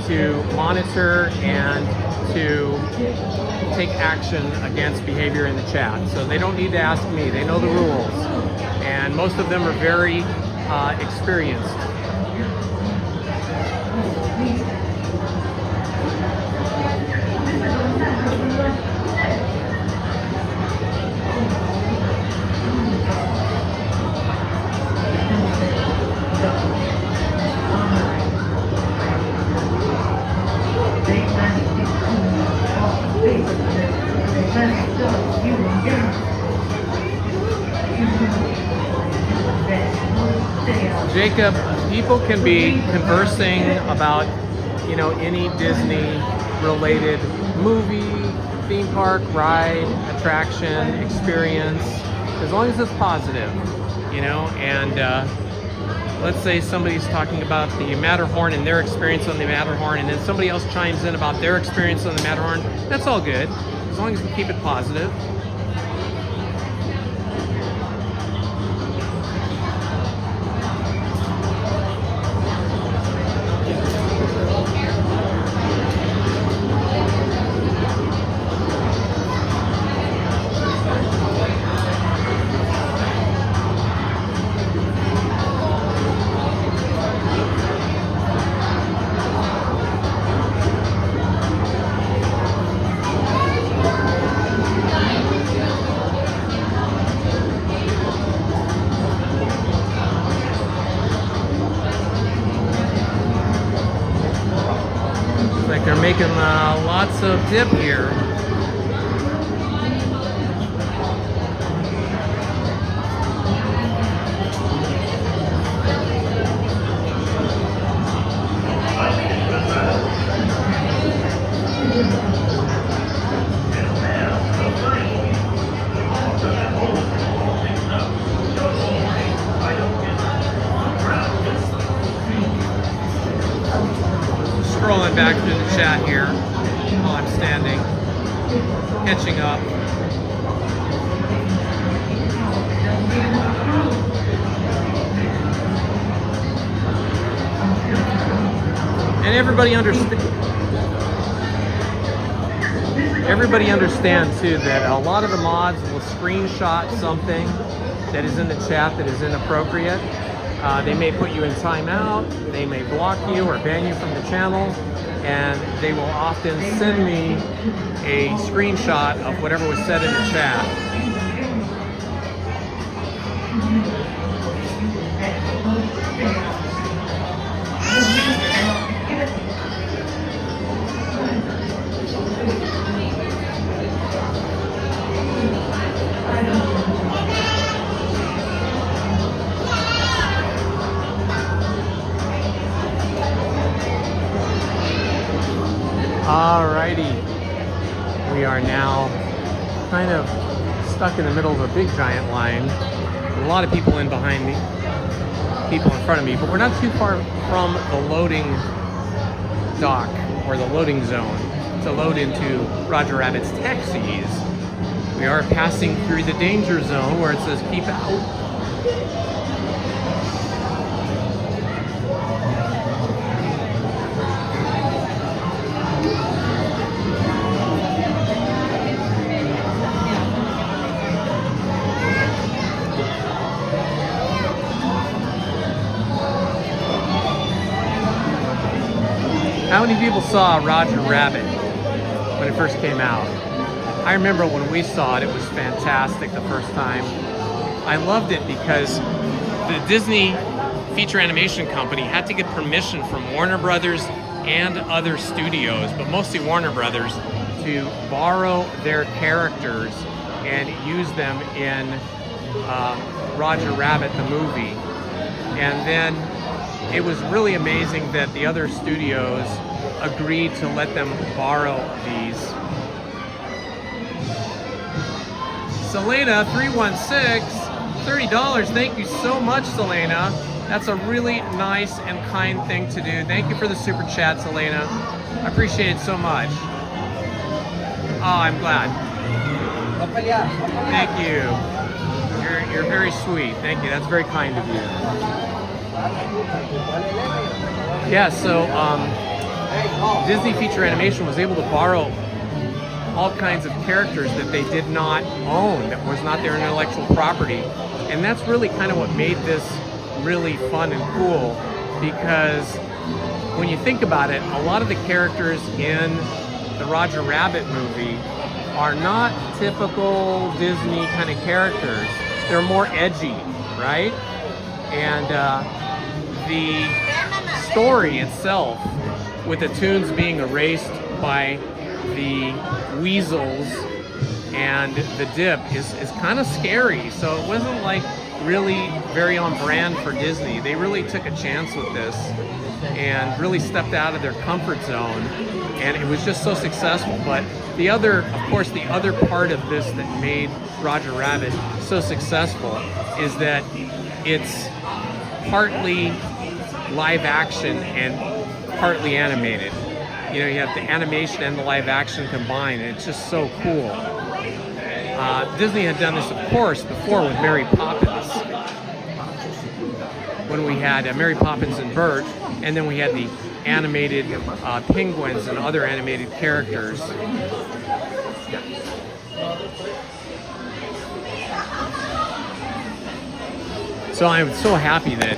to monitor and to take action against behavior in the chat. So they don't need to ask me. They know the rules. And most of them are very experienced. Jacob, people can be conversing about, you know, any Disney-related movie, theme park, ride, attraction, experience, as long as it's positive, you know. And let's say somebody's talking about the Matterhorn and their experience on the Matterhorn, and then somebody else chimes in about their experience on the Matterhorn. That's all good, as long as we keep it positive. Making lots of dip here. Scrolling back through the chat here while I'm standing, catching up. And everybody understands too that a lot of the mods will screenshot something that is in the chat that is inappropriate. They may put you in timeout, they may block you or ban you from the channel, and they will often send me a screenshot of whatever was said in the chat. Alrighty, we are now kind of stuck in the middle of a big giant line. A lot of people in behind me, people in front of me, but we're not too far from the loading dock or the loading zone to load into Roger Rabbit's taxis. We are passing through the danger zone where it says keep out. How many people saw Roger Rabbit when it first came out? I remember when we saw it, it was fantastic the first time. I loved it because the Disney feature animation company had to get permission from Warner Brothers and other studios, but mostly Warner Brothers, to borrow their characters and use them in Roger Rabbit the movie. And then it was really amazing that the other studios agreed to let them borrow these. Selena 316, $30. Thank you so much, Selena. That's a really nice and kind thing to do. Thank you for the super chat, Selena. I appreciate it so much. Oh, I'm glad. Thank you. You're very sweet. Thank you. That's very kind of you. Yeah, so Disney Feature Animation was able to borrow all kinds of characters that they did not own, that was not their intellectual property. And that's really kind of what made this really fun and cool, because when you think about it, a lot of the characters in the Roger Rabbit movie are not typical Disney kind of characters. They're more edgy, right? And the story itself, with the tunes being erased by the weasels and the dip, is kind of scary. So it wasn't like really very on brand for Disney. They really took a chance with this and really stepped out of their comfort zone, and it was just so successful. But the other, of course, the other part of this that made Roger Rabbit so successful is that it's partly live action and partly animated. You know, you have the animation and the live action combined, and it's just so cool. Disney had done this, of course, before with Mary Poppins, when we had Mary Poppins and Bert, and then we had the animated penguins and other animated characters. So I'm so happy that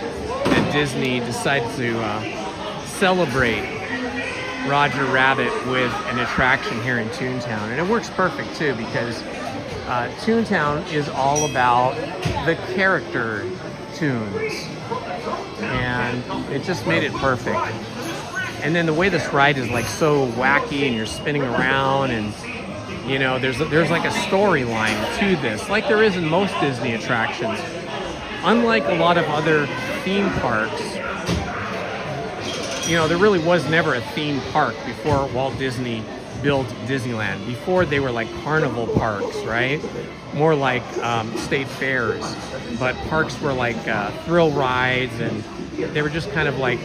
Disney decided to celebrate Roger Rabbit with an attraction here in Toontown. And it works perfect too, because Toontown is all about the character tunes, and it just made it perfect. And then the way this ride is like so wacky, and you're spinning around, and you know, there's like a storyline to this, like there is in most Disney attractions. Unlike a lot of other theme parks, you know, there really was never a theme park before Walt Disney built Disneyland. Before, they were like carnival parks, right? More like state fairs. But parks were like thrill rides, and they were just kind of like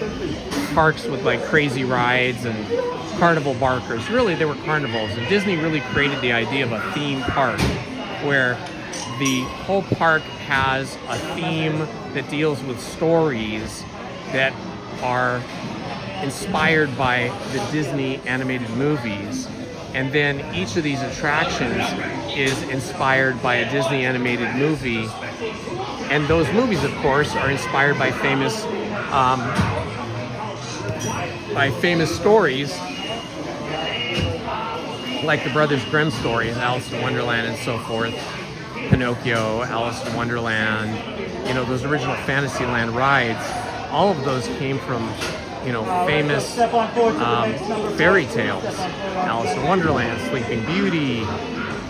parks with like crazy rides and carnival barkers. Really, they were carnivals. And Disney really created the idea of a theme park, where the whole park has a theme that deals with stories that are inspired by the Disney animated movies. And then each of these attractions is inspired by a Disney animated movie. And those movies, of course, are inspired by famous stories, like the Brothers Grimm stories, Alice in Wonderland and so forth, Pinocchio, Alice in Wonderland, you know, those original Fantasyland rides. All of those came from, you know, famous fairy tales. Alice in Wonderland, Sleeping Beauty.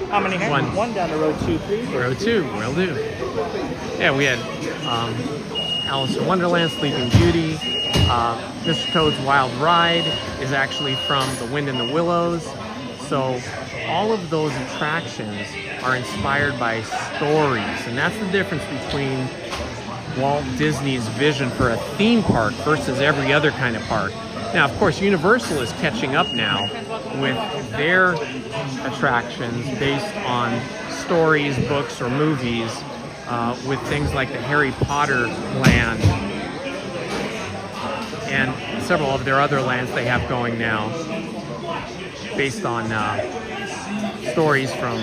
How many? One down to row 2, please. Row 2, will do. Yeah, we had Alice in Wonderland, Sleeping Beauty. Mr. Toad's Wild Ride is actually from The Wind in the Willows. So all of those attractions are inspired by stories, and that's the difference between Walt Disney's vision for a theme park versus every other kind of park. Now, of course, Universal is catching up now with their attractions based on stories, books, or movies, with things like the Harry Potter land and several of their other lands they have going now, based on stories from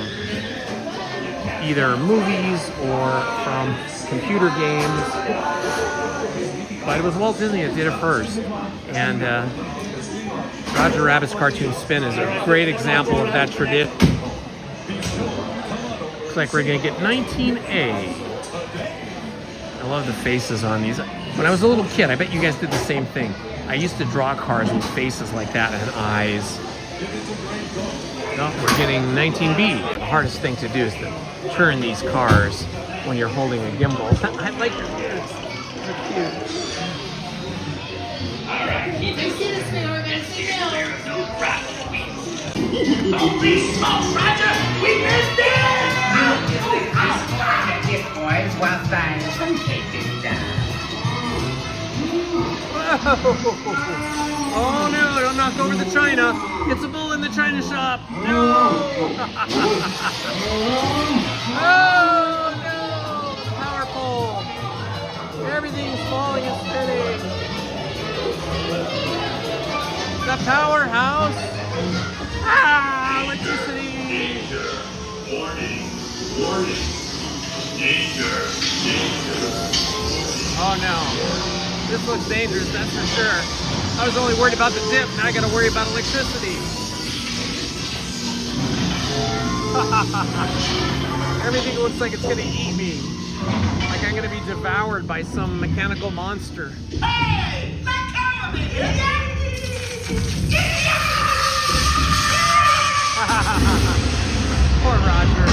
either movies or from computer games. But it was Walt Disney that did it first. And Roger Rabbit's Cartoon Spin is a great example of that tradition. Looks like we're going to get 19A. I love the faces on these. When I was a little kid, I bet you guys did the same thing. I used to draw cars with faces like that and eyes. No, we're getting 19B. The hardest thing to do is to turn these cars when you're holding a gimbal. I like their ears. They're cute. You see this now, we're gonna see now. Holy smokes, Roger! We missed it! Boys, while finding some cake is done. Oh no, don't knock over the china. It's a bull in the china shop. No! Oh no! The power pole. Everything's falling and spinning. The powerhouse. Ah, electricity. Danger. Warning. Warning. Danger. Danger. Oh no. This looks dangerous, that's for sure. I was only worried about the dip, now I gotta worry about electricity. Everything looks like it's gonna eat me. Like I'm gonna be devoured by some mechanical monster. Hey! My car, Poor Roger.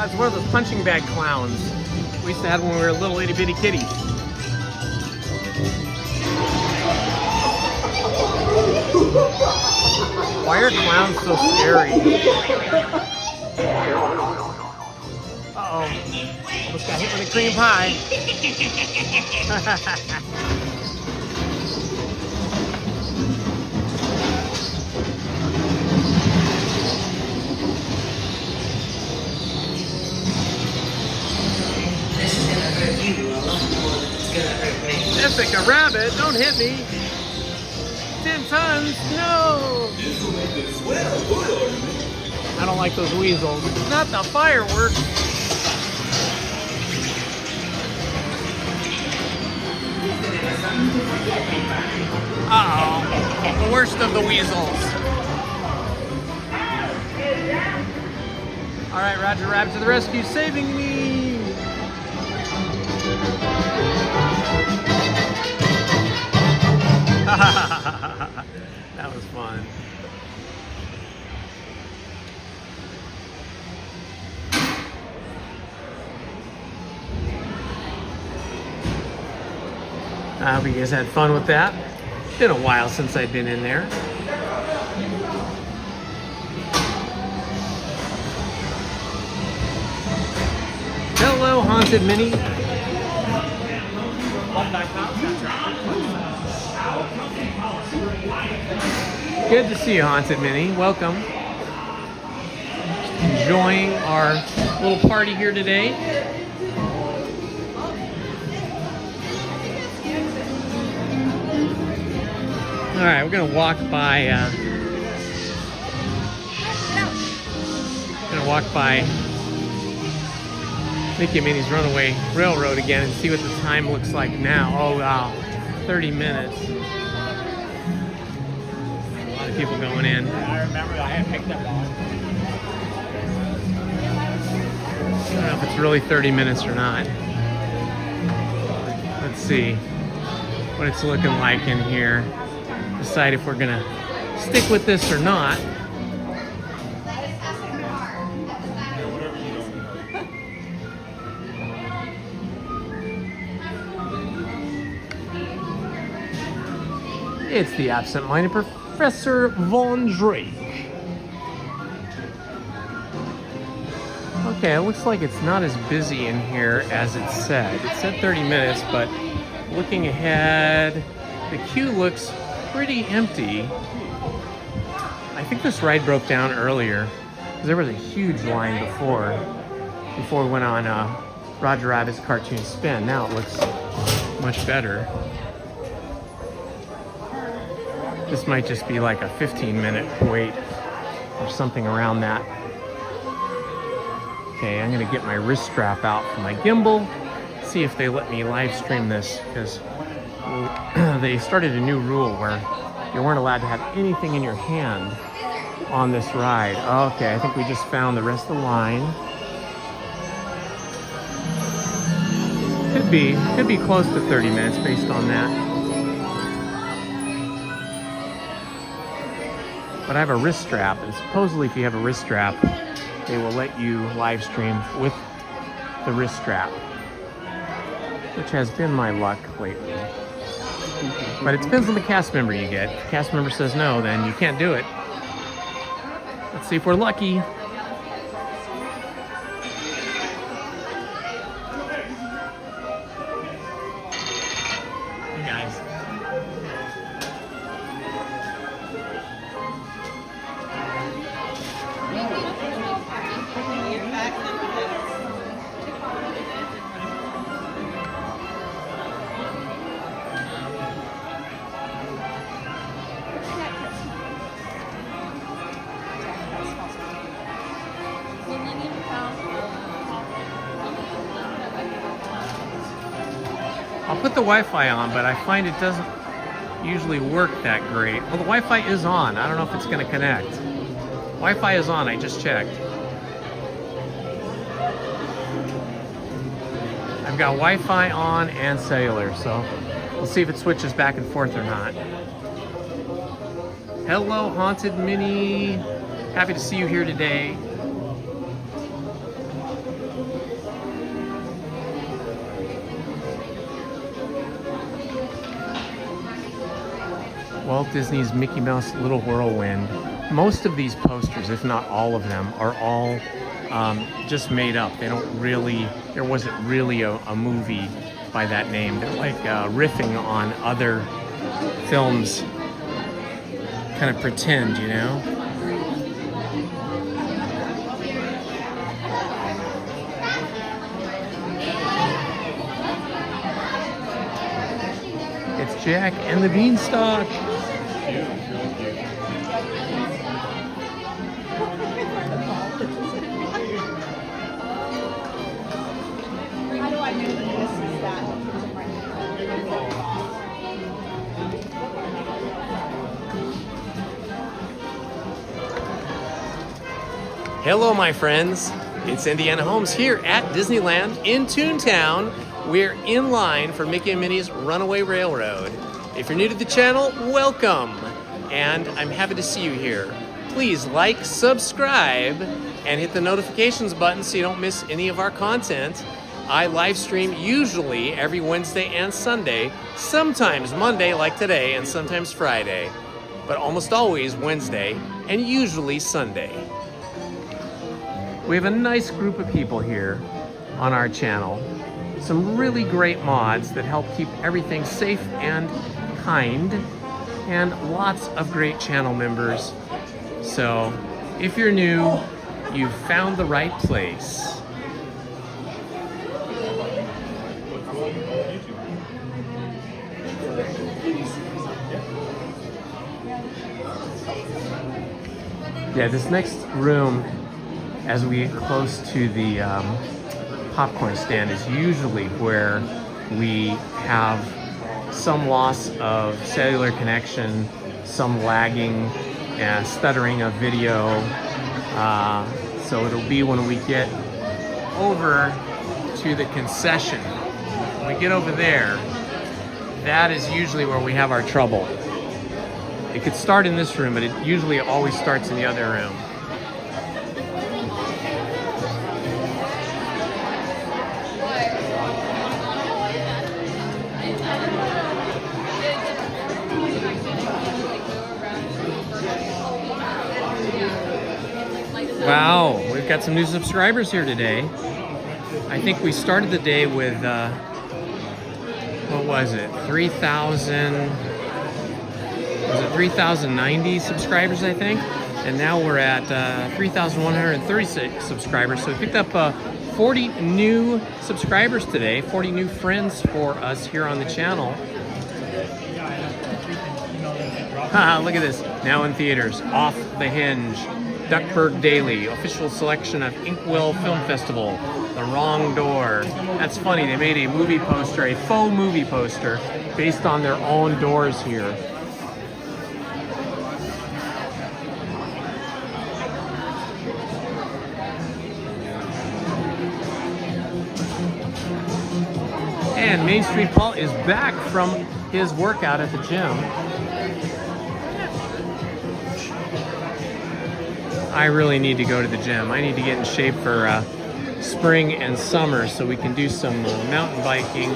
It's one of those punching bag clowns we used to have when we were little itty bitty kitties. Why are clowns so scary? Uh-oh. Almost got hit with a cream pie. Epic, a rabbit, don't hit me. 10 tons, no. I don't like those weasels. Not the fireworks. Uh-oh, the worst of the weasels. All right, Roger Rabbit to the rescue, saving me. That was fun. I hope you guys had fun with that. It's been a while since I've been in there. Hello, Haunted Minnie. Good to see you, Haunted Minnie. Welcome. Just enjoying our little party here today. All right, we're gonna walk by. Mickey and Minnie's Runaway Railroad again and see what the time looks like now. Oh wow, 30 minutes. A lot of people going in. I remember I had picked up on. I don't know if it's really 30 minutes or not. Let's see what it's looking like in here. Decide if we're gonna stick with this or not. It's the absent-minded Professor Von Drake. Okay, it looks like it's not as busy in here as it said. It said 30 minutes, but looking ahead, the queue looks pretty empty. I think this ride broke down earlier. There was a huge line before we went on Roger Rabbit's Cartoon Spin. Now it looks much better. This might just be like a 15-minute wait or something around that. Okay, I'm gonna get my wrist strap out for my gimbal, see if they let me live stream this, because they started a new rule where you weren't allowed to have anything in your hand on this ride. Okay, I think we just found the rest of the line. Could be close to 30 minutes based on that. But I have a wrist strap, and supposedly if you have a wrist strap, they will let you live stream with the wrist strap, which has been my luck lately. But it depends on the cast member you get. If the cast member says no, then you can't do it. Let's see if we're lucky. Hey guys. I'll put the Wi-Fi on, but I find it doesn't usually work that great. Well, the Wi-Fi is on. I don't know if it's going to connect. Wi-Fi is on. I just checked. I've got Wi-Fi on and cellular, so we'll see if it switches back and forth or not. Hello, Haunted Minnie. Happy to see you here today. Walt Disney's Mickey Mouse Little Whirlwind. Most of these posters, if not all of them, are all just made up. They don't really, there wasn't really a movie by that name. They're like riffing on other films, kind of pretend, you know? It's Jack and the Beanstalk. Hello, my friends. It's Indiana Holmes here at Disneyland in Toontown. We're in line for Mickey and Minnie's Runaway Railroad. If you're new to the channel, welcome. And I'm happy to see you here. Please like, subscribe, and hit the notifications button so you don't miss any of our content. I live stream usually every Wednesday and Sunday, sometimes Monday like today, and sometimes Friday, but almost always Wednesday and usually Sunday. We have a nice group of people here on our channel. Some really great mods that help keep everything safe and kind, and lots of great channel members. So if you're new, you've found the right place. Yeah, this next room, as we get close to the popcorn stand, is usually where we have some loss of cellular connection, some lagging and stuttering of video. So it'll be when we get over to the concession. When we get over there, that is usually where we have our trouble. It could start in this room, but it usually always starts in the other room. Wow, we've got some new subscribers here today. I think we started the day with, what was it, 3,090 subscribers, I think? And now we're at 3,136 subscribers. So we picked up 40 new subscribers today, 40 new friends for us here on the channel. Look at this. Now in theaters, Off the Hinge, Duckburg Daily, official selection of Inkwell Film Festival, The Wrong Door. That's funny, they made a movie poster, a faux movie poster, based on their own doors here. And Main Street Paul is back from his workout at the gym. I really need to go to the gym. I need to get in shape for spring and summer so we can do some mountain biking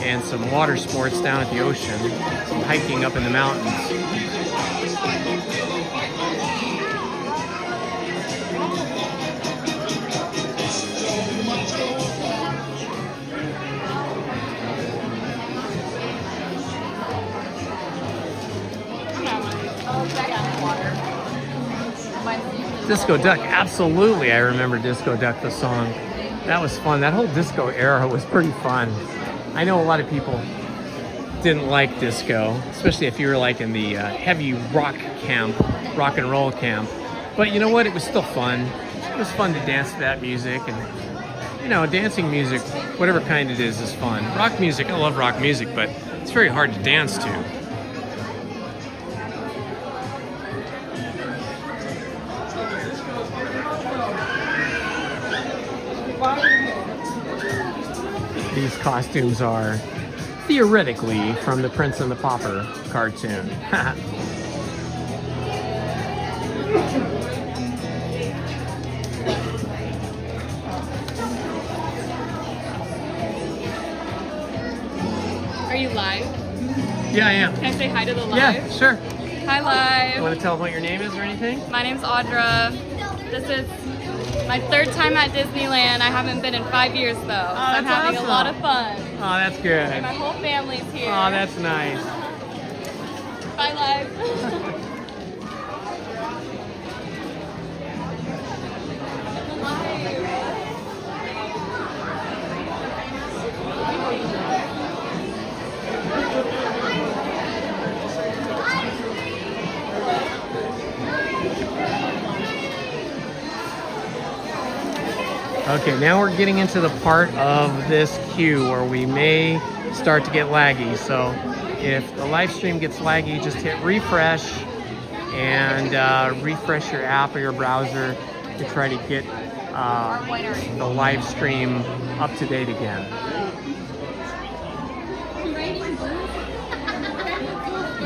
and some water sports down at the ocean, some hiking up in the mountains. Disco Duck, absolutely. I remember Disco Duck, the song. That was fun. That whole disco era was pretty fun. I know a lot of people didn't like disco, especially if you were like in the heavy rock camp, rock and roll camp. But you know what? It was still fun. It was fun to dance to that music. And, you know, dancing music, whatever kind it is fun. Rock music, I love rock music, but it's very hard to dance to. These costumes are theoretically from the Prince and the Pauper cartoon. Are you live? Yeah, I am. Can I say hi to the live? Yeah, sure. Hi, live. You want to tell them what your name is or anything? My name's Audra. This is my third time at Disneyland. I haven't been in 5 years though. So I'm having awesome. a lot of fun. Oh, that's good. And my whole family's here. Oh, that's nice. Bye, live. Okay, now we're getting into the part of this queue where we may start to get laggy. So if the live stream gets laggy, just hit refresh and refresh your app or your browser to try to get the live stream up to date again.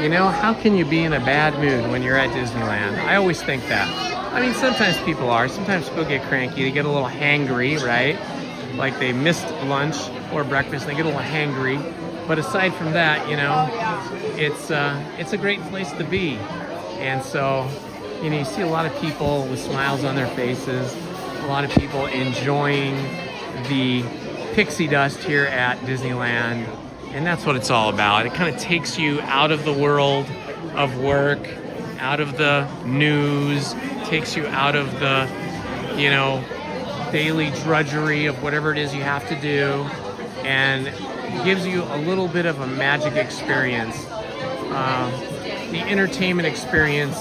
You know, how can you be in a bad mood when you're at Disneyland? I always think that. I mean, sometimes people are. Sometimes people get cranky. They get a little hangry, right? Like they missed lunch or breakfast. They get a little hangry. But aside from that, you know, it's a great place to be. And so, you know, you see a lot of people with smiles on their faces. A lot of people enjoying the pixie dust here at Disneyland. And that's what it's all about. It kind of takes you out of the world of work, out of the news, takes you out of the, you know, daily drudgery of whatever it is you have to do, and gives you a little bit of a magic experience. The entertainment experience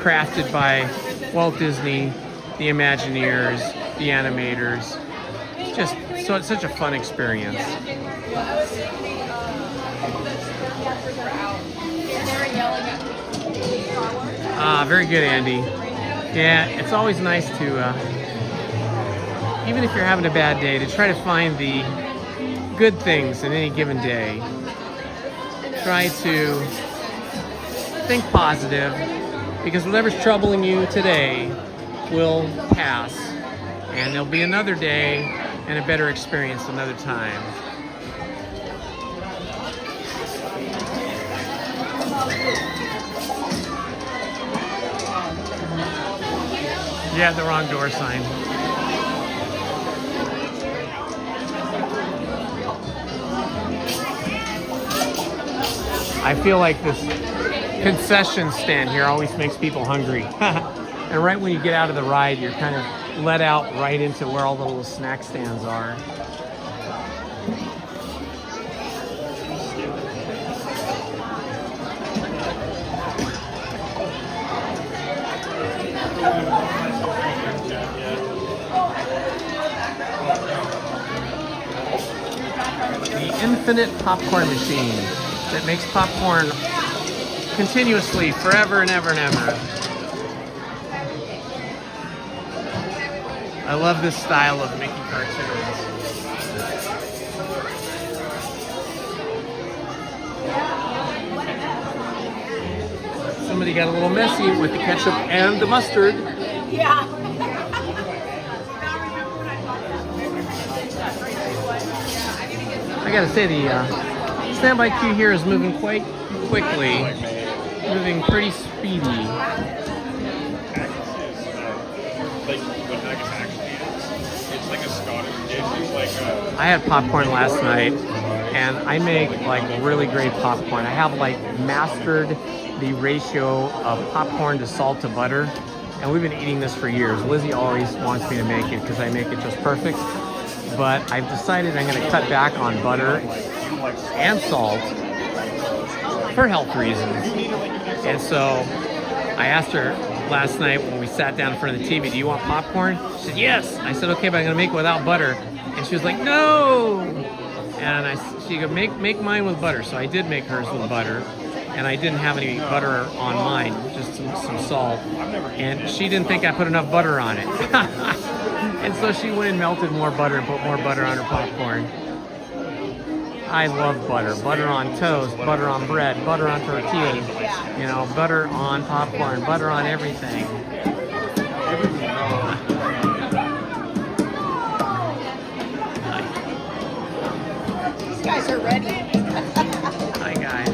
crafted by Walt Disney, the Imagineers, the animators. Just, so it's such a fun experience. Very good, Andy. Yeah, it's always nice to, even if you're having a bad day, to try to find the good things in any given day. Try to think positive, because whatever's troubling you today will pass, and there'll be another day and a better experience another time. You had the wrong door sign. I feel like this concession stand here always makes people hungry. And right when you get out of the ride, you're kind of let out right into where all the little snack stands are. The infinite popcorn machine that makes popcorn continuously, forever and ever and ever. I love this style of Mickey cartoons. Somebody got a little messy with the ketchup and the mustard. Yeah. I gotta say, the standby queue here is moving quite quickly, moving pretty speedy. It's like a Scottish dish. It's like I had popcorn last night, and I make like really great popcorn. I have like mastered the ratio of popcorn to salt to butter, and we've been eating this for years. Lizzie always wants me to make it because I make it just perfect. But I've decided I'm going to cut back on butter and salt for health reasons. And so I asked her last night when we sat down in front of the TV, do you want popcorn? She said, yes. I said, okay, but I'm going to make it without butter. And she was like, no. And she goes, make mine with butter. So I did make hers with butter. And I didn't have any butter on mine, just some salt. And she didn't think I put enough butter on it. And so she went and melted more butter and put more butter on her popcorn. I love butter. Butter on toast, butter on bread, butter on tortillas. You know, butter on popcorn, butter on everything. These guys are ready. Hi, guys.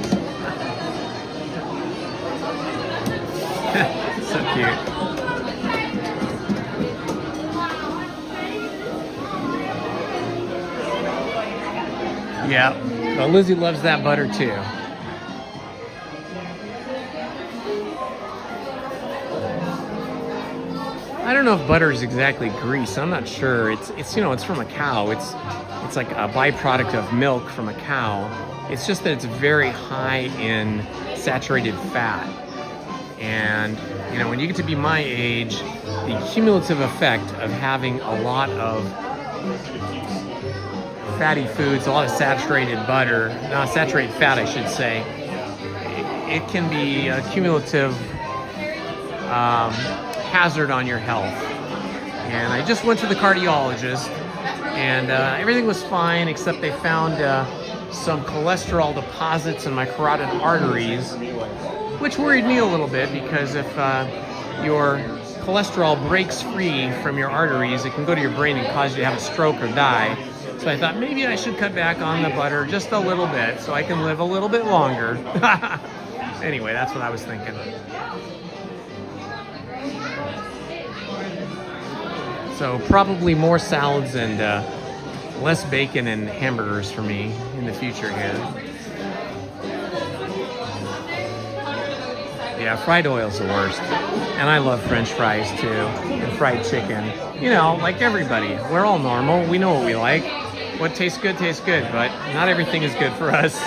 So cute. Yeah, well, Lizzie loves that butter too. I don't know if butter is exactly grease. I'm not sure. It's you know, it's from a cow. It's like a byproduct of milk from a cow. It's just that it's very high in saturated fat. And you know, when you get to be my age, the cumulative effect of having a lot of fatty foods, a lot of saturated butter, saturated fat, I should say, it can be a cumulative hazard on your health. And I just went to the cardiologist, and everything was fine, except they found some cholesterol deposits in my carotid arteries, which worried me a little bit, because if your cholesterol breaks free from your arteries, it can go to your brain and cause you to have a stroke or die. So I thought maybe I should cut back on the butter just a little bit so I can live a little bit longer. Anyway, that's what I was thinking. So probably more salads and less bacon and hamburgers for me in the future here. Yeah, fried oil's the worst. And I love French fries too, and fried chicken. You know, like everybody, we're all normal. We know what we like. What tastes good, but not everything is good for us.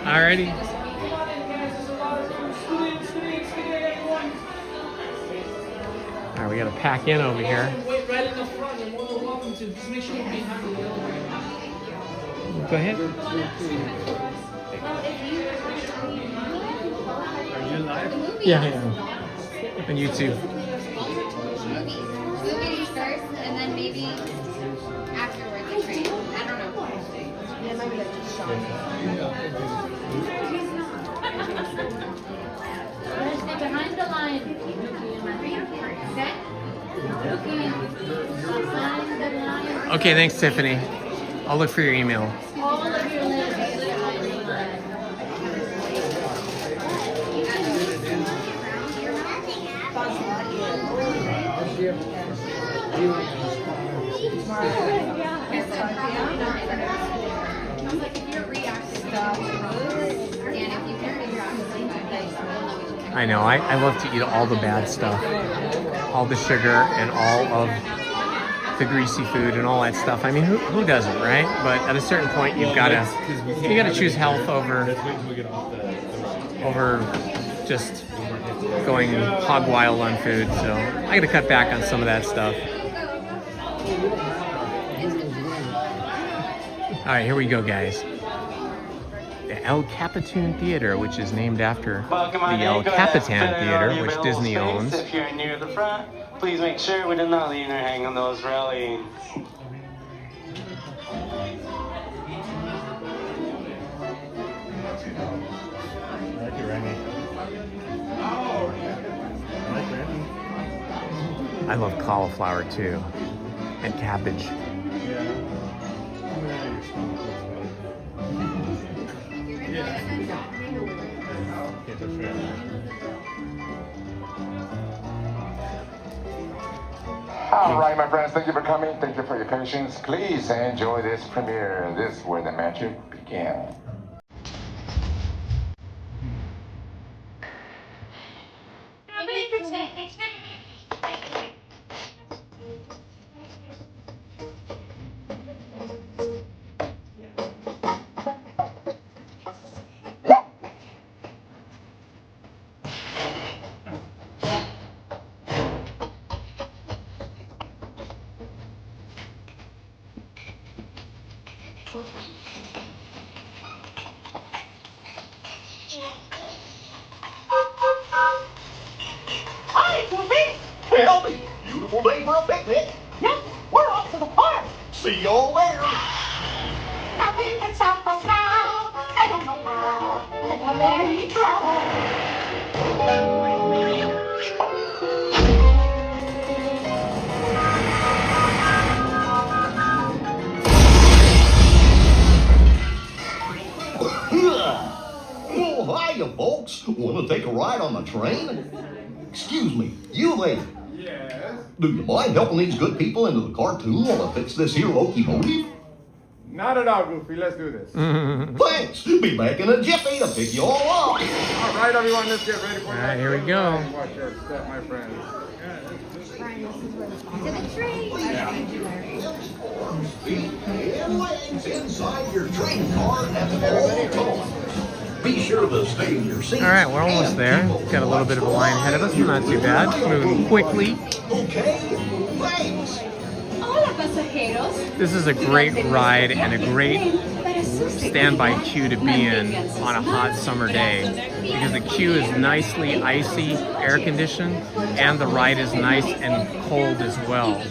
Alrighty. Alright, we gotta pack in over here. Wait right in the front, and we're welcome to. Just make sure you're behind the wheel. Go ahead. Are you live? Yeah, I am. On YouTube. Movies first, and then maybe afterwards the train. I don't know. Yeah, maybe that's just shot. Stay behind the line. Okay? Okay, thanks, Tiffany. I'll look for your email. All of your limbs. Like if you're reactive to moves, and if you can figure out I know, I love to eat all the bad stuff. All the sugar and all of the greasy food and all that stuff. I mean, who doesn't, right? But at a certain point, you gotta choose health over just going hog wild on food. So I gotta cut back on some of that stuff. All right, here we go, guys. The El Capitan Theater, which is named after the El Capitan Theater, which Disney owns. If you're near the front, please make sure we do not leave your hang on those railings. I love cauliflower too, and cabbage. All right, my friends, thank you for coming. Thank you for your patience. Please enjoy this premiere. This is where the magic begins. Hi, Goofy! Well, beautiful day for a picnic. Yep, we're off to the park. See you all there. Nothing can stop us now. I don't know how. But I'm very trouble. Oh, hiya, folks. Want to take a ride on the train? Excuse me, you lady. Yes? Do you mind helping these good people into the cartoon while I fix this here locomotive? Not at all, Goofy. Let's do this. Thanks. Be back in a jiffy to pick you all up. All right, everyone, let's get ready for All right, here we go. Watch your step, my friends. To the tree. And legs inside your train car at all times. Be sure to stay in your seat. All right, we're almost there. Got a little bit of a line ahead of us, not too bad. Moving quickly. Okay, thanks. Hola, pasajeros. This is a great ride and a great standby queue to be in on a hot summer day because the queue is nicely icy, air conditioned, and the ride is nice and cold as well.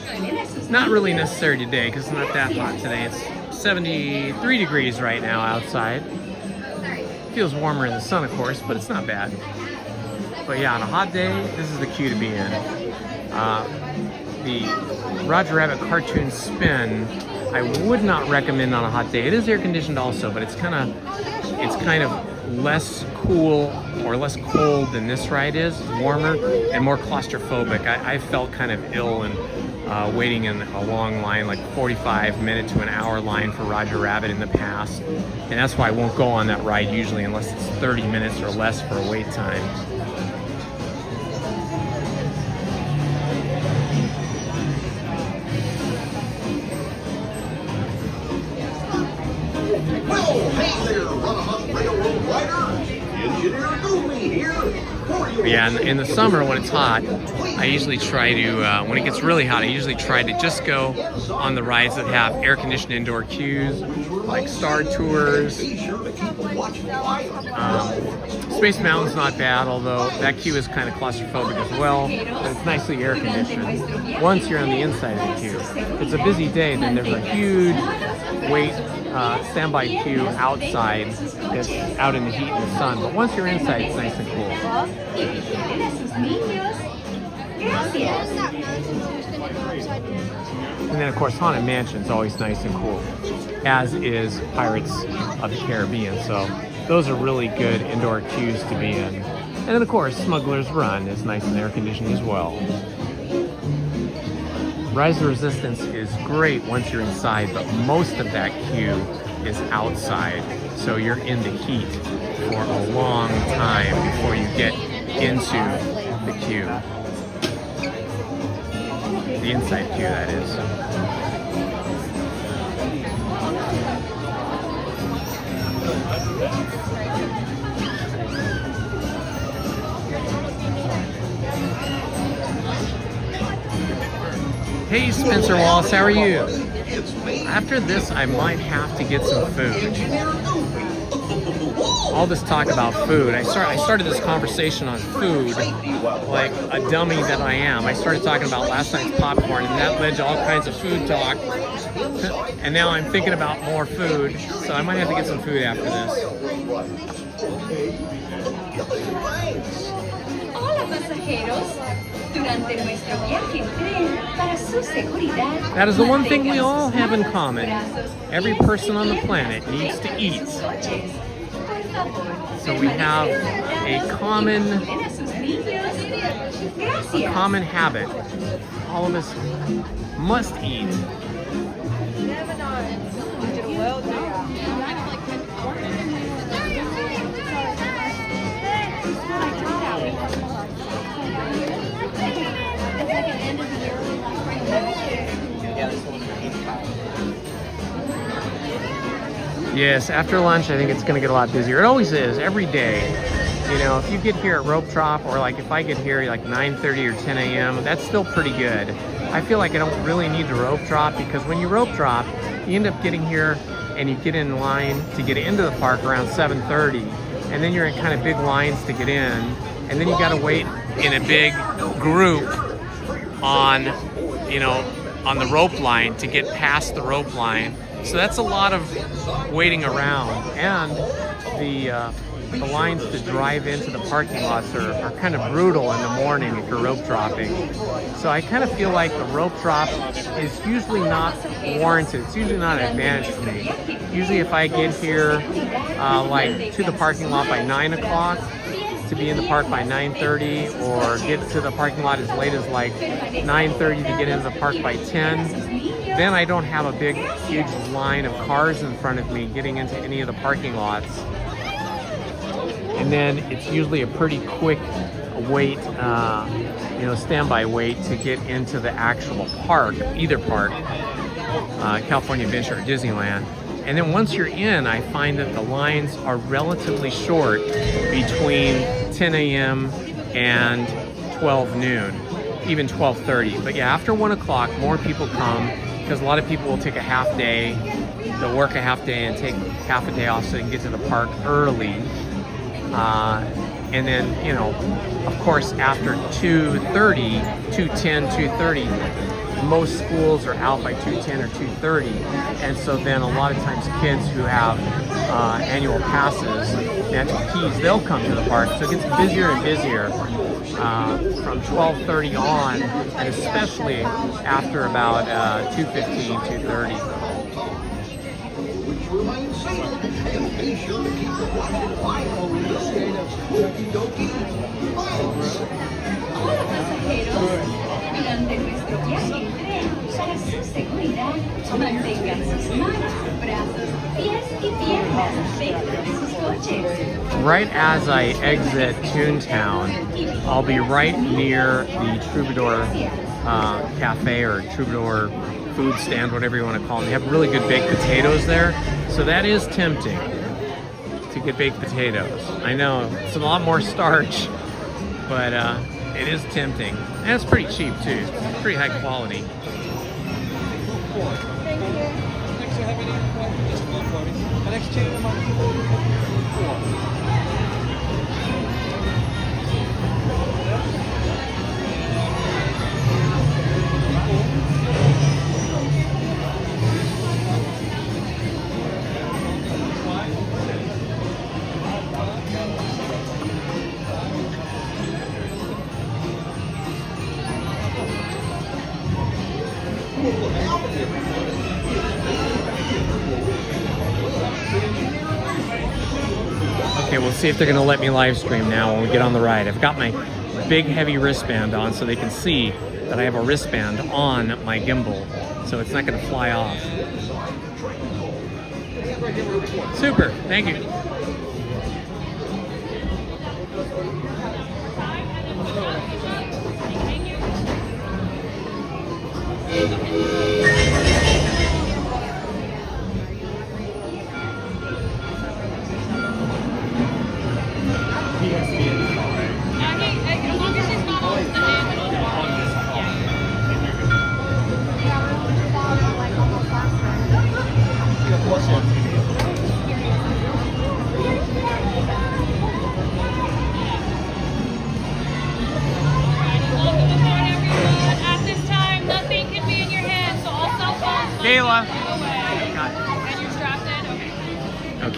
Not really necessary today because it's not that hot today. It's 73 degrees right now outside. Feels warmer in the sun, of course, but it's not bad. But yeah, on a hot day, this is the queue to be in. The Roger Rabbit cartoon spin, I would not recommend on a hot day. It is air conditioned also, but it's kind of less cool or less cold than this ride is, warmer and more claustrophobic. I felt kind of ill and waiting in a long line, like 45-minute to an hour line for Roger Rabbit in the past. And that's why I won't go on that ride usually unless it's 30 minutes or less for a wait time. Well, hey there, Run-a-Hunt Railroad Rider. Engineer Goofy here. Yeah, in the summer when it's hot, I usually try to, when it gets really hot, I usually try to just go on the rides that have air-conditioned indoor queues, like Star Tours. Space Mountain's not bad, although that queue is kind of claustrophobic as well, but it's nicely air-conditioned. Once you're on the inside of the queue, if it's a busy day, then there's a huge wait standby queue outside that's out in the heat and the sun. But once you're inside, it's nice and cool. And then, of course, Haunted Mansion's always nice and cool, as is Pirates of the Caribbean. So those are really good indoor queues to be in. And then, of course, Smuggler's Run is nice and air-conditioned as well. Rise of Resistance is great once you're inside, but most of that queue is outside. So you're in the heat for a long time before you get into the queue. The inside queue, that is. Hey Spencer Wallace, how are you? After this, I might have to get some food. All this talk about food, I started this conversation on food like a dummy that I am. I started talking about last night's popcorn, and that led to all kinds of food talk. And now I'm thinking about more food, so I might have to get some food after this. Hola pasajeros. Durante nuestro viaje en tren, para su seguridad, That is the one thing we all have in common. Every person on the planet needs to eat. So we have a common habit. All of us must eat. Yes, after lunch, I think it's going to get a lot busier. It always is, every day. You know, if you get here at rope drop, or like if I get here like 9:30 or 10 a.m., that's still pretty good. I feel like I don't really need to rope drop, because when you rope drop, you end up getting here and you get in line to get into the park around 7:30, and then you're in kind of big lines to get in, and then you got to wait in a big group on, you know, on the rope line to get past the rope line. So that's a lot of waiting around, and the lines to drive into the parking lots are kind of brutal in the morning if you're rope dropping. So I kind of feel like the rope drop is usually not warranted. It's usually not an advantage for me. Usually if I get here like to the parking lot by 9 o'clock, to be in the park by 9:30, or get to the parking lot as late as like 9:30 to get into the park by 10, then I don't have a big, huge line of cars in front of me getting into any of the parking lots. And then it's usually a pretty quick wait, you know, standby wait to get into the actual park, either park, California Adventure or Disneyland. And then once you're in, I find that the lines are relatively short between 10 a.m. and 12 noon, even 12:30. But yeah, after 1 o'clock, more people come, because a lot of people will take a half day. They'll work a half day and take half a day off so they can get to the park early. And then, you know, of course, after 2:30, 2:10, 2:30, most schools are out by 2:10 or 2:30, and so then a lot of times kids who have annual passes, natural keys, they'll come to the park. So it gets busier and busier from 12:30 on, and especially after about 2:15, 2:30. And be sure to keep the watching light while we escape. Okie dokie. Hola pasajeros. Durante nuestro viaje en tren, para su seguridad, mantengan sus manos, brazos, pies y piernas dentro de sus coches. Right as I exit Toontown, I'll be right near the Troubadour Cafe, or Troubadour food stand, whatever you want to call them. They have really good baked potatoes there, so that is tempting to get baked potatoes. I know it's a lot more starch, but it is tempting, and it's pretty cheap too. It's pretty high quality. Okay, we'll see if they're gonna let me live stream now when we get on the ride. I've got my big heavy wristband on so they can see that I have a wristband on my gimbal, so it's not gonna fly off. Super, thank you.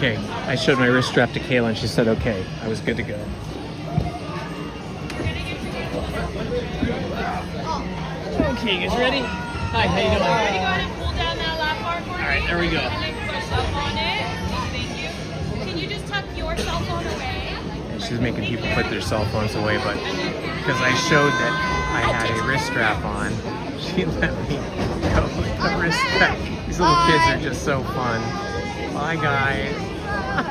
Okay, I showed my wrist strap to Kayla and she said okay. I was good to go. Okay, you guys ready? Hi, how you doing? Ready? Go ahead and pull down that lap bar for me. All right, there we go. And then push up on it. Thank you. Can you just tuck your cell phone away? And she's making people put their cell phones away, but because I showed that I had a wrist strap on, she let me go with the wrist strap. These little kids are just so fun. Bye, guys. All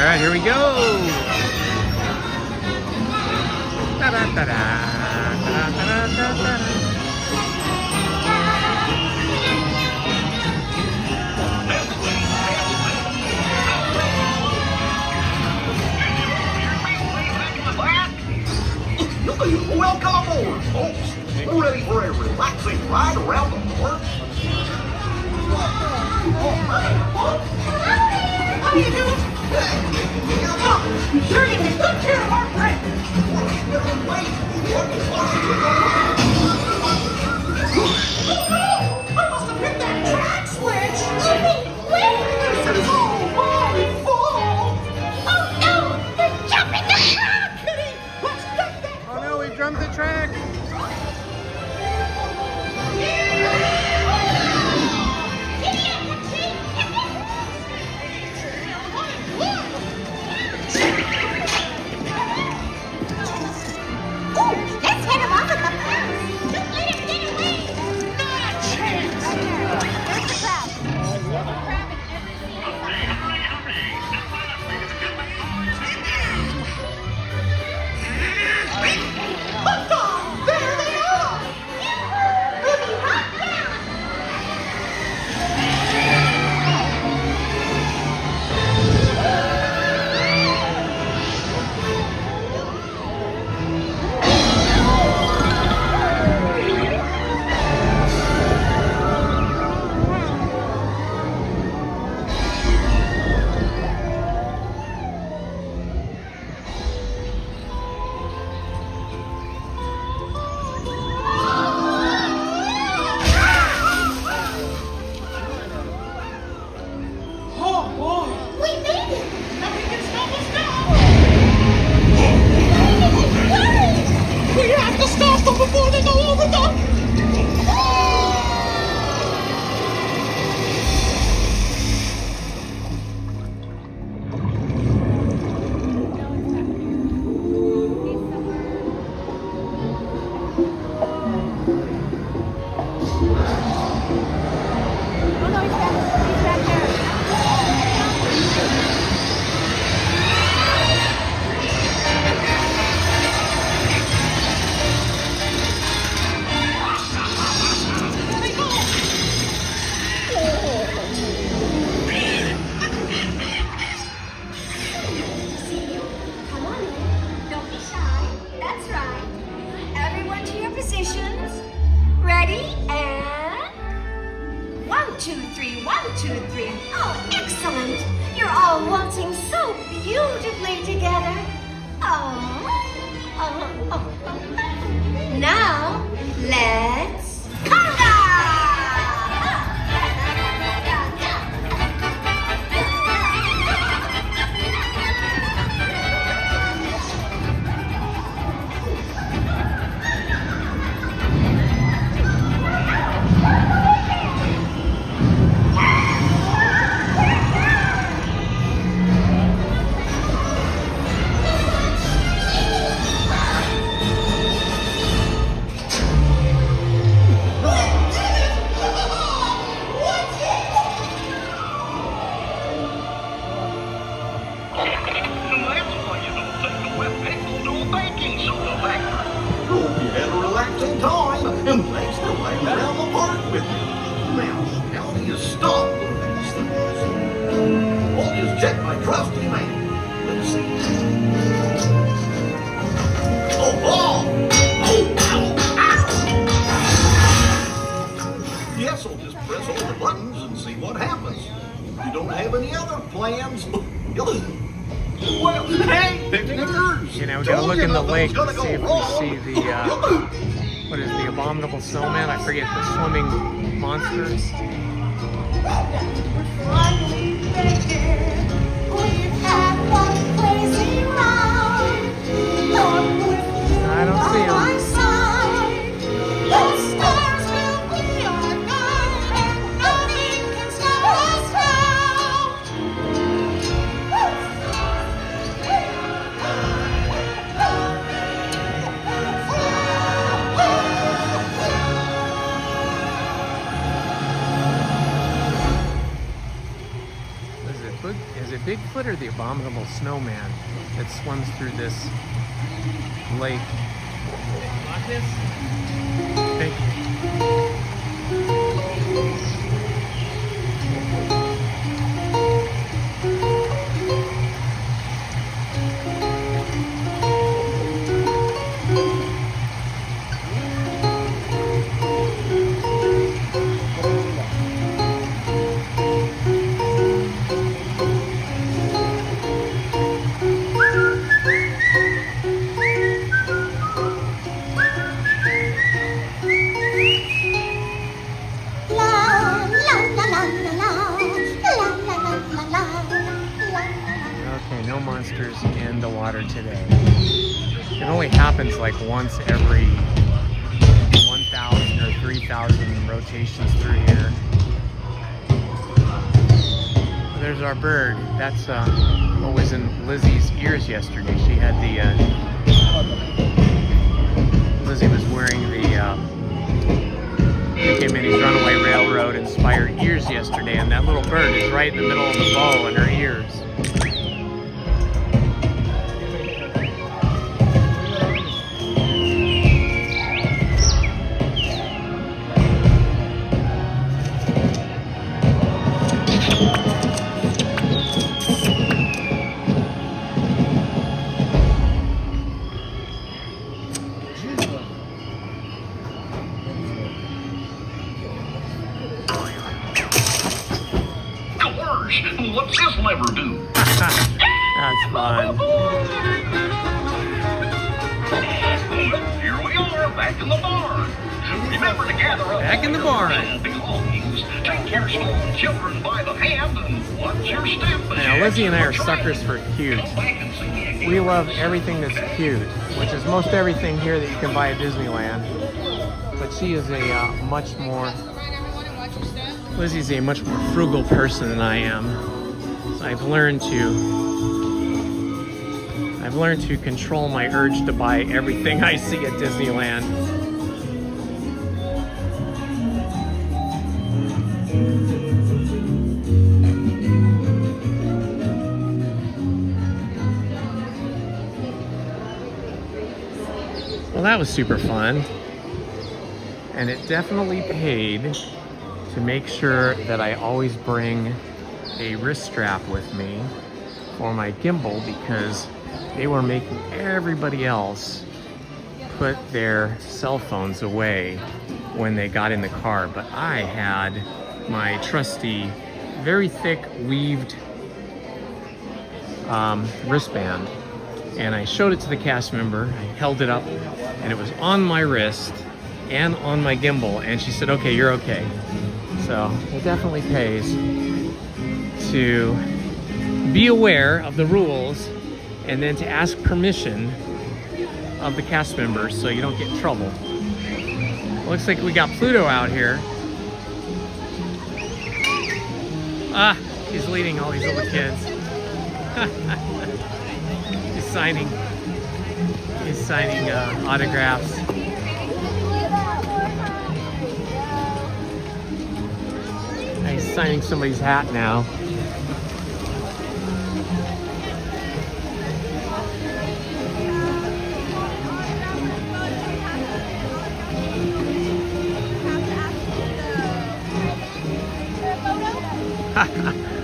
right, here we go. Ta-da-ta-da, ta-da-ta-da-ta-da. Welcome aboard, folks. We're ready for a relaxing ride around the park. How do you do? You sure you can good care of our friend. I must have hit that track switch. This is all my fault. Oh no, they're jumping the track, Kitty. Let's get that. Oh no, we jumped the track. Let's head him off at the pass. Don't let him get away. Not a chance. There's the crab. There they are. Moving right down. Oh boy. We made it. Nothing can stop us now. Wait. We have to stop them before they go over the... Come on in. Don't be shy. That's right. Everyone to your positions. Ready? And 1, 2, 3, 1, 2, 3. Oh, excellent. You're all waltzing so beautifully together. Oh. Now, let's conga! Hope you had a relaxing time, and thanks for riding around the park with me. Now, how do you stop one of these things? I'll just check my trusty man. Let's see. Oh! Ow! Ow! Yes, I'll just press all the buttons and see what happens. You don't have any other plans? Well, hey! Okay, now we're gonna look in the lake to see if we see the, what is the abominable snowman? I forget, the swimming monsters. I don't see them. Is it Bigfoot or the abominable snowman that swims through this lake? Like this? Thank you. In the water today. It only happens like once every 1,000 or 3,000 rotations through here. There's our bird. That's what was in Lizzie's ears yesterday. She had the Lizzie was wearing the Minnie's Runaway Railroad inspired ears yesterday, and that little bird is right in the middle of the bow in her ears. What's this lever do? That's fun. Here we are, back in the barn. Remember to gather up back in the barn. Belongings. Take care of small children by the hand and watch your step. Now, Lizzie and I are suckers for cute. We love everything that's cute, which is most everything here that you can buy at Disneyland. But she is a much more... Lizzie's a much more frugal person than I am. So I've learned to control my urge to buy everything I see at Disneyland. Well, that was super fun. And it definitely paid to make sure that I always bring a wrist strap with me for my gimbal, because they were making everybody else put their cell phones away when they got in the car. But I had my trusty, very thick weaved wristband, and I showed it to the cast member. I held it up and it was on my wrist and on my gimbal, and she said, okay, you're okay. So it definitely pays to be aware of the rules and then to ask permission of the cast members so you don't get in trouble. Looks like we got Pluto out here. Ah, he's leading all these little kids. He's signing autographs. He's signing somebody's hat now.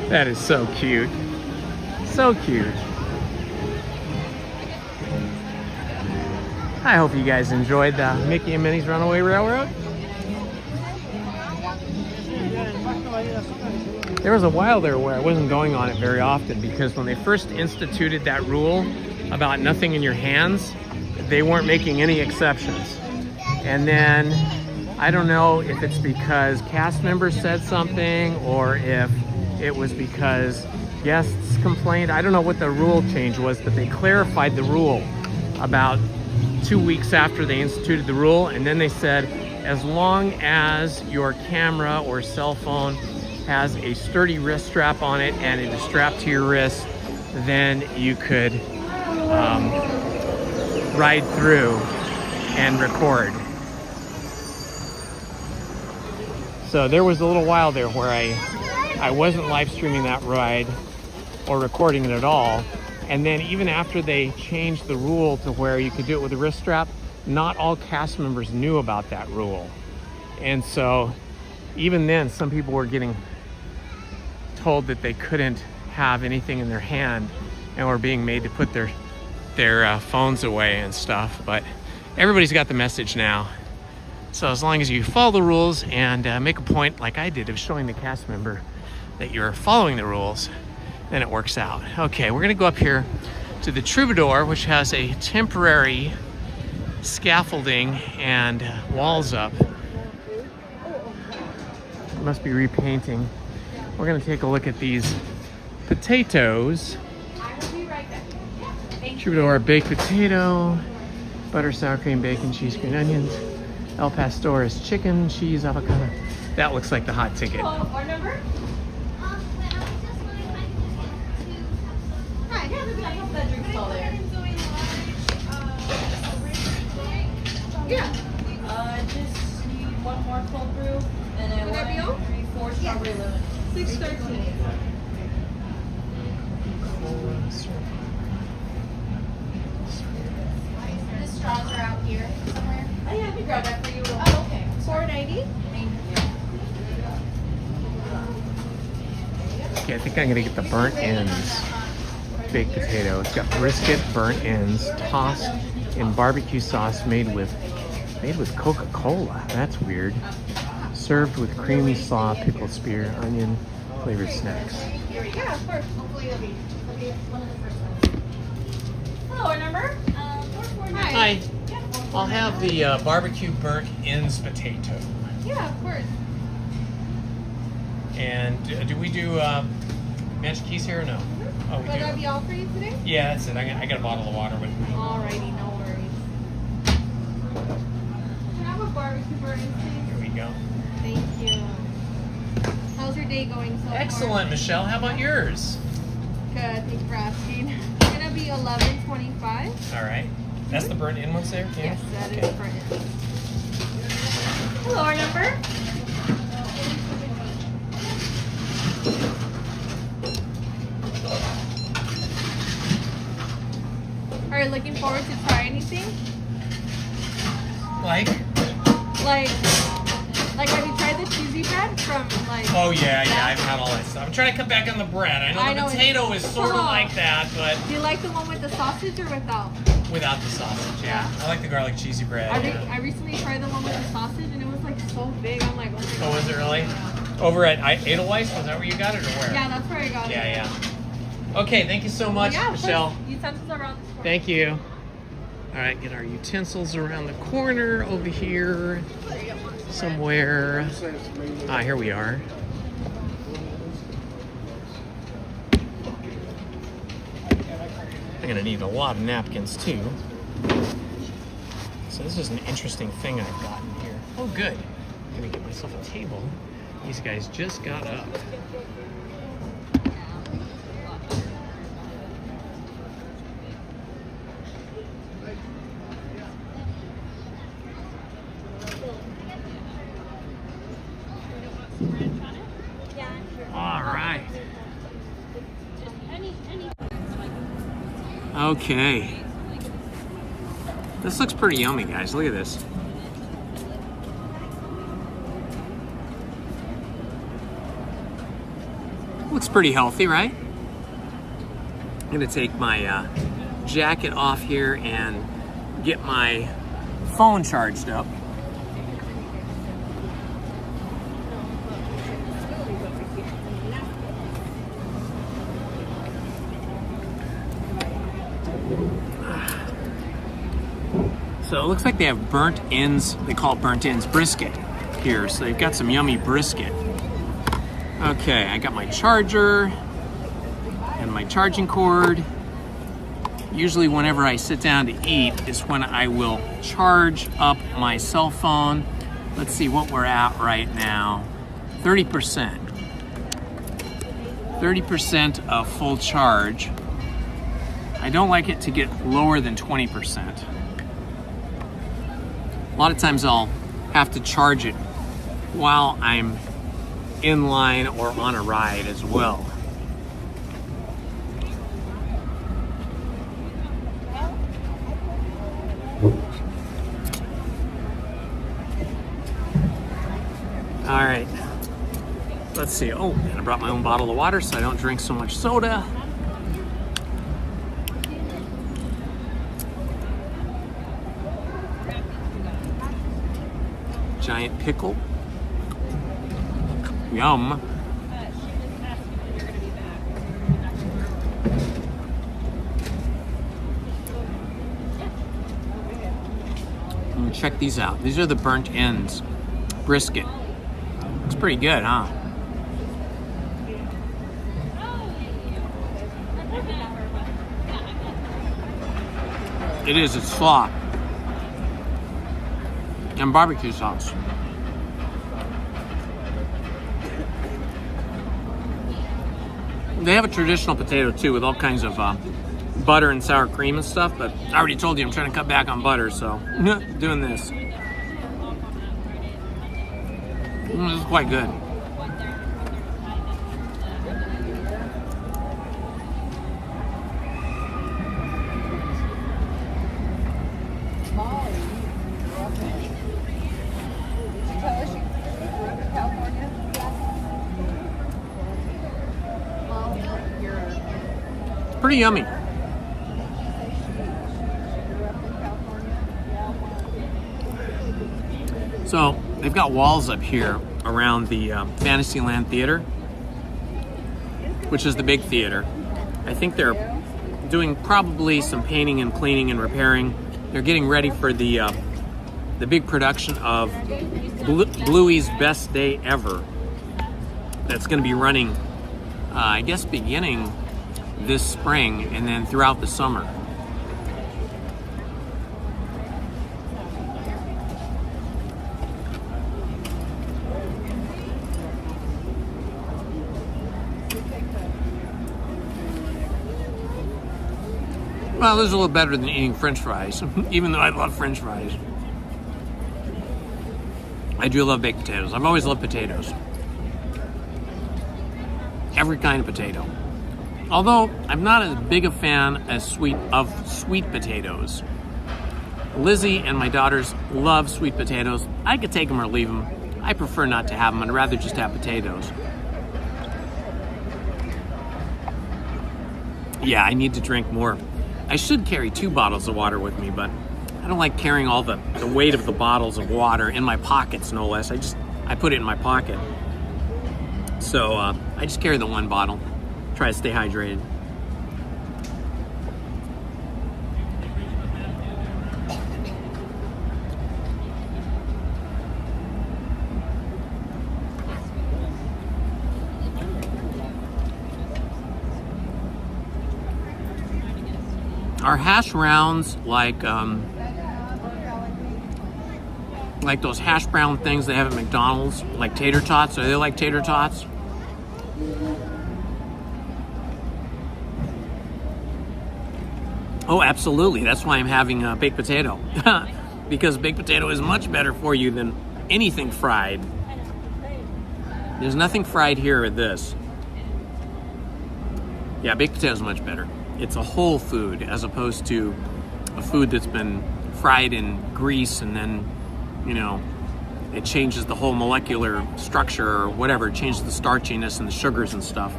That is so cute. So cute. I hope you guys enjoyed the Mickey and Minnie's Runaway Railroad. There was a while there where I wasn't going on it very often, because when they first instituted that rule, about nothing in your hands, they weren't making any exceptions. And then I don't know if it's because cast members said something or if it was because guests complained. I don't know what the rule change was, but they clarified the rule about 2 weeks after they instituted the rule. And then they said, as long as your camera or cell phone has a sturdy wrist strap on it and it is strapped to your wrist, then you could ride through and record. So there was a little while there where I wasn't live streaming that ride or recording it at all. And then even after they changed the rule to where you could do it with a wrist strap, not all cast members knew about that rule. And so even then, some people were getting told that they couldn't have anything in their hand and were being made to put their phones away and stuff. But everybody's got the message now. So as long as you follow the rules and make a point like I did of showing the cast member that you're following the rules, then it works out. Okay, we're gonna go up here to the Troubadour, which has a temporary scaffolding and walls up. Must be repainting. We're gonna take a look at these potatoes. Troubadour baked potato, butter, sour cream, bacon, cheese, green onions. El Pastor is chicken, cheese, avocado. That looks like the hot ticket. Our number? Hi, yeah, I hope that drink's all there. Yeah. Just need one more cold brew and then 1, 3, 4 strawberry lemon. 6:13. The straws are out here somewhere. Oh yeah, I can grab that for you. Oh, okay. $4.90. Thank you. Okay, I think I'm gonna get the burnt ends baked potato. It's got brisket, burnt ends, tossed in barbecue sauce made with Coca-Cola. That's weird. Served with creamy slaw, pickled spear, onion, flavored snacks. Yeah, of course. Hopefully it'll be one of the first ones. Hello, our number? 449. Hi. I'll have the barbecue burnt ends potato. Yeah, of course. And do we do magic keys here or no? Oh, we Would do. that be all for you today? Yeah, that's it. I got a bottle of water with me. Alrighty, no worries. Can I have a barbecue burnt ends, please? Here we go. Thank you. How's your day going so far? Excellent, Michelle. How about yours? Good, thanks for asking. It's gonna be $11.25. All right. That's the burnt end ones there? Yeah? Yes, that is burnt ends. Hello, our number? Are you looking forward to try anything? Like, have you tried the cheesy bread from oh yeah, I've had all that stuff. I'm trying to cut back on the bread. I know the potato is sort of like that, but do you like the one with the sausage or without? without the sausage, yeah. I like the garlic cheesy bread. I recently tried the one with the sausage and it was like so big. I'm like, oh my god. Oh, was it really? Over at Edelweiss, was that where you got it or where? Yeah, that's where I got it. Yeah. Okay, thank you so much, Yeah, Michelle. utensils around this corner. Thank you. All right, get our utensils around the corner over here somewhere. Ah, here we are. I'm gonna need a lot of napkins too. So this is an interesting thing I've gotten here. Oh, good. I'm gonna get myself a table. These guys just got up. All right. Okay. This looks pretty yummy, guys. Look at this. Looks pretty healthy, right? I'm gonna take my jacket off here and get my phone charged up. So it looks like they have burnt ends. They call it burnt ends brisket here. So they've got some yummy brisket. Okay, I got my charger and my charging cord. Usually whenever I sit down to eat is when I will charge up my cell phone. Let's see what we're at right now. 30%. 30% of full charge. I don't like it to get lower than 20%. A lot of times I'll have to charge it while I'm in line or on a ride as well. All right, let's see. Oh, and I brought my own bottle of water so I don't drink so much soda. Giant pickle. Yum. And check these out. These are the burnt ends brisket. Looks pretty good, huh? It is, it's slaw. And barbecue sauce. They have a traditional potato too with all kinds of butter and sour cream and stuff, but I already told you I'm trying to cut back on butter, so doing this. This is quite good. Pretty yummy. So they've got walls up here around the Fantasyland Theater, which is the big theater. I think they're doing probably some painting and cleaning and repairing. They're getting ready for the big production of Bluey's Best Day Ever. That's going to be running, I guess, beginning this spring and then throughout the summer. Well, this is a little better than eating French fries, even though I love French fries. I do love baked potatoes. I've always loved potatoes. Every kind of potato. Although I'm not as big a fan as sweet potatoes. Lizzie and my daughters love sweet potatoes. I could take them or leave them. I prefer not to have them. I'd rather just have potatoes. Yeah, I need to drink more. I should carry 2 bottles of water with me, but I don't like carrying all the weight of the bottles of water in my pockets, no less. I put it in my pocket. So I just carry the 1 bottle. Try to stay hydrated. Are hash rounds like those hash brown things they have at McDonald's, like tater tots? Are they like tater tots? Oh, absolutely. That's why I'm having a baked potato. Because baked potato is much better for you than anything fried. There's nothing fried here with this. Yeah, baked potato is much better. It's a whole food as opposed to a food that's been fried in grease and then, you know, it changes the whole molecular structure or whatever. It changes the starchiness and the sugars and stuff.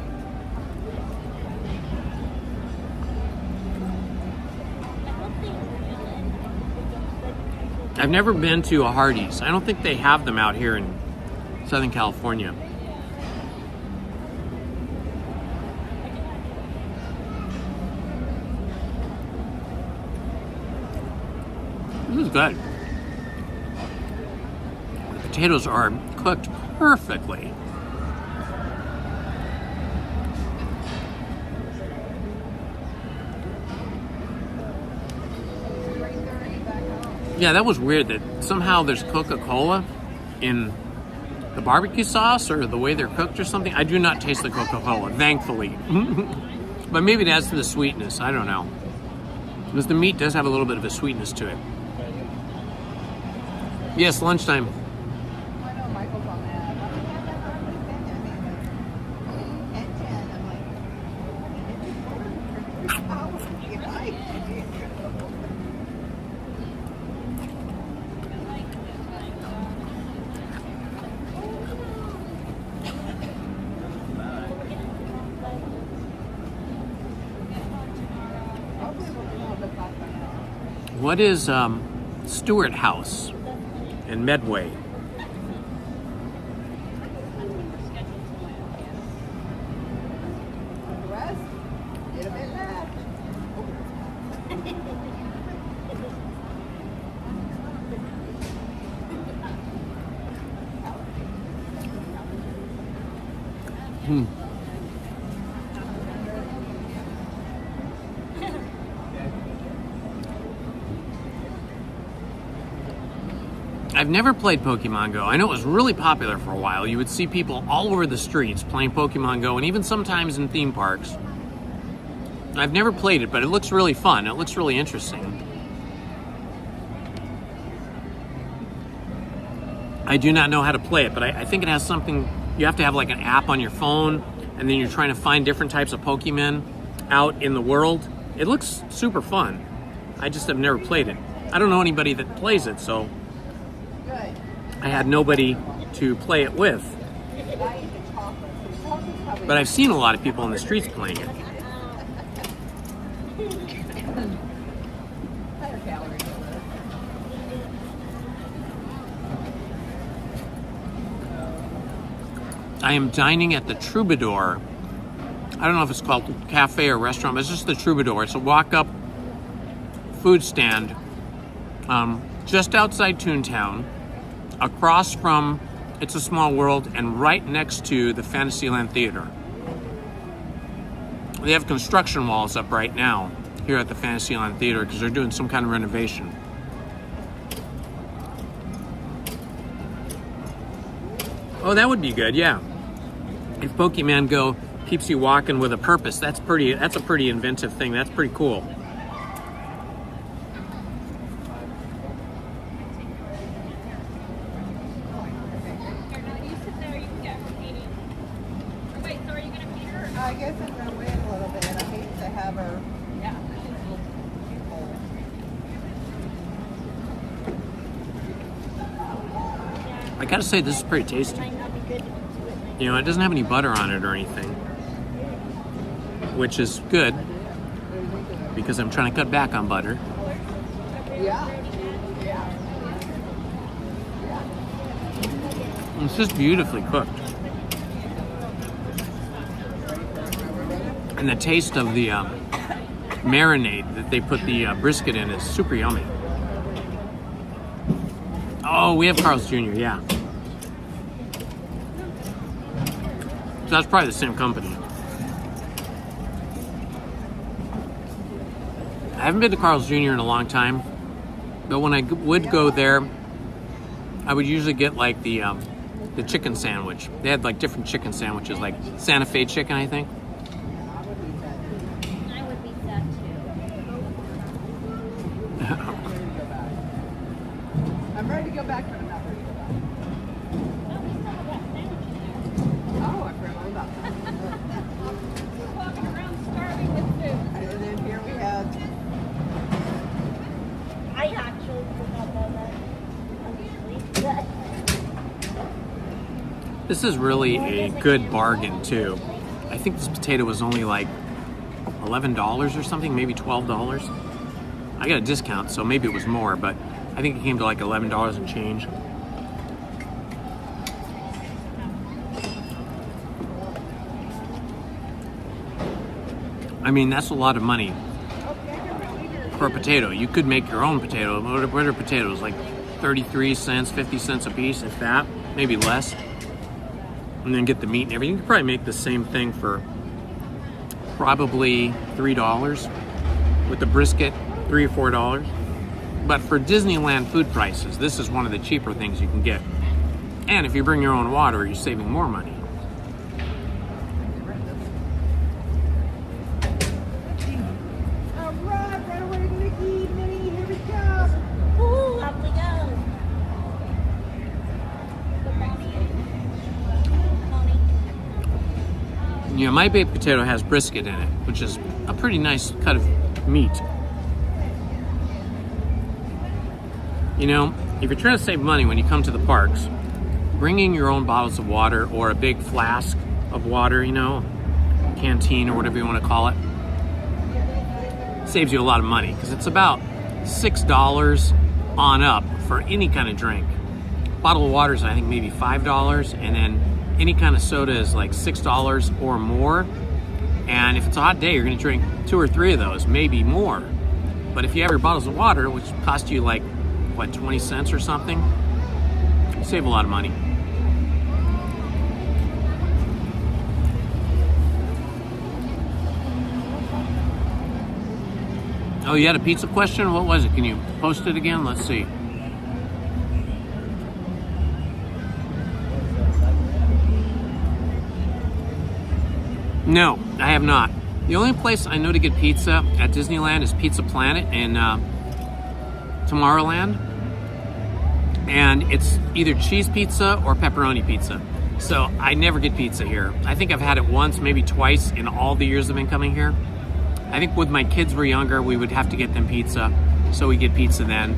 I've never been to a Hardee's. I don't think they have them out here in Southern California. This is good. The potatoes are cooked perfectly. Yeah, that was weird that somehow there's Coca-Cola in the barbecue sauce or the way they're cooked or something. I do not taste the Coca-Cola, thankfully. But maybe it adds to the sweetness. I don't know. Because the meat does have a little bit of a sweetness to it. Yes, lunchtime. What is Stewart House in Medway? I've never played Pokemon Go. I know it was really popular for a while. You would see people all over the streets playing Pokemon Go, and even sometimes in theme parks. I've never played it, but it looks really fun. It looks really interesting. I do not know how to play it, but I think it has something. You have to have like an app on your phone, and then you're trying to find different types of Pokemon out in the world. It looks super fun. I just have never played it. I don't know anybody that plays it, so I had nobody to play it with. But I've seen a lot of people on the streets playing it. I am dining at the Troubadour. I don't know if it's called cafe or restaurant, but it's just the Troubadour. It's a walk-up food stand just outside Toontown, across from It's a Small World, and right next to the Fantasyland Theater. They have construction walls up right now here at the Fantasyland Theater because they're doing some kind of renovation. Oh, that would be good, yeah. If Pokemon Go keeps you walking with a purpose, that's a pretty inventive thing. That's pretty cool. I guess I'm going to wait a little bit. I hate to have her. Yeah. I gotta say, this is pretty tasty. You know, it doesn't have any butter on it or anything, which is good because I'm trying to cut back on butter. It's just beautifully cooked. And the taste of the marinade that they put the brisket in is super yummy. Oh, we have Carl's Jr., yeah. So that's probably the same company. I haven't been to Carl's Jr. in a long time, but when I would go there, I would usually get like the chicken sandwich. They had like different chicken sandwiches, like Santa Fe chicken, I think. I'm ready to go back, but I'm not ready to go back. Oh, I forgot all about that. Walking around starving with food. And then here we have. I actually forgot that. This is really a good bargain too. I think this potato was only like $11 or something, maybe $12. I got a discount, so maybe it was more, but I think it came to like $11 and change. I mean, that's a lot of money for a potato. You could make your own potato. What are potatoes? Like 33 cents, 50 cents a piece, if that, maybe less. And then get the meat and everything. You could probably make the same thing for probably $3 with the brisket, $3 or $4. But for Disneyland food prices, this is one of the cheaper things you can get. And if you bring your own water, you're saving more money. All right, right away, Mickey, Minnie, here we go. Ooh, up we go. You know, my baked potato has brisket in it, which is a pretty nice cut of meat. You know, if you're trying to save money when you come to the parks, bringing your own bottles of water or a big flask of water, you know, canteen or whatever you want to call it, saves you a lot of money because it's about $6 on up for any kind of drink. A bottle of water is, I think, maybe $5, and then any kind of soda is like $6 or more. And if it's a hot day, you're going to drink 2 or 3 of those, maybe more. But if you have your bottles of water, which cost you like, what, 20 cents or something, you save a lot of money. Oh, you had a pizza question? What was it? Can you post it again? Let's see. No, I have not. The only place I know to get pizza at Disneyland is Pizza Planet in Tomorrowland. And it's either cheese pizza or pepperoni pizza. So I never get pizza here. I think I've had it once, maybe twice in all the years I've been coming here. I think when my kids were younger, we would have to get them pizza, so we get pizza then.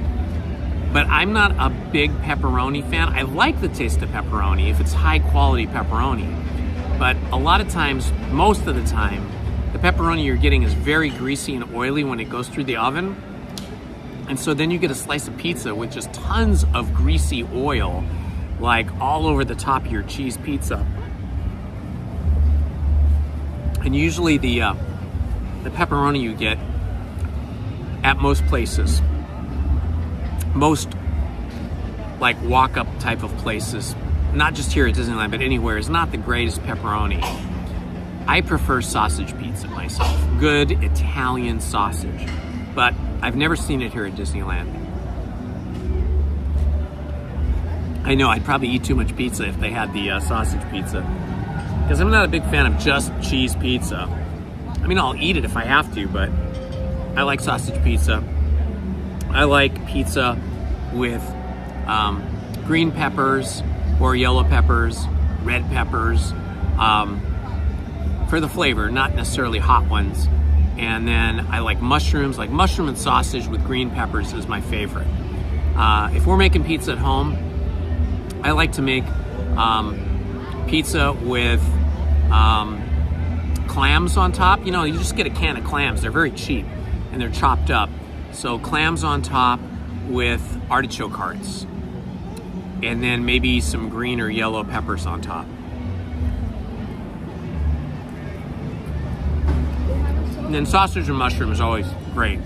But I'm not a big pepperoni fan. I like the taste of pepperoni if it's high quality pepperoni. But a lot of times, most of the time, the pepperoni you're getting is very greasy and oily when it goes through the oven. And so then you get a slice of pizza with just tons of greasy oil, like all over the top of your cheese pizza. And usually the pepperoni you get at most places, most like walk-up type of places, not just here at Disneyland, but anywhere, is not the greatest pepperoni. I prefer sausage pizza myself, good Italian sausage, but I've never seen it here at Disneyland. I know I'd probably eat too much pizza if they had the sausage pizza, because I'm not a big fan of just cheese pizza. I mean, I'll eat it if I have to, but I like sausage pizza. I like pizza with green peppers or yellow peppers, red peppers, for the flavor, not necessarily hot ones. And then I like mushrooms, like mushroom and sausage with green peppers is my favorite. If we're making pizza at home, I like to make pizza with clams on top. You know, you just get a can of clams. They're very cheap and they're chopped up. So clams on top with artichoke hearts. And then maybe some green or yellow peppers on top. And then sausage and mushroom is always great.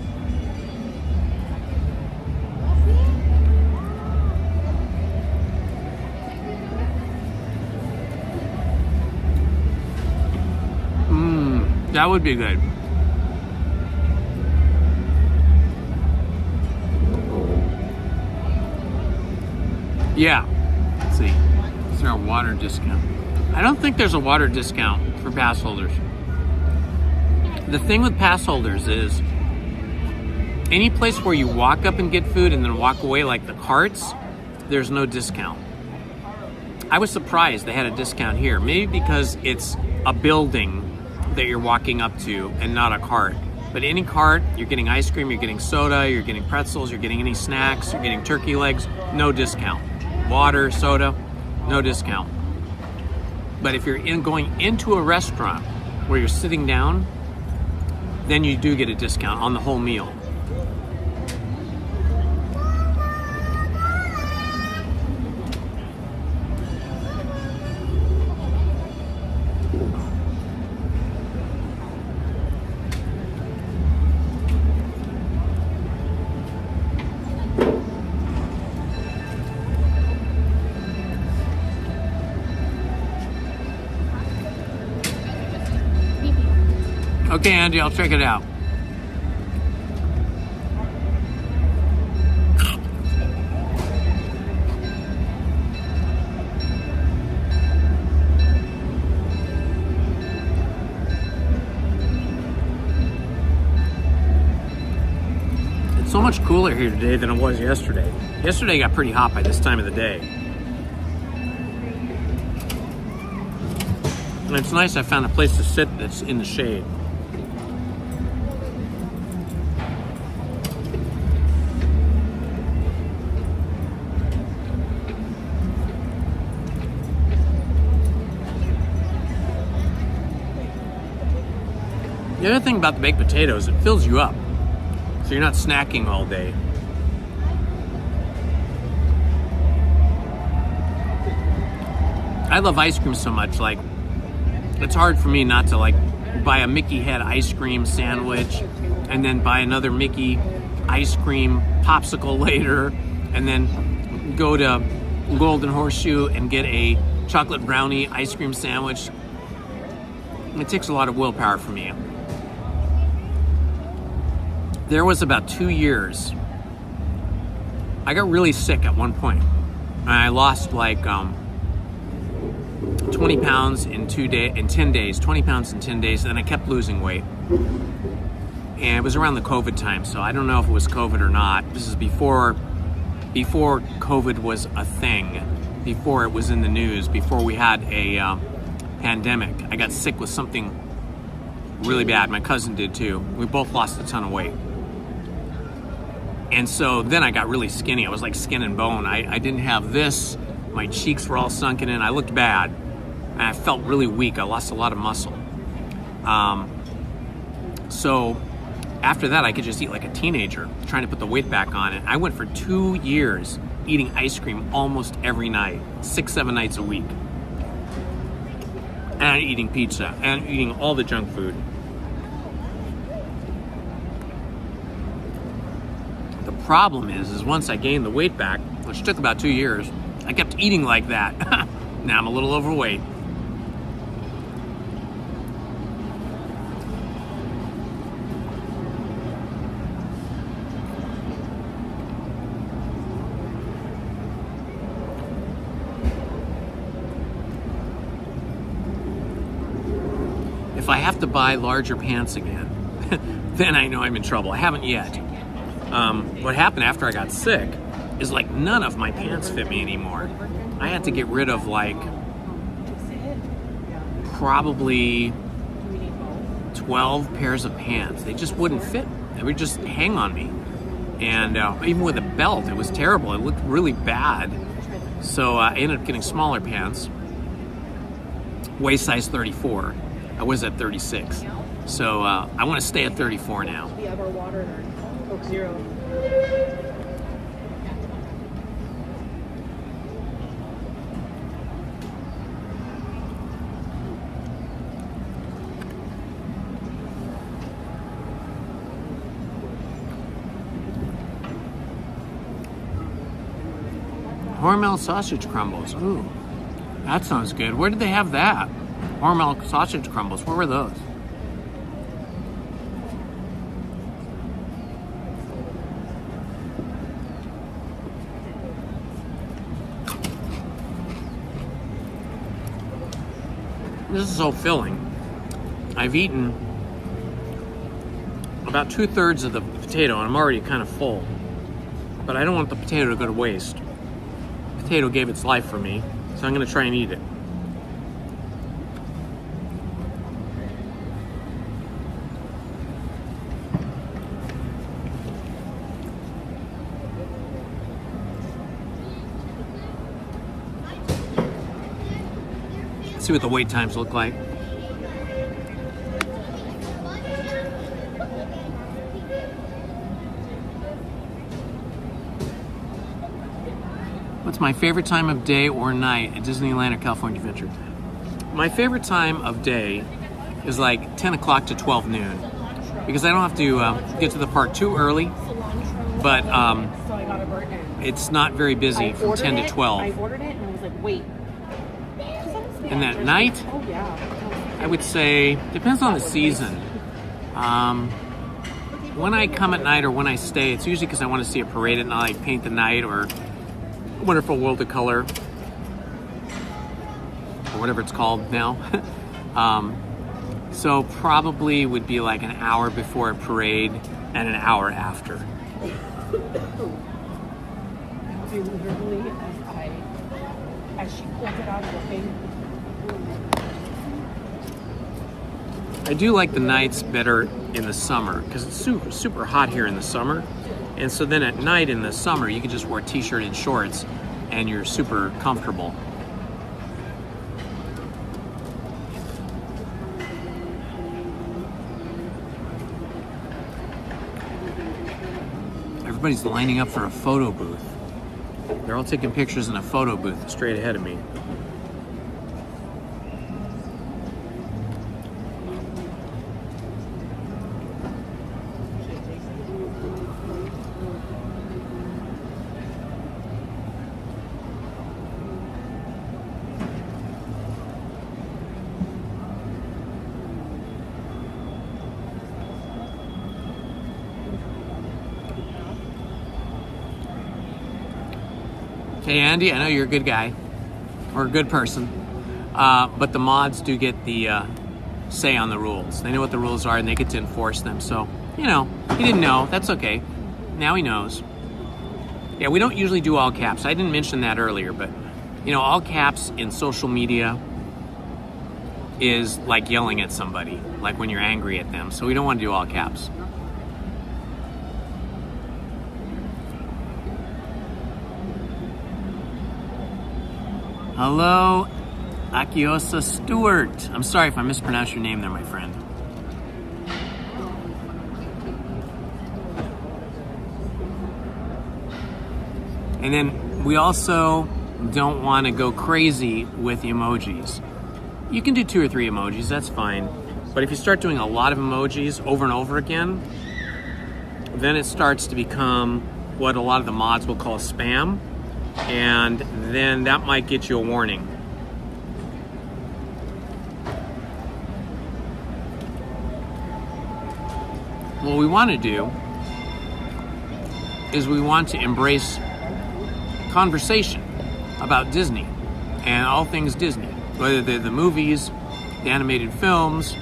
That would be good. Yeah. Let's see. Is there a water discount? I don't think there's a water discount for pass holders. The thing with pass holders is any place where you walk up and get food and then walk away, like the carts, there's no discount. I was surprised they had a discount here. Maybe because it's a building that you're walking up to and not a cart. But any cart, you're getting ice cream, you're getting soda, you're getting pretzels, you're getting any snacks, you're getting turkey legs, no discount. Water, soda, no discount. But if you're going into a restaurant where you're sitting down, then you do get a discount on the whole meal. Okay, Andy, I'll check it out. It's so much cooler here today than it was yesterday. Yesterday got pretty hot by this time of the day. And it's nice I found a place to sit that's in the shade. The other thing about the baked potatoes, it fills you up. So you're not snacking all day. I love ice cream so much, like, it's hard for me not to, like, buy a Mickey head ice cream sandwich and then buy another Mickey ice cream popsicle later and then go to Golden Horseshoe and get a chocolate brownie ice cream sandwich. It takes a lot of willpower for me. There was about 2 years. I got really sick at one point. And I lost like 20 pounds in 10 days, 20 pounds in 10 days, and then I kept losing weight. And it was around the COVID time, so I don't know if it was COVID or not. This is before COVID was a thing, before it was in the news, before we had a pandemic. I got sick with something really bad. My cousin did too. We both lost a ton of weight. And so then I got really skinny. I was like skin and bone. I didn't have this. My cheeks were all sunken in. I looked bad. And I felt really weak. I lost a lot of muscle. So after that, I could just eat like a teenager, trying to put the weight back on it. I went for 2 years eating ice cream almost every night, 6-7 nights a week. And eating pizza, and eating all the junk food. The problem is once I gained the weight back, which took about 2 years, I kept eating like that. Now I'm a little overweight. If I have to buy larger pants again, then I know I'm in trouble. I haven't yet. What happened after I got sick is like none of my pants fit me anymore. I had to get rid of like probably 12 pairs of pants. They just wouldn't fit. They would just hang on me. And even with a belt, it was terrible. It looked really bad. So I ended up getting smaller pants, waist size 34. I was at 36. So I want to stay at 34 now. We have our water and our Coke Zero. Hormel sausage crumbles. Ooh, that sounds good. Where did they have that? Hormel sausage crumbles. Where were those? This is so filling. I've eaten about 2/3 of the potato and I'm already kind of full. But I don't want the potato to go to waste. The potato gave its life for me, so I'm going to try and eat it. See what the wait times look like. What's my favorite time of day or night at Disneyland or California Adventure? My favorite time of day is like 10 o'clock to 12 noon because I don't have to get to the park too early, but it's not very busy from 10 to 12. I ordered it and I was like, wait. And at night, I would say, depends on the season. When I come at night or when I stay, it's usually because I want to see a parade at night, like Paint the Night or Wonderful World of Color, or whatever it's called now. So probably would be like an hour before a parade and an hour after. Literally, as she pulled it out of the thing. I do like the nights better in the summer because it's super, super hot here in the summer. And so then at night in the summer, you can just wear a t-shirt and shorts and you're super comfortable. Everybody's lining up for a photo booth. They're all taking pictures in a photo booth straight ahead of me. Hey Andy, I know you're a good guy, or a good person, but the mods do get the say on the rules. They know what the rules are and they get to enforce them. So, you know, he didn't know, that's okay. Now he knows. Yeah, we don't usually do all caps. I didn't mention that earlier, but you know, all caps in social media is like yelling at somebody, like when you're angry at them. So we don't want to do all caps. Hello, Akiosa Stewart. I'm sorry if I mispronounced your name there, my friend. And then we also don't want to go crazy with emojis. You can do 2 or 3 emojis, that's fine. But if you start doing a lot of emojis over and over again, then it starts to become what a lot of the mods will call spam. And then that might get you a warning. What we want to do is we want to embrace conversation about Disney and all things Disney, whether they're the movies, the animated films,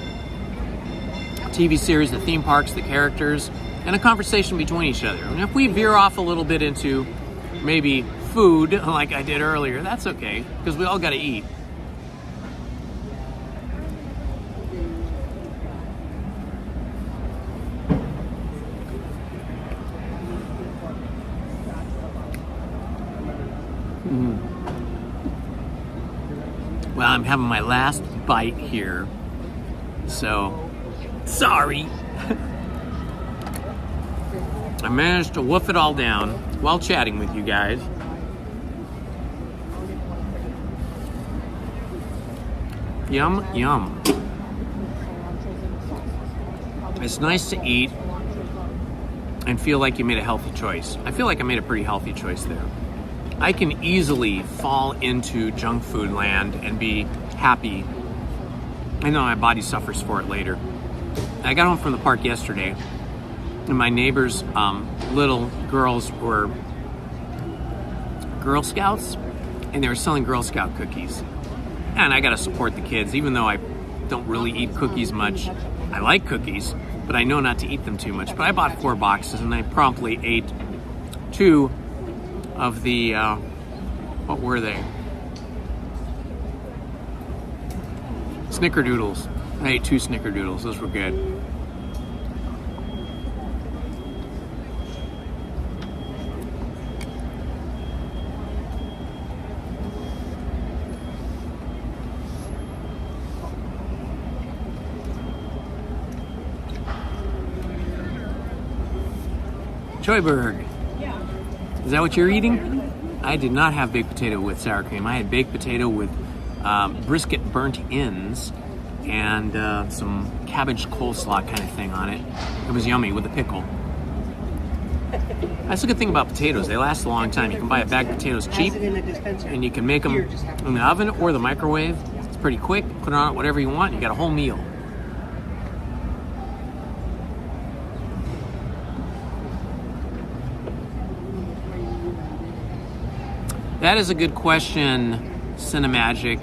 TV series, the theme parks, the characters, and a conversation between each other. And if we veer off a little bit into maybe food, like I did earlier, that's okay, because we all got to eat. Well, I'm having my last bite here, so sorry. I managed to wolf it all down while chatting with you guys. Yum, yum. It's nice to eat and feel like you made a healthy choice. I feel like I made a pretty healthy choice there. I can easily fall into junk food land and be happy. I know my body suffers for it later. I got home from the park yesterday and my neighbor's little girls were Girl Scouts and they were selling Girl Scout cookies. And I gotta support the kids, even though I don't really eat cookies much. I like cookies, but I know not to eat them too much. But I bought 4 boxes and I promptly ate 2 of the, what were they? Snickerdoodles. I ate 2 Snickerdoodles, those were good. Joyberg. Yeah. Is that what you're eating? I did not have baked potato with sour cream. I had baked potato with brisket burnt ends and some cabbage coleslaw kind of thing on it. It was yummy with a pickle. That's a good thing about potatoes. They last a long time. You can buy a bag of potatoes cheap and you can make them in the oven or the microwave. It's pretty quick. Put it on it whatever you want. You got a whole meal. That is a good question, Cinemagic.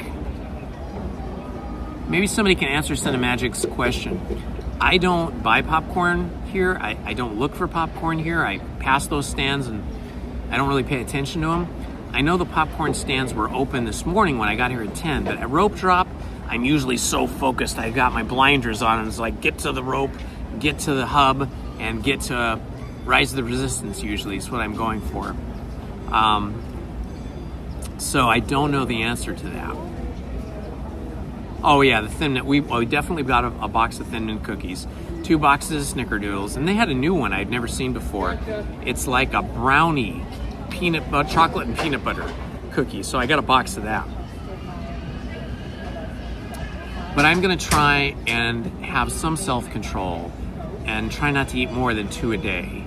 Maybe somebody can answer Cinemagic's question. I don't buy popcorn here. I don't look for popcorn here. I pass those stands and I don't really pay attention to them. I know the popcorn stands were open this morning when I got here at 10, but at rope drop, I'm usually so focused. I got my blinders on and it's like get to the rope, get to the hub, and get to Rise of the Resistance usually is what I'm going for. So I don't know the answer to that. Oh yeah, the Thin Mint. We definitely got a box of Thin Mint cookies. 2 boxes of Snickerdoodles, and they had a new one I'd never seen before. It's like a brownie, chocolate and peanut butter cookie. So I got a box of that. But I'm gonna try and have some self-control and try not to eat more than 2 a day.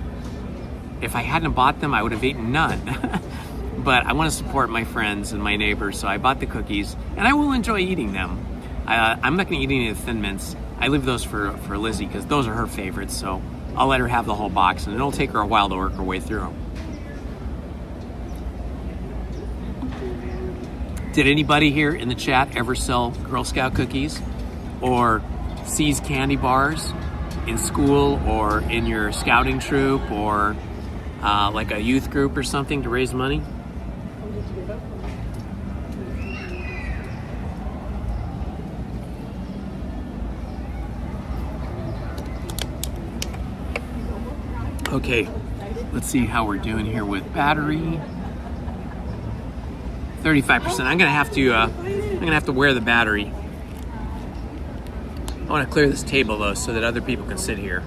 If I hadn't bought them, I would have eaten none. But I want to support my friends and my neighbors, so I bought the cookies, and I will enjoy eating them. I'm not going to eat any of the Thin Mints. I leave those for Lizzie, because those are her favorites, so I'll let her have the whole box, and it'll take her a while to work her way through them. Did anybody here in the chat ever sell Girl Scout cookies or See's candy bars in school or in your scouting troop or like a youth group or something to raise money? Okay, let's see how we're doing here with battery. 35%. I'm gonna have to wear the battery. I want to clear this table though, so that other people can sit here.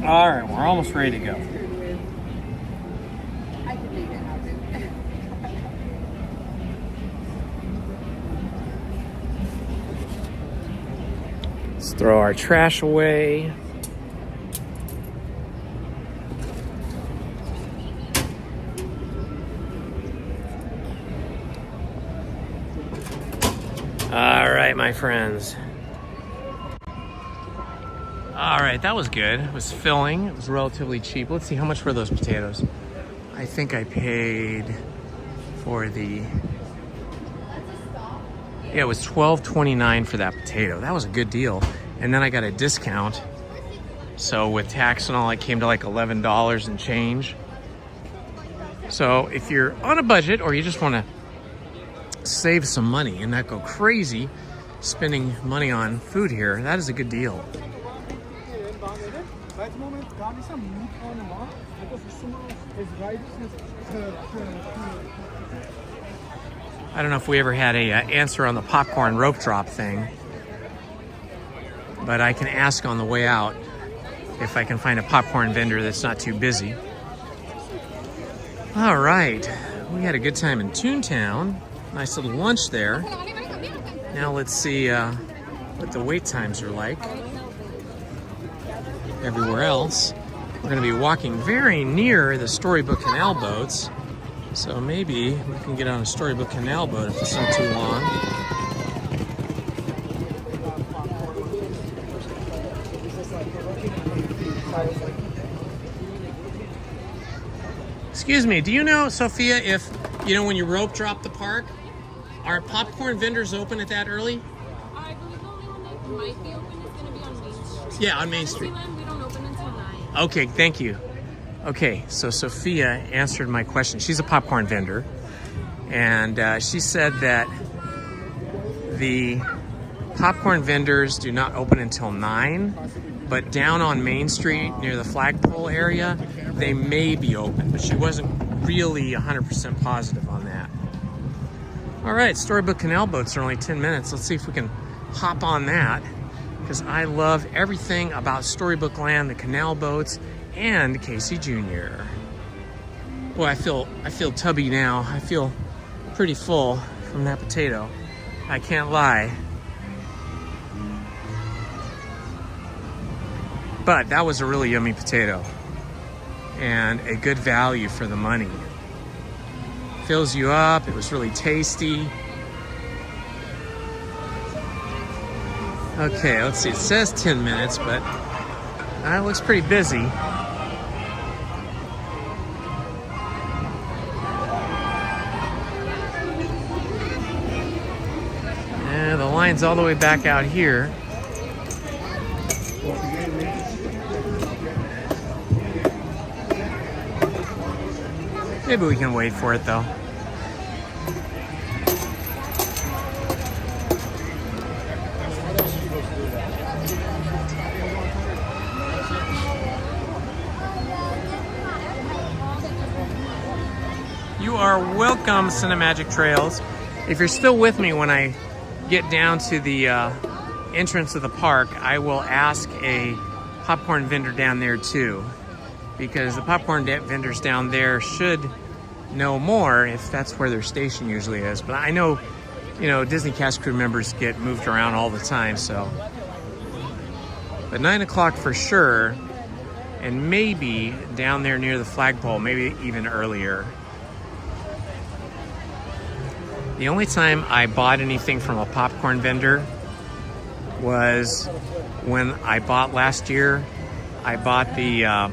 All right, we're almost ready to go. Let's throw our trash away. All right, my friends. All right, that was good. It was filling. It was relatively cheap. Let's see, how much were those potatoes? I think I paid for the... Yeah, it was $12.29 for that potato. That was a good deal. And then I got a discount. So with tax and all, it came to like $11 and change. So if you're on a budget or you just want to save some money and not go crazy spending money on food here, that is a good deal. I don't know if we ever had a answer on the popcorn rope drop thing, but I can ask on the way out if I can find a popcorn vendor that's not too busy. All right, we had a good time in Toontown. Nice little lunch there. Now let's see what the wait times are like everywhere else. We're going to be walking very near the Storybook Canal boats, so maybe we can get on a Storybook Canal boat if it's not too long. Excuse me, do you know, Sophia, if, you know, when you rope drop the park, are popcorn vendors open at that early? I believe the only one that might be open is going to be on Main Street. Yeah, on Main Street. Disneyland, we don't open until 9. Okay, thank you. Okay, so Sophia answered my question. She's a popcorn vendor, and she said that the popcorn vendors do not open until 9, but down on Main Street near the flagpole area, they may be open, but she wasn't really 100% positive on that. All right, Storybook canal boats are only 10 minutes. Let's see if we can hop on that, because I love everything about Storybook Land, the canal boats, and Casey Jr. Boy, I feel tubby now. I feel pretty full from that potato. I can't lie. But that was a really yummy potato and a good value for the money. Fills you up. It was really tasty. Okay, let's see. It says 10 minutes, but it looks pretty busy. And the line's all the way back out here. Maybe we can wait for it though. You are welcome, Cinemagic Trails. If you're still with me when I get down to the entrance of the park, I will ask a popcorn vendor down there too, because the popcorn vendors down there should know more if that's where their station usually is. But I know, you know, Disney cast crew members get moved around all the time, so. But 9 o'clock for sure, and maybe down there near the flagpole, maybe even earlier. The only time I bought anything from a popcorn vendor was when I bought last year. I bought the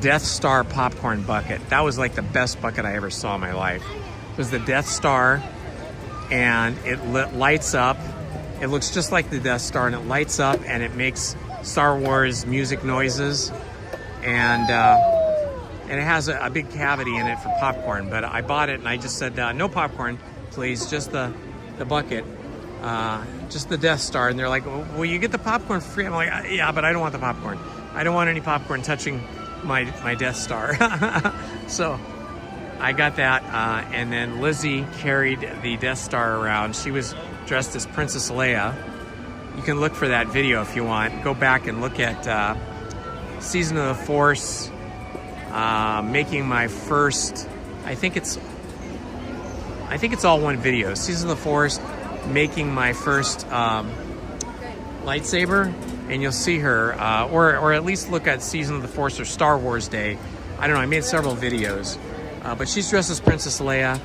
Death Star popcorn bucket. That was like the best bucket I ever saw in my life. It was the Death Star, and it lights up. It looks just like the Death Star, and it lights up, and it makes Star Wars music noises, and it has a big cavity in it for popcorn. But I bought it, and I just said, no popcorn, please, just the bucket, just the Death Star. And they're like, well, you get the popcorn for free. I'm like, yeah, but I don't want the popcorn. I don't want any popcorn touching my Death Star. So I got that, and then Lizzie carried the Death Star around. She was dressed as Princess Leia. You can look for that video if you want. Go back and look at Season of the Force, making my first, I think it's all one video. Season of the Force, making my first lightsaber. And you'll see her, or at least look at Season of the Force or Star Wars Day. I don't know, I made several videos. But she's dressed as Princess Leia,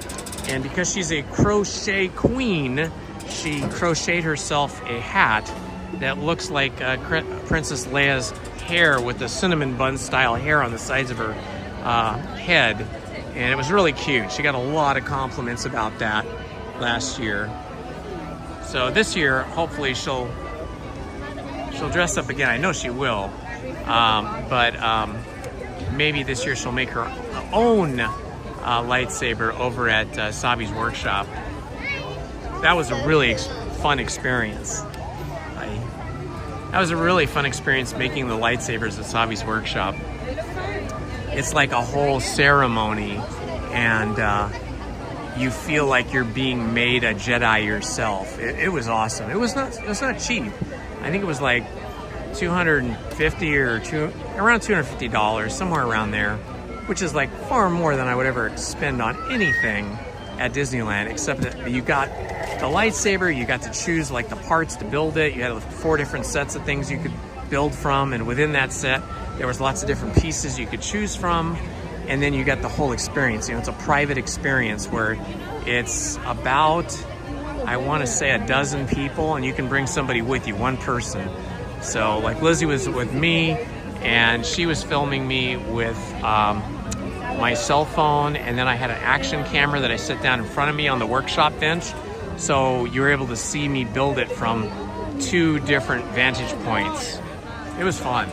and because she's a crochet queen, she crocheted herself a hat that looks like Princess Leia's hair, with the cinnamon bun style hair on the sides of her head. And it was really cute. She got a lot of compliments about that last year. So this year, hopefully she'll dress up again. I know she will, but maybe this year she'll make her own lightsaber over at Sabi's workshop. That was a really fun experience. That was a really fun experience making the lightsabers at Sabi's workshop. It's like a whole ceremony, and you feel like you're being made a Jedi yourself. It was awesome. It was not cheap. I think it was like $250 or around $250, somewhere around there, which is like far more than I would ever spend on anything at Disneyland, except that you got the lightsaber, you got to choose like the parts to build it. You had 4 different sets of things you could build from, and within that set, there was lots of different pieces you could choose from, and then you got the whole experience. You know, it's a private experience where it's about, I want to say, a dozen people, and you can bring somebody with you, one person. So like Lizzie was with me, and she was filming me with my cell phone, and then I had an action camera that I set down in front of me on the workshop bench, so you were able to see me build it from 2 different vantage points. It was fun.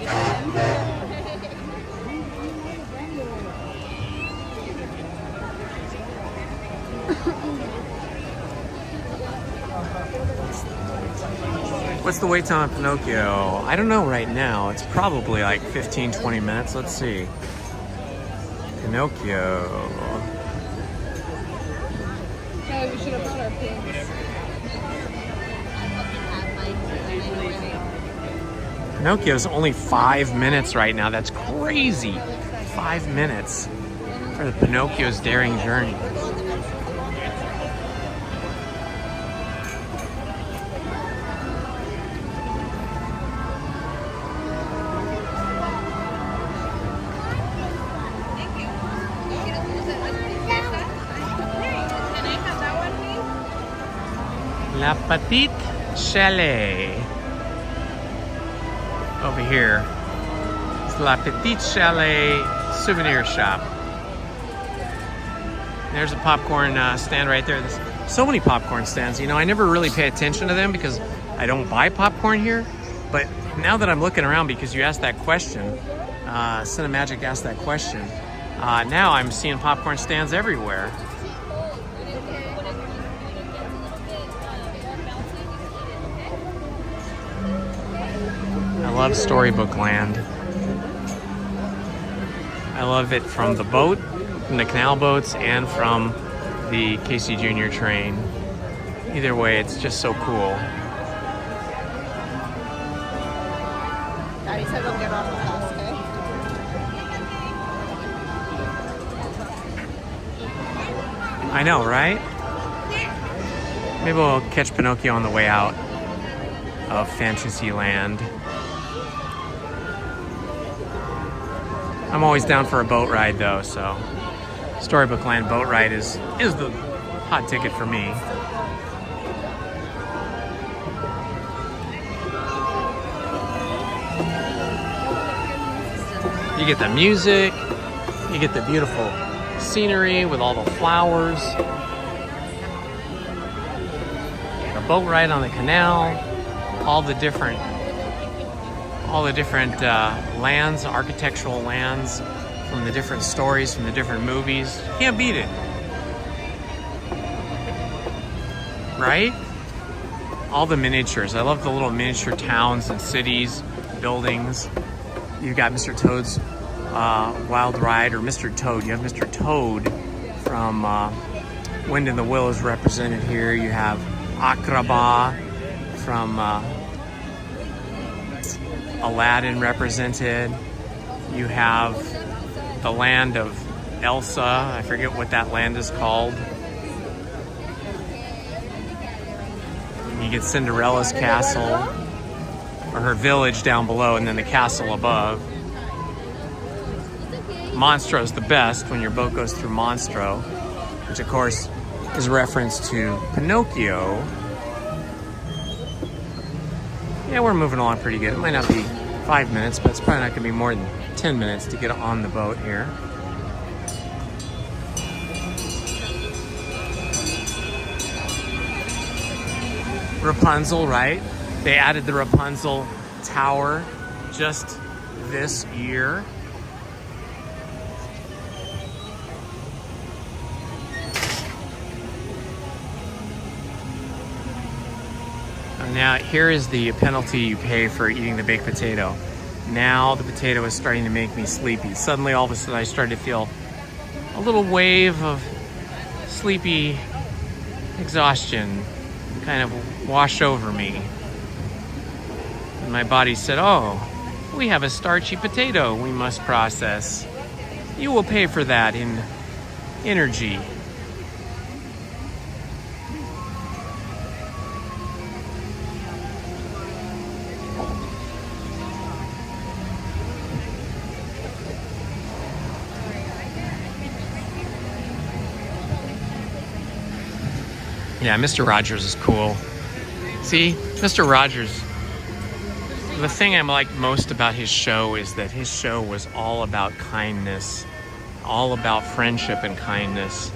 What's the wait time on Pinocchio? I don't know right now. It's probably like 15, 20 minutes. Let's see. Pinocchio. Yeah, we should have brought our pins. Pinocchio's only 5 minutes right now. That's crazy. 5 minutes for the Pinocchio's Daring Journey. La Petite Chalet. Over here. It's La Petite Chalet souvenir shop. There's a popcorn stand right there. There's so many popcorn stands. You know, I never really pay attention to them because I don't buy popcorn here. But now that I'm looking around because you asked that question, Cinemagic asked that question, now I'm seeing popcorn stands everywhere. I love Storybook Land. I love it from the boat, from the canal boats, and from the Casey Jr. train. Either way, it's just so cool. Daddy said they'll get off the bus, okay? I know, right? Maybe we'll catch Pinocchio on the way out of Fantasyland. I'm always down for a boat ride though, so Storybook Land boat ride is the hot ticket for me. You get the music, you get the beautiful scenery with all the flowers, the boat ride on the canal, all the different lands, architectural lands from the different stories, from the different movies. Can't beat it. Right? All the miniatures. I love the little miniature towns and cities, buildings. You've got Mr. Toad's Wild Ride, or Mr. Toad. You have Mr. Toad from Wind in the Willows represented here. You have Akraba from Aladdin represented. You have the land of Elsa. I forget what that land is called. You get Cinderella's castle, or her village down below, and then the castle above. Monstro's the best when your boat goes through Monstro, which of course is a reference to Pinocchio. Yeah, we're moving along pretty good. It might not be 5 minutes, but it's probably not going to be more than 10 minutes to get on the boat here. Rapunzel, right? They added the Rapunzel Tower just this year. Now, here is the penalty you pay for eating the baked potato. Now the potato is starting to make me sleepy. Suddenly, all of a sudden, I started to feel a little wave of sleepy exhaustion kind of wash over me. And my body said, oh, we have a starchy potato we must process. You will pay for that in energy. Yeah, Mr. Rogers is cool. See, Mr. Rogers, the thing I like most about his show is that his show was all about kindness, all about friendship and kindness.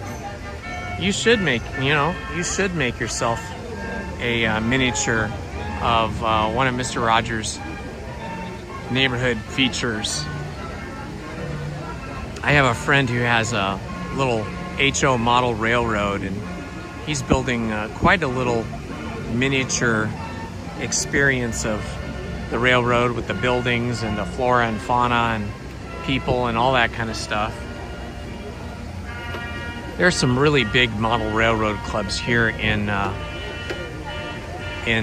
You should make yourself a miniature of one of Mr. Rogers' neighborhood features. I have a friend who has a little HO model railroad, and he's building quite a little miniature experience of the railroad with the buildings and the flora and fauna and people and all that kind of stuff. There's some really big model railroad clubs here in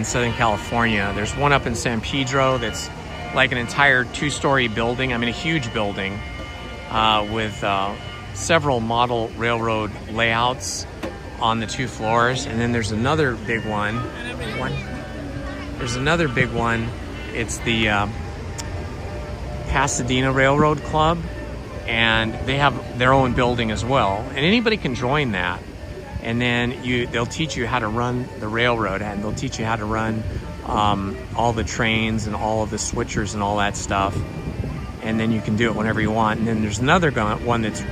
Southern California. There's one up in San Pedro that's like an entire 2-story building. I mean, a huge building with several model railroad layouts on the 2 floors. And then there's another big one. There's another big one. It's the Pasadena Railroad Club, and they have their own building as well. And anybody can join that. And then they'll teach you how to run the railroad, and they'll teach you how to run all the trains and all of the switchers and all that stuff. And then you can do it whenever you want. And then there's another one that's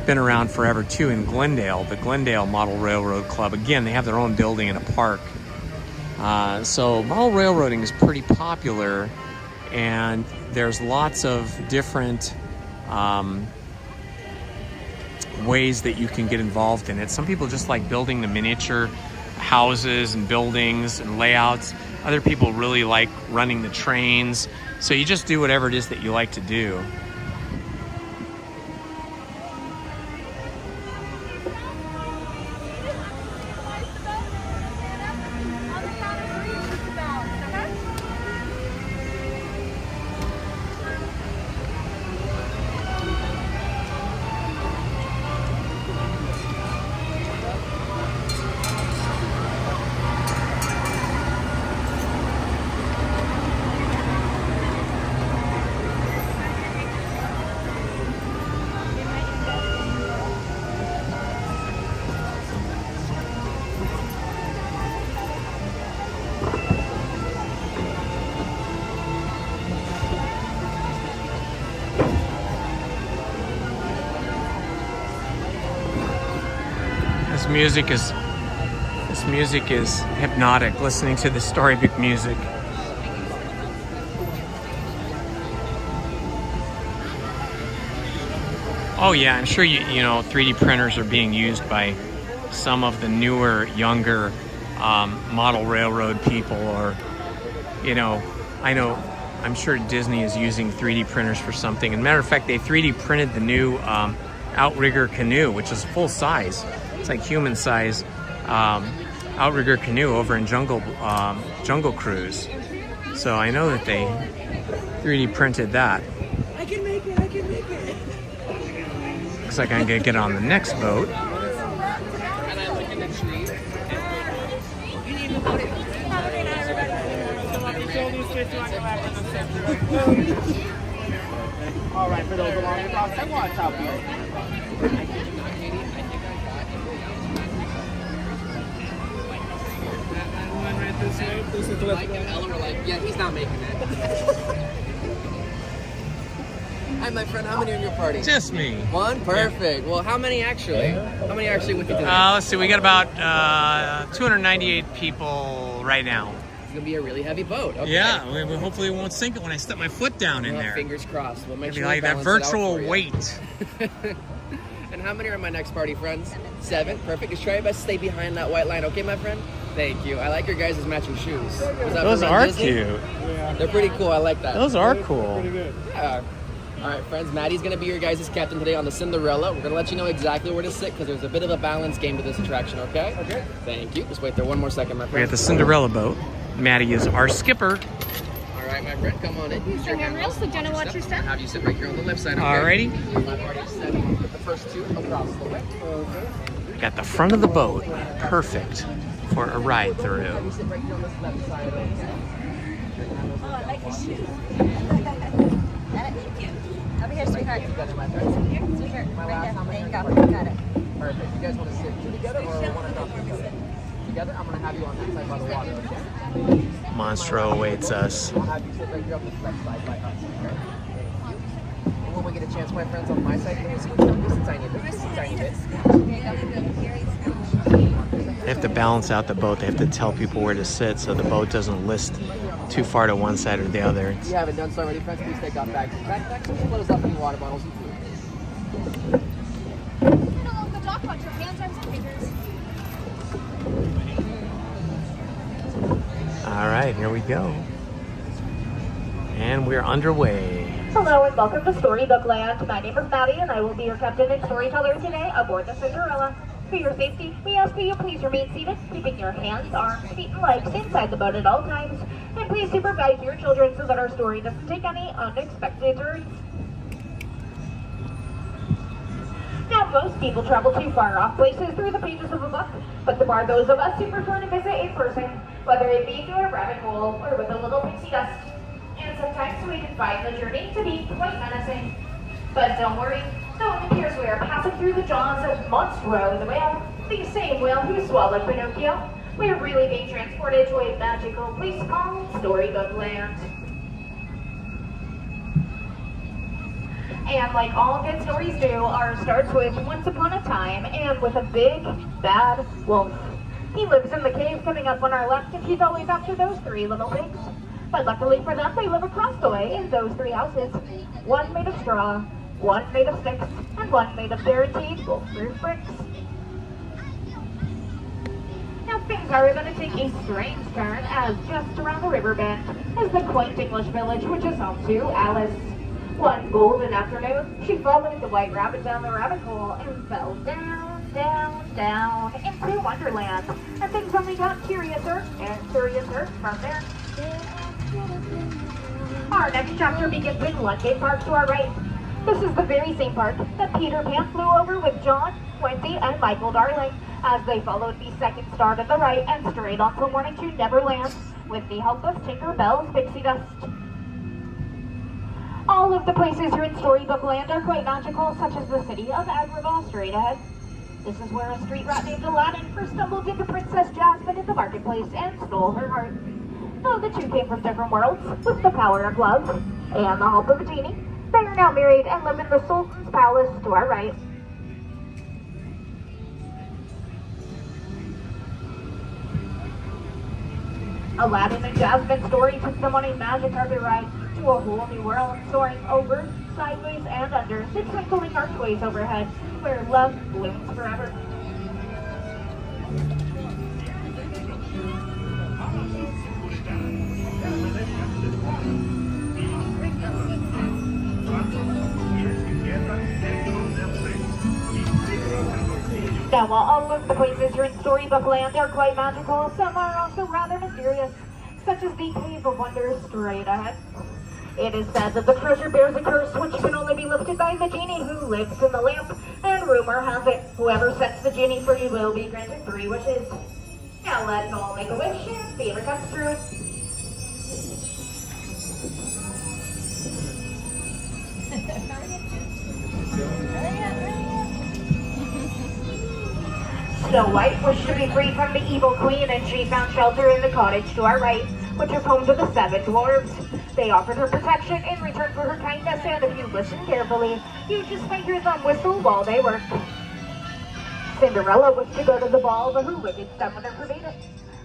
been around forever too in Glendale, the Glendale Model Railroad Club. Again, they have their own building in a park. So model railroading is pretty popular, and there's lots of different ways that you can get involved in it. Some people just like building the miniature houses and buildings and layouts. Other people really like running the trains. So you just do whatever it is that you like to do. This music is hypnotic, listening to the Storybook music. Oh yeah, I'm sure you know 3D printers are being used by some of the newer, younger model railroad people, or I'm sure Disney is using 3D printers for something. As a matter of fact, they 3D printed the new outrigger canoe, which is full size. It's like human size outrigger canoe over in Jungle Cruise. So I know that they 3D printed that. I can make it. Looks like I'm gonna get on the next boat. And I look in the tree. All right, for those along the cross, I want Autopia. Mike and Ella were like, yeah, he's not making it. Hi, my friend. How many are in your party? Just me. One? Perfect. Well, how many actually? How many actually with you today? Let's see. We got about 298 people right now. It's going to be a really heavy boat. Okay. Yeah. We hopefully won't sink it when I step my foot down in there. Fingers crossed. We'll make It'll sure be like that virtual weight. And how many are in my next party, friends? 7. Perfect. Just try your best to stay behind that white line. Okay, my friend? Thank you. I like your guys' matching shoes. Those are cute. They're pretty cool. I like that. Those are cool. Pretty good. Yeah. All right, friends. Maddie's going to be your guys' captain today on the Cinderella. We're going to let you know exactly where to sit because there's a bit of a balance game to this attraction, okay? Okay. Thank you. Just wait there one more second, my friend. We got the Cinderella boat. Maddie is our skipper. All right, my friend. Come on in. Use your handrail so Jenna watch your step. Have you sit right here on the left side, okay? Alrighty. My party's set. Put the first 2 across the way. Okay. Got the front of the boat. Perfect for a ride through. You sit right here on this left side, okay? Oh, I like your shoes. Thank you. Over here, sweetheart. Together, my friends. Here, sweetheart. Right there. There you go. Got it. Perfect. You guys want to sit 2 together or one across the way? Together? I'm going to have you on that side by the water, okay? Monstro awaits us. I'll have you sit right here on this left side by us, okay? And when we get a chance, my friends, on my side, please scoot down just a tiny bit. Just a tiny bit. They have to balance out the boat. They have to tell people where to sit so the boat doesn't list too far to one side or the other. If you haven't done so already, friends, please take off bags and backpacks and close up any water bottles and food. Good talk about your hands, arms, and fingers. All right. right, here we go. And we're underway. Hello and welcome to Storybook Land. My name is Maddie and I will be your captain and storyteller today aboard the Cinderella. For your safety, we ask that you please remain seated, keeping your hands, arms, feet, and legs inside the boat at all times. And please supervise your children so that our story doesn't take any unexpected turns. Now, most people travel to far-off places through the pages of a book, but there are those of us who prefer to visit in person, whether it be through a rabbit hole or with a little pixie dust. And sometimes we can find the journey to be quite menacing. But don't worry, though it appears we are passing through the jaws of Monstro the whale, the same whale who swallowed Pinocchio. We are really being transported to a magical place called Storybook Land. And like all good stories do, ours starts with once upon a time and with a big, bad wolf. He lives in the cave coming up on our left, and he's always after those three little pigs. But luckily for them, they live across the way in those three houses. One made of straw, one made of sticks, and one made of guaranteed wolf-proof bricks. Now things are going to take a strange turn as just around the river bend is the quaint English village which is home to Alice. One golden afternoon, she followed the white rabbit down the rabbit hole and fell down, down, down into Wonderland. And things only got curiouser and curiouser from there. Our next chapter begins in London Park to our right. This is the very same park that Peter Pan flew over with John, Wendy, and Michael Darling as they followed the second star to the right and straight on till morning to Neverland with the help of Tinker Bell's pixie dust. All of the places here in Storybook Land are quite magical, such as the city of Agrabah straight ahead. This is where a street rat named Aladdin first stumbled into Princess Jasmine in the marketplace and stole her heart. Though the two came from different worlds, with the power of love and the help of a genie, they are now married and live in the Sultan's palace to our right. Aladdin and Jasmine's story took them on a magic carpet ride to a whole new world, soaring over, sideways, and under the twinkling archways overhead, where love blooms forever. Now, while all of the places here in Storybook Land are quite magical, some are also rather mysterious, such as the Cave of Wonders straight ahead. It is said that the treasure bears a curse which can only be lifted by the genie who lives in the lamp, and rumor has it, whoever sets the genie free will be granted 3 wishes. Now let's all make a wish and see if it comes true. Snow White wished to be free from the evil queen, and she found shelter in the cottage to our right, which is home to the 7 dwarves. They offered her protection in return for her kindness, and if you listen carefully, you just might hear them whistle while they work. Cinderella wished to go to the ball, but her wicked stepmother forbade it.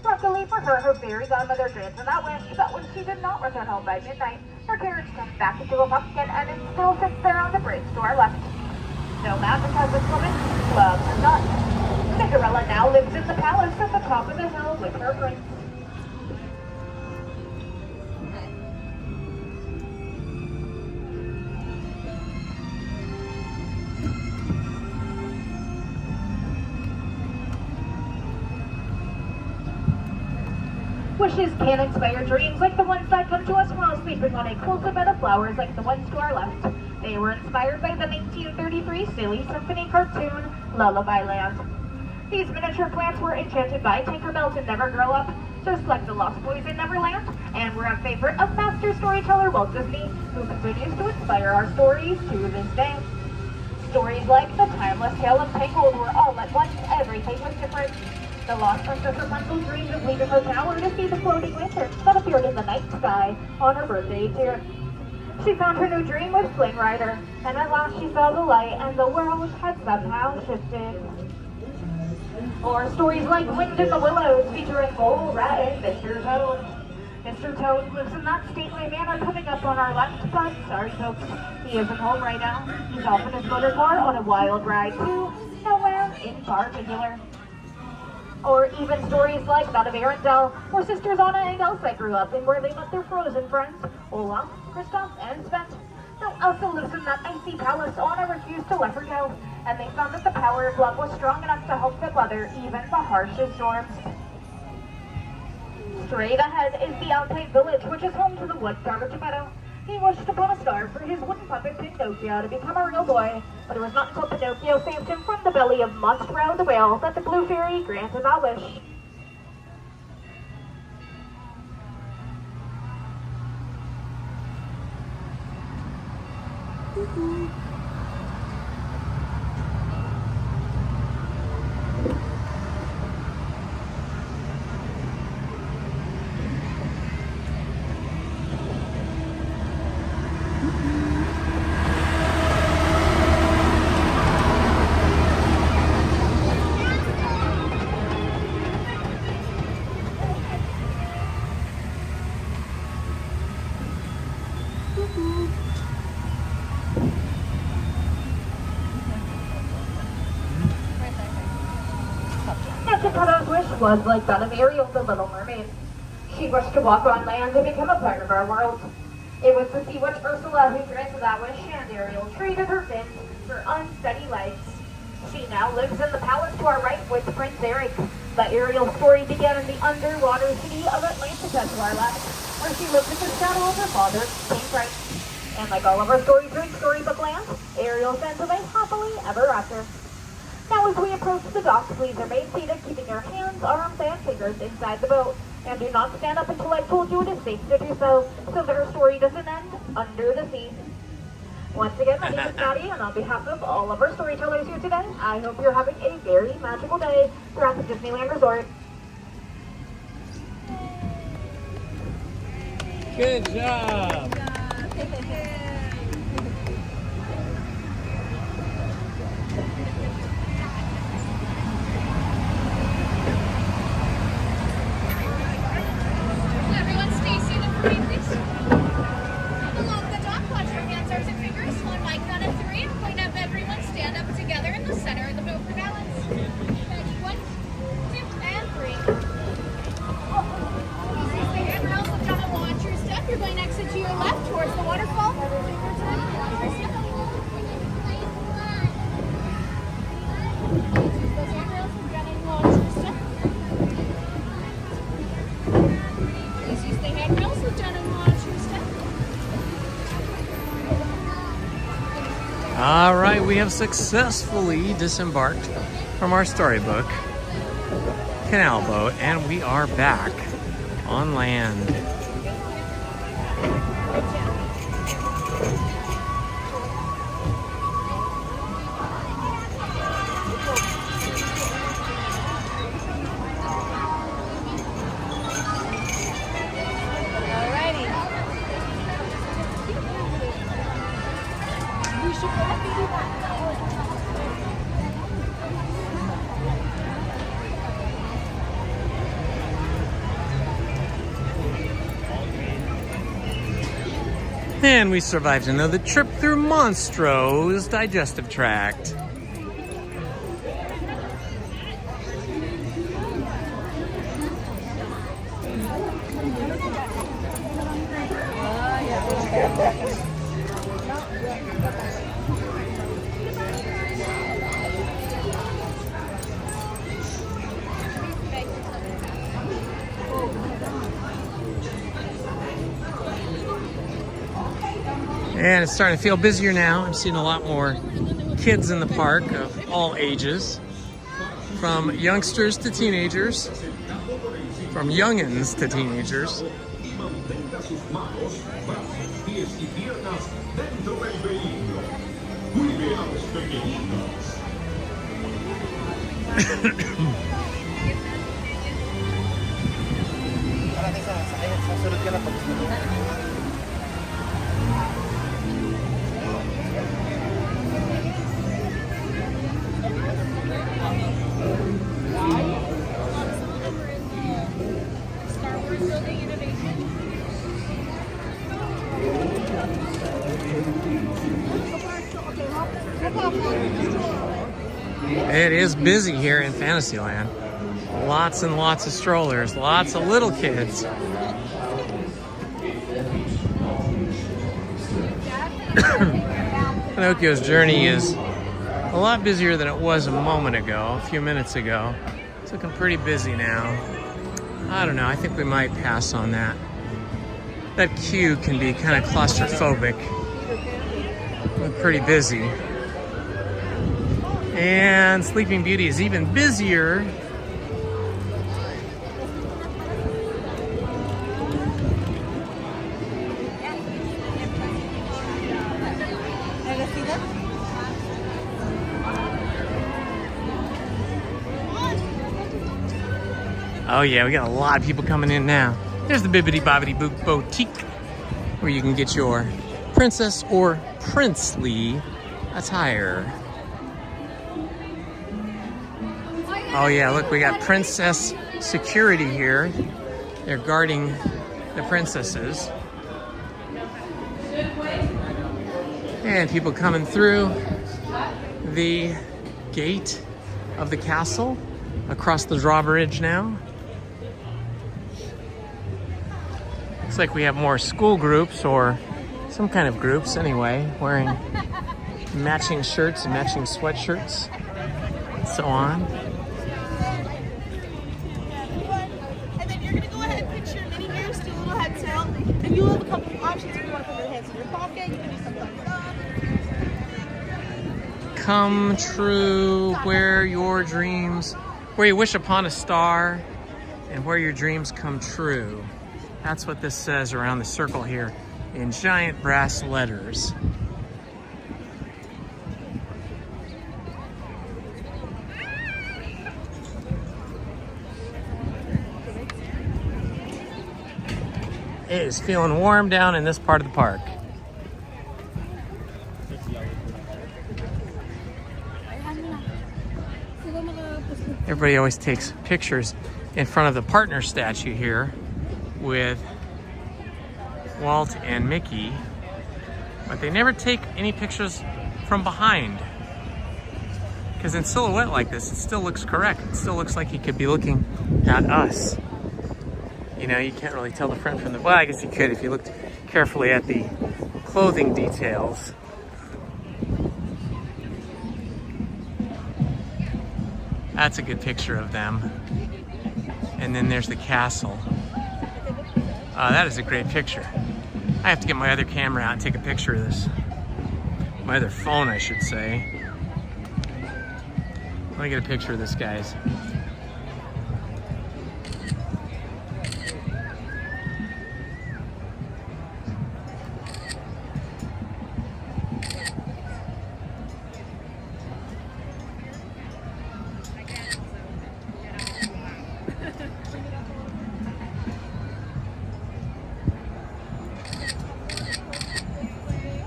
Luckily for her, her fairy godmother granted that wish, but when she did not return home by midnight, her carriage turned back into a pumpkin, and it still sits there on the bridge to our left. No magic has this woman, love has not. Cinderella now lives in the palace at the top of the hill with her prince. Wishes can inspire dreams like the ones that come to us while sleeping on a quilted bed of flowers like the ones to our left. They were inspired by the 1933 silly symphony cartoon, Lullaby Land. These miniature plants were enchanted by Tinker Bell to never grow up, just like the Lost Boys in Neverland, and were a favorite of master storyteller Walt Disney, who continues to inspire our stories to this day. Stories like The Timeless Tale of Tangled were all at once, everything was different. The lost Princess Rapunzel dreamed of leaving her tower to see the floating lantern that appeared in the night sky on her birthday each year. She found her new dream with Flynn Rider, and at last she saw the light, and the world had somehow shifted. Or stories like Wind in the Willows, featuring Mole Rat and Mr. Toad. Mr. Toad lives in that stately manor coming up on our left, but sorry folks, he isn't home right now. He's off in his motor car on a wild ride to nowhere in particular. Or even stories like that of Arendelle, where sisters Anna and Elsa grew up and where they met their frozen friends, Olaf, Kristoff, and Sven. Though Elsa lives in that icy palace, Anna refused to let her go, and they found that the power of love was strong enough to help them weather even the harshest storms. Straight ahead is the Alpine Village, which is home to the woodcarver Geppetto. He wished upon a star for his wooden puppet Pinocchio to become a real boy, but it was not until Pinocchio saved him from the belly of Monstro the whale that the Blue Fairy granted that wish. Geppetto's wish was like that of Ariel, the Little Mermaid. She wished to walk on land and become a part of our world. It was the sea witch Ursula who granted that wish, and Ariel traded her fins for unsteady legs. She now lives in the palace to our right with Prince Eric. The Ariel story began in the underwater city of Atlantica to our left, where she lived in the shadow of her father, King Christ. And like all of our stories in Storybook Land, Ariel spends away happily ever after. Now as we approach the dock, please remain seated, keeping your hands, arms, and fingers inside the boat. And do not stand up until I've told you it is safe to do so that our story doesn't end under the sea. Once again, my name is Maddie, and on behalf of all of our storytellers here today, I hope you're having a very magical day throughout the Disneyland Resort. Good job! Everyone stay seated for me, please. Along the dock, watch your hands, arms, and fingers. On my count of 3, I'm going to have everyone stand up together in the center of the boat for balance. Ready? 1, 2, and 3. Easy, stay handrails, look down and watch your step. You're going to exit to your left towards the waterfall. All right, we have successfully disembarked from our Storybook canal boat, and we are back on land. And we survived another trip through Monstro's digestive tract. And it's starting to feel busier now. I'm seeing a lot more kids in the park of all ages, from youngsters to teenagers, from youngins to teenagers. It is busy here in Fantasyland. Lots and lots of strollers, lots of little kids. Pinocchio's journey is a lot busier than it was a moment ago, a few minutes ago. It's looking pretty busy now. I don't know, I think we might pass on that. That queue can be kind of claustrophobic. Look pretty busy. And Sleeping Beauty is even busier. Oh yeah, we got a lot of people coming in now. There's the Bibbidi Bobbidi Boo Boutique, where you can get your princess or princely attire. Oh yeah, look, we got princess security here. They're guarding the princesses. And people coming through the gate of the castle across the drawbridge now. Looks like we have more school groups or some kind of groups anyway, wearing matching shirts and matching sweatshirts and so on. And then you're going to go ahead and picture Minnie here, just do a little head tilt. And you have a couple of options if you want to put your hands in your pocket. You can do some thumbs up. Come true, where your dreams, where you wish upon a star, and where your dreams come true. That's what this says around the circle here in giant brass letters. It is feeling warm down in this part of the park. Everybody always takes pictures in front of the partner statue here with Walt and Mickey, but they never take any pictures from behind. Because in silhouette like this, it still looks correct. It still looks like he could be looking at us. You know, you can't really tell the front from the, well, I guess you could if you looked carefully at the clothing details. That's a good picture of them. And then there's the castle. That is a great picture. I have to get my other camera out and take a picture of this. My other phone, I should say. Let me get a picture of this, guys.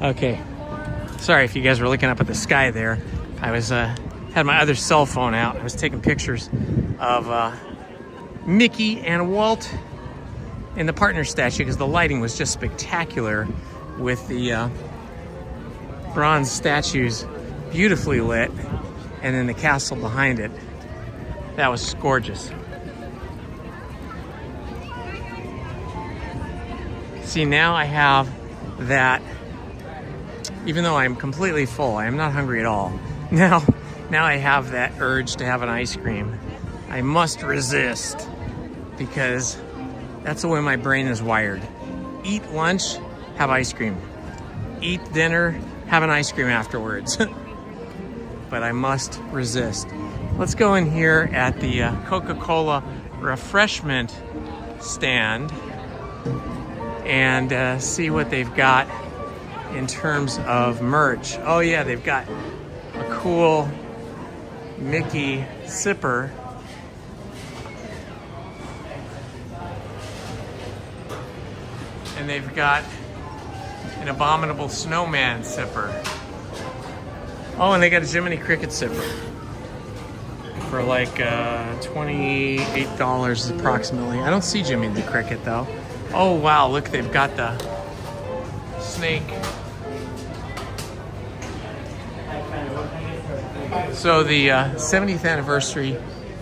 Okay, sorry if you guys were looking up at the sky there. I was had my other cell phone out. I was taking pictures of Mickey and Walt in the partner statue because the lighting was just spectacular with the bronze statues beautifully lit and then the castle behind it. That was gorgeous. See, now I have that. Even though I'm completely full, I am not hungry at all. Now I have that urge to have an ice cream. I must resist because that's the way my brain is wired. Eat lunch, have ice cream. Eat dinner, have an ice cream afterwards. But I must resist. Let's go in here at the Coca-Cola refreshment stand and see what they've got in terms of merch. Oh yeah, they've got a cool Mickey sipper. And they've got an abominable snowman sipper. Oh, and they got a Jiminy Cricket sipper for like $28 approximately. I don't see Jimmy the Cricket though. Oh wow, look, they've got the snake. So the 70th anniversary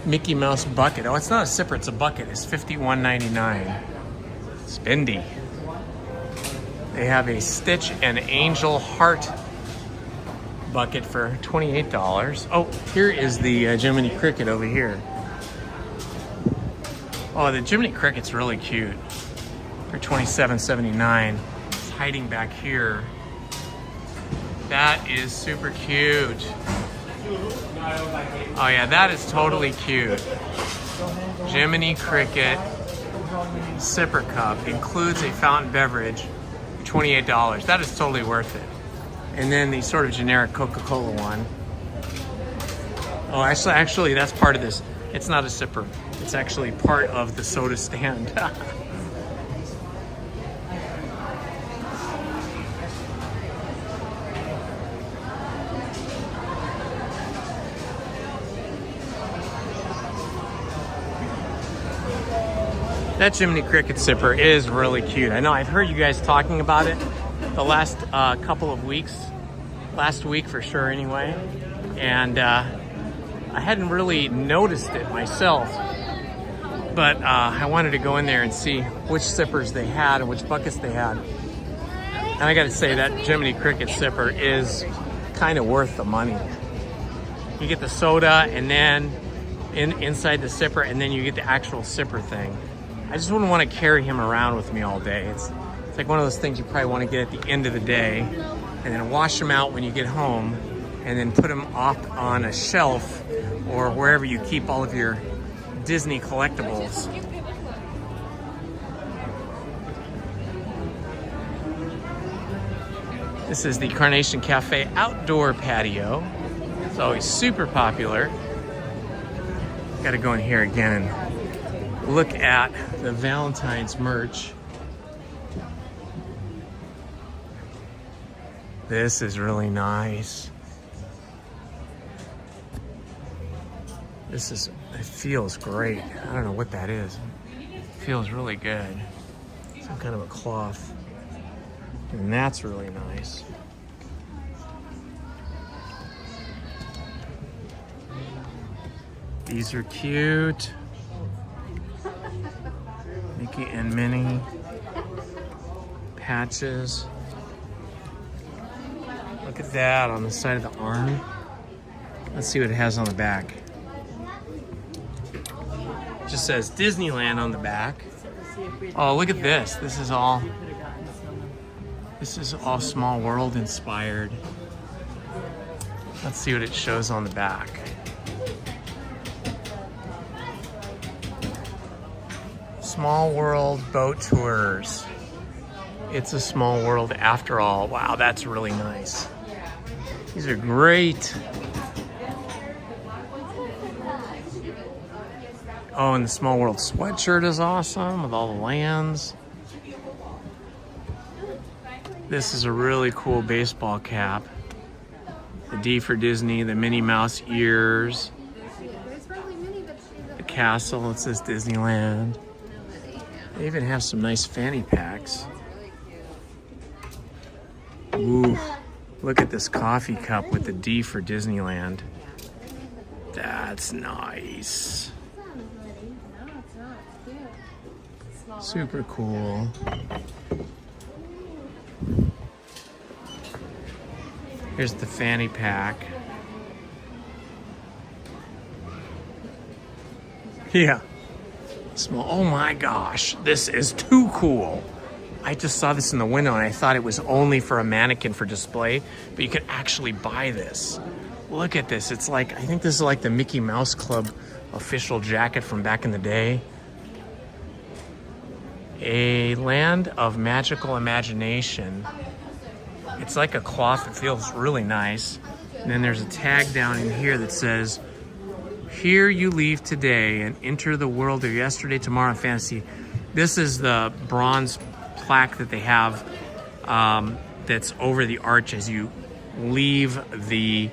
Mickey Mouse bucket. Oh, it's not a sipper, it's a bucket. It's $51.99. Spendy. They have a Stitch and Angel Heart bucket for $28. Oh, here is the Jiminy Cricket over here. Oh, the Jiminy Cricket's really cute for $27.79. It's hiding back here. That is super cute. Oh yeah, that is totally cute. Jiminy Cricket sipper cup includes a fountain beverage for $28. That is totally worth it. And then the sort of generic Coca-Cola one. Oh, actually, that's part of this. It's not a sipper. It's actually part of the soda stand. That Jiminy Cricket sipper is really cute. I know I've heard you guys talking about it the last couple of weeks. Last week for sure anyway. And I hadn't really noticed it myself. But I wanted to go in there and see which sippers they had and which buckets they had. And I gotta say that Jiminy Cricket sipper is kind of worth the money. You get the soda and then inside the sipper, and then you get the actual sipper thing. I just wouldn't want to carry him around with me all day. It's like one of those things you probably want to get at the end of the day and then wash them out when you get home and then put them off on a shelf or wherever you keep all of your Disney collectibles. This is the Carnation Cafe outdoor patio. It's always super popular. Got to go in here again and look at the Valentine's merch. This is really nice. It feels great. I don't know what that is. It feels really good. Some kind of a cloth. And that's really nice. These are cute. Mickey and Minnie. Patches. Look at that on the side of the arm. Let's see what it has on the back. It just says Disneyland on the back. Oh, look at this. This is all Small World inspired. Let's see what it shows on the back. Small World boat tours. It's a small world after all. Wow, that's really nice. These are great. Oh, and the Small World sweatshirt is awesome with all the lands. This is a really cool baseball cap. The D for Disney, the Minnie Mouse ears. The castle, it says Disneyland. They even have some nice fanny packs. Ooh, look at this coffee cup with the D for Disneyland. That's nice. Super cool. Here's the fanny pack. Yeah. Small. Oh my gosh, this is too cool. I just saw this in the window and I thought it was only for a mannequin for display, but you can actually buy this. Look at this. It's like, I think this is like the Mickey Mouse Club official jacket from back in the day. A land of magical imagination. It's like a cloth that feels really nice. And then there's a tag down in here that says, "Here you leave today and enter the world of yesterday, tomorrow, and fantasy." This is the bronze plaque that they have that's over the arch as you leave the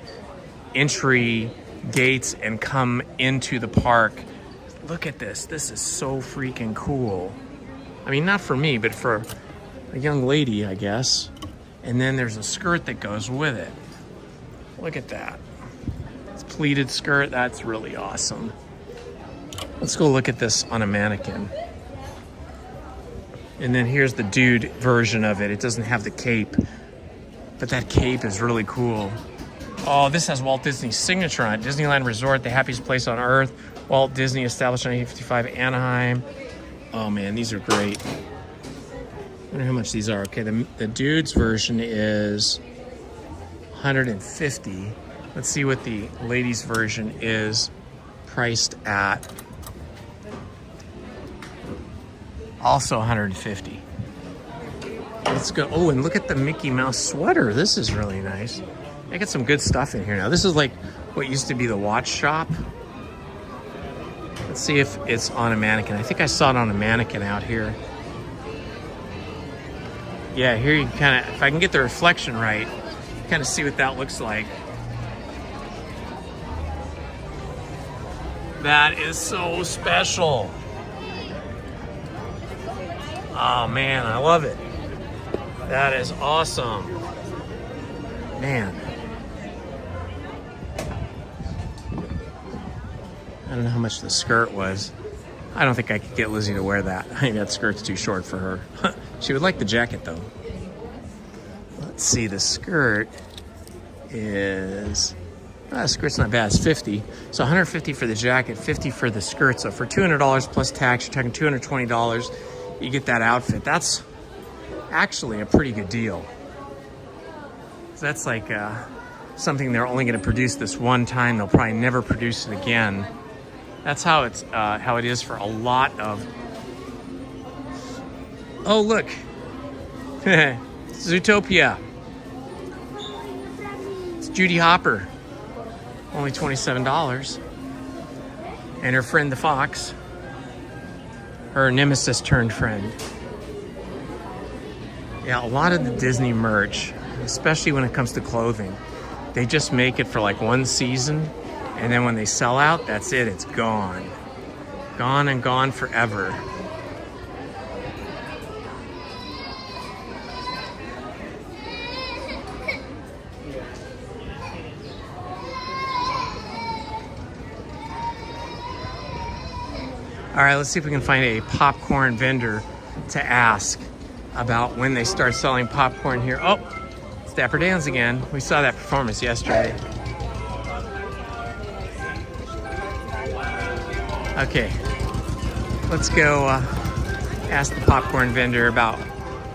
entry gates and come into the park. Look at this. This is so freaking cool. I mean, not for me, but for a young lady, I guess. And then there's a skirt that goes with it. Look at that. It's a pleated skirt. That's really awesome. Let's go look at this on a mannequin. And then here's the dude version of it. It doesn't have the cape, but that cape is really cool. Oh, this has Walt Disney's signature on it. Disneyland Resort, the happiest place on earth. Walt Disney, established in 1955, Anaheim. Oh man, these are great. I wonder how much these are. Okay, the dude's version is $150. Let's see what the ladies' version is priced at. Also $150. Let's go. Oh, and look at the Mickey Mouse sweater. This is really nice. They got some good stuff in here now. This is like what used to be the watch shop. Let's see if it's on a mannequin. I think I saw it on a mannequin out here. Yeah, here you kind of, if I can get the reflection right, kind of see what that looks like. That is so special. Oh man, I love it. That is awesome. Man. I don't know how much the skirt was. I don't think I could get Lizzie to wear that. I think that skirt's too short for her. She would like the jacket though. Let's see, the skirt is... the skirt's not bad, it's 50. So 150 for the jacket, 50 for the skirt. So for $200 plus tax, you're talking $220. You get that outfit. That's actually a pretty good deal. So that's like something they're only going to produce this one time. They'll probably never produce it again. That's how it is for a lot of... Oh, look. Zootopia. It's Judy Hopper. Only $27. And her friend the fox. Her nemesis turned friend. Yeah, a lot of the Disney merch, especially when it comes to clothing, they just make it for like one season, and then when they sell out, that's it, it's gone. Gone and gone forever. All right, let's see if we can find a popcorn vendor to ask about when they start selling popcorn here. Oh, it's Dapper Dan's again. We saw that performance yesterday. Okay, let's go ask the popcorn vendor about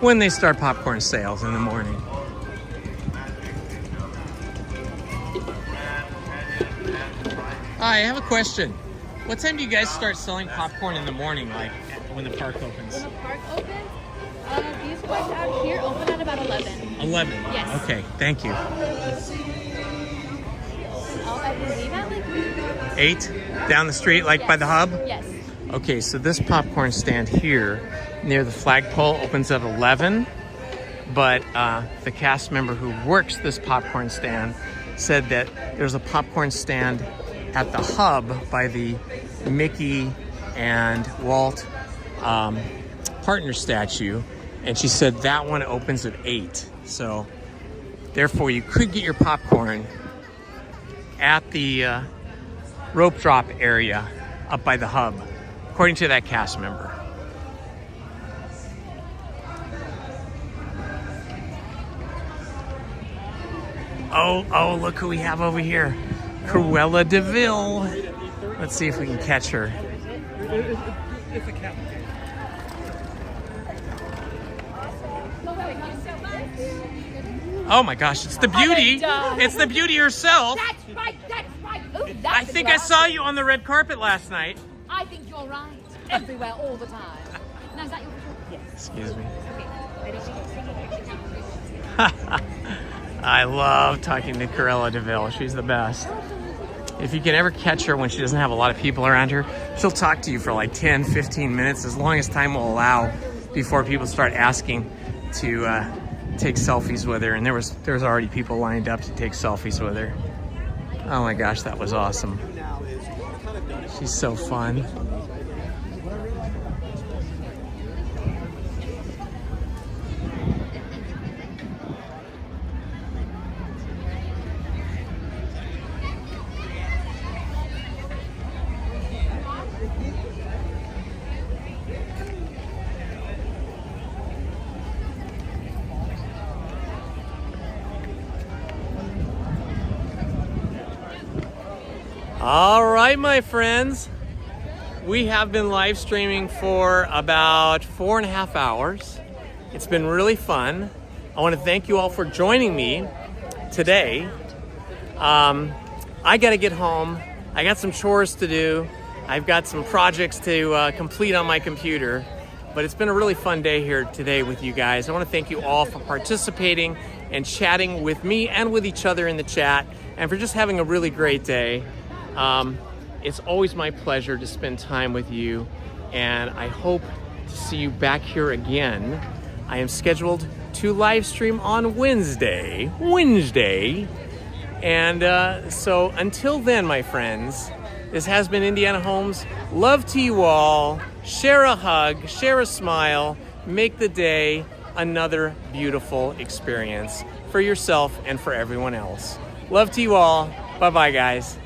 when they start popcorn sales in the morning. Hi, I have a question. What time do you guys start selling popcorn in the morning, like when the park opens? When the park opens, these ones out here open at about 11. 11? Yes. Okay, thank you. I believe at like 8? Down the street, like yes. by the hub? Yes. Okay, so this popcorn stand here near the flagpole opens at 11, but the cast member who works this popcorn stand said that there's a popcorn stand at the hub by the Mickey and Walt partner statue, and she said that one opens at 8. So therefore you could get your popcorn at the rope drop area up by the hub, according to that cast member. Oh, look who we have over here. Cruella de Vil. Let's see if we can catch her. It's a cat. Oh my gosh, it's the beauty. It's the beauty herself. That's right, that's right. Ooh, that's I think I saw you on the red carpet last night. I think you're right. Everywhere, all the time. Now, is that your picture? Yes. Excuse me. Okay. Ready? I love talking to Cruella de Vil. She's the best. If you can ever catch her when she doesn't have a lot of people around her, she'll talk to you for like 10, 15 minutes, as long as time will allow, before people start asking to take selfies with her. And there was already people lined up to take selfies with her. Oh my gosh, that was awesome. She's so fun. All right, my friends. We have been live streaming for about 4.5 hours. It's been really fun. I want to thank you all for joining me today. I got to get home. I got some chores to do. I've got some projects to complete on my computer. But it's been a really fun day here today with you guys. I want to thank you all for participating and chatting with me and with each other in the chat, and for just having a really great day. It's always my pleasure to spend time with you, and I hope to see you back here again. I am scheduled to live stream on Wednesday. And so until then, my friends, this has been Indiana Holmes. Love to you all. Share a hug, share a smile, make the day another beautiful experience for yourself and for everyone else. Love to you all. Bye-bye, guys.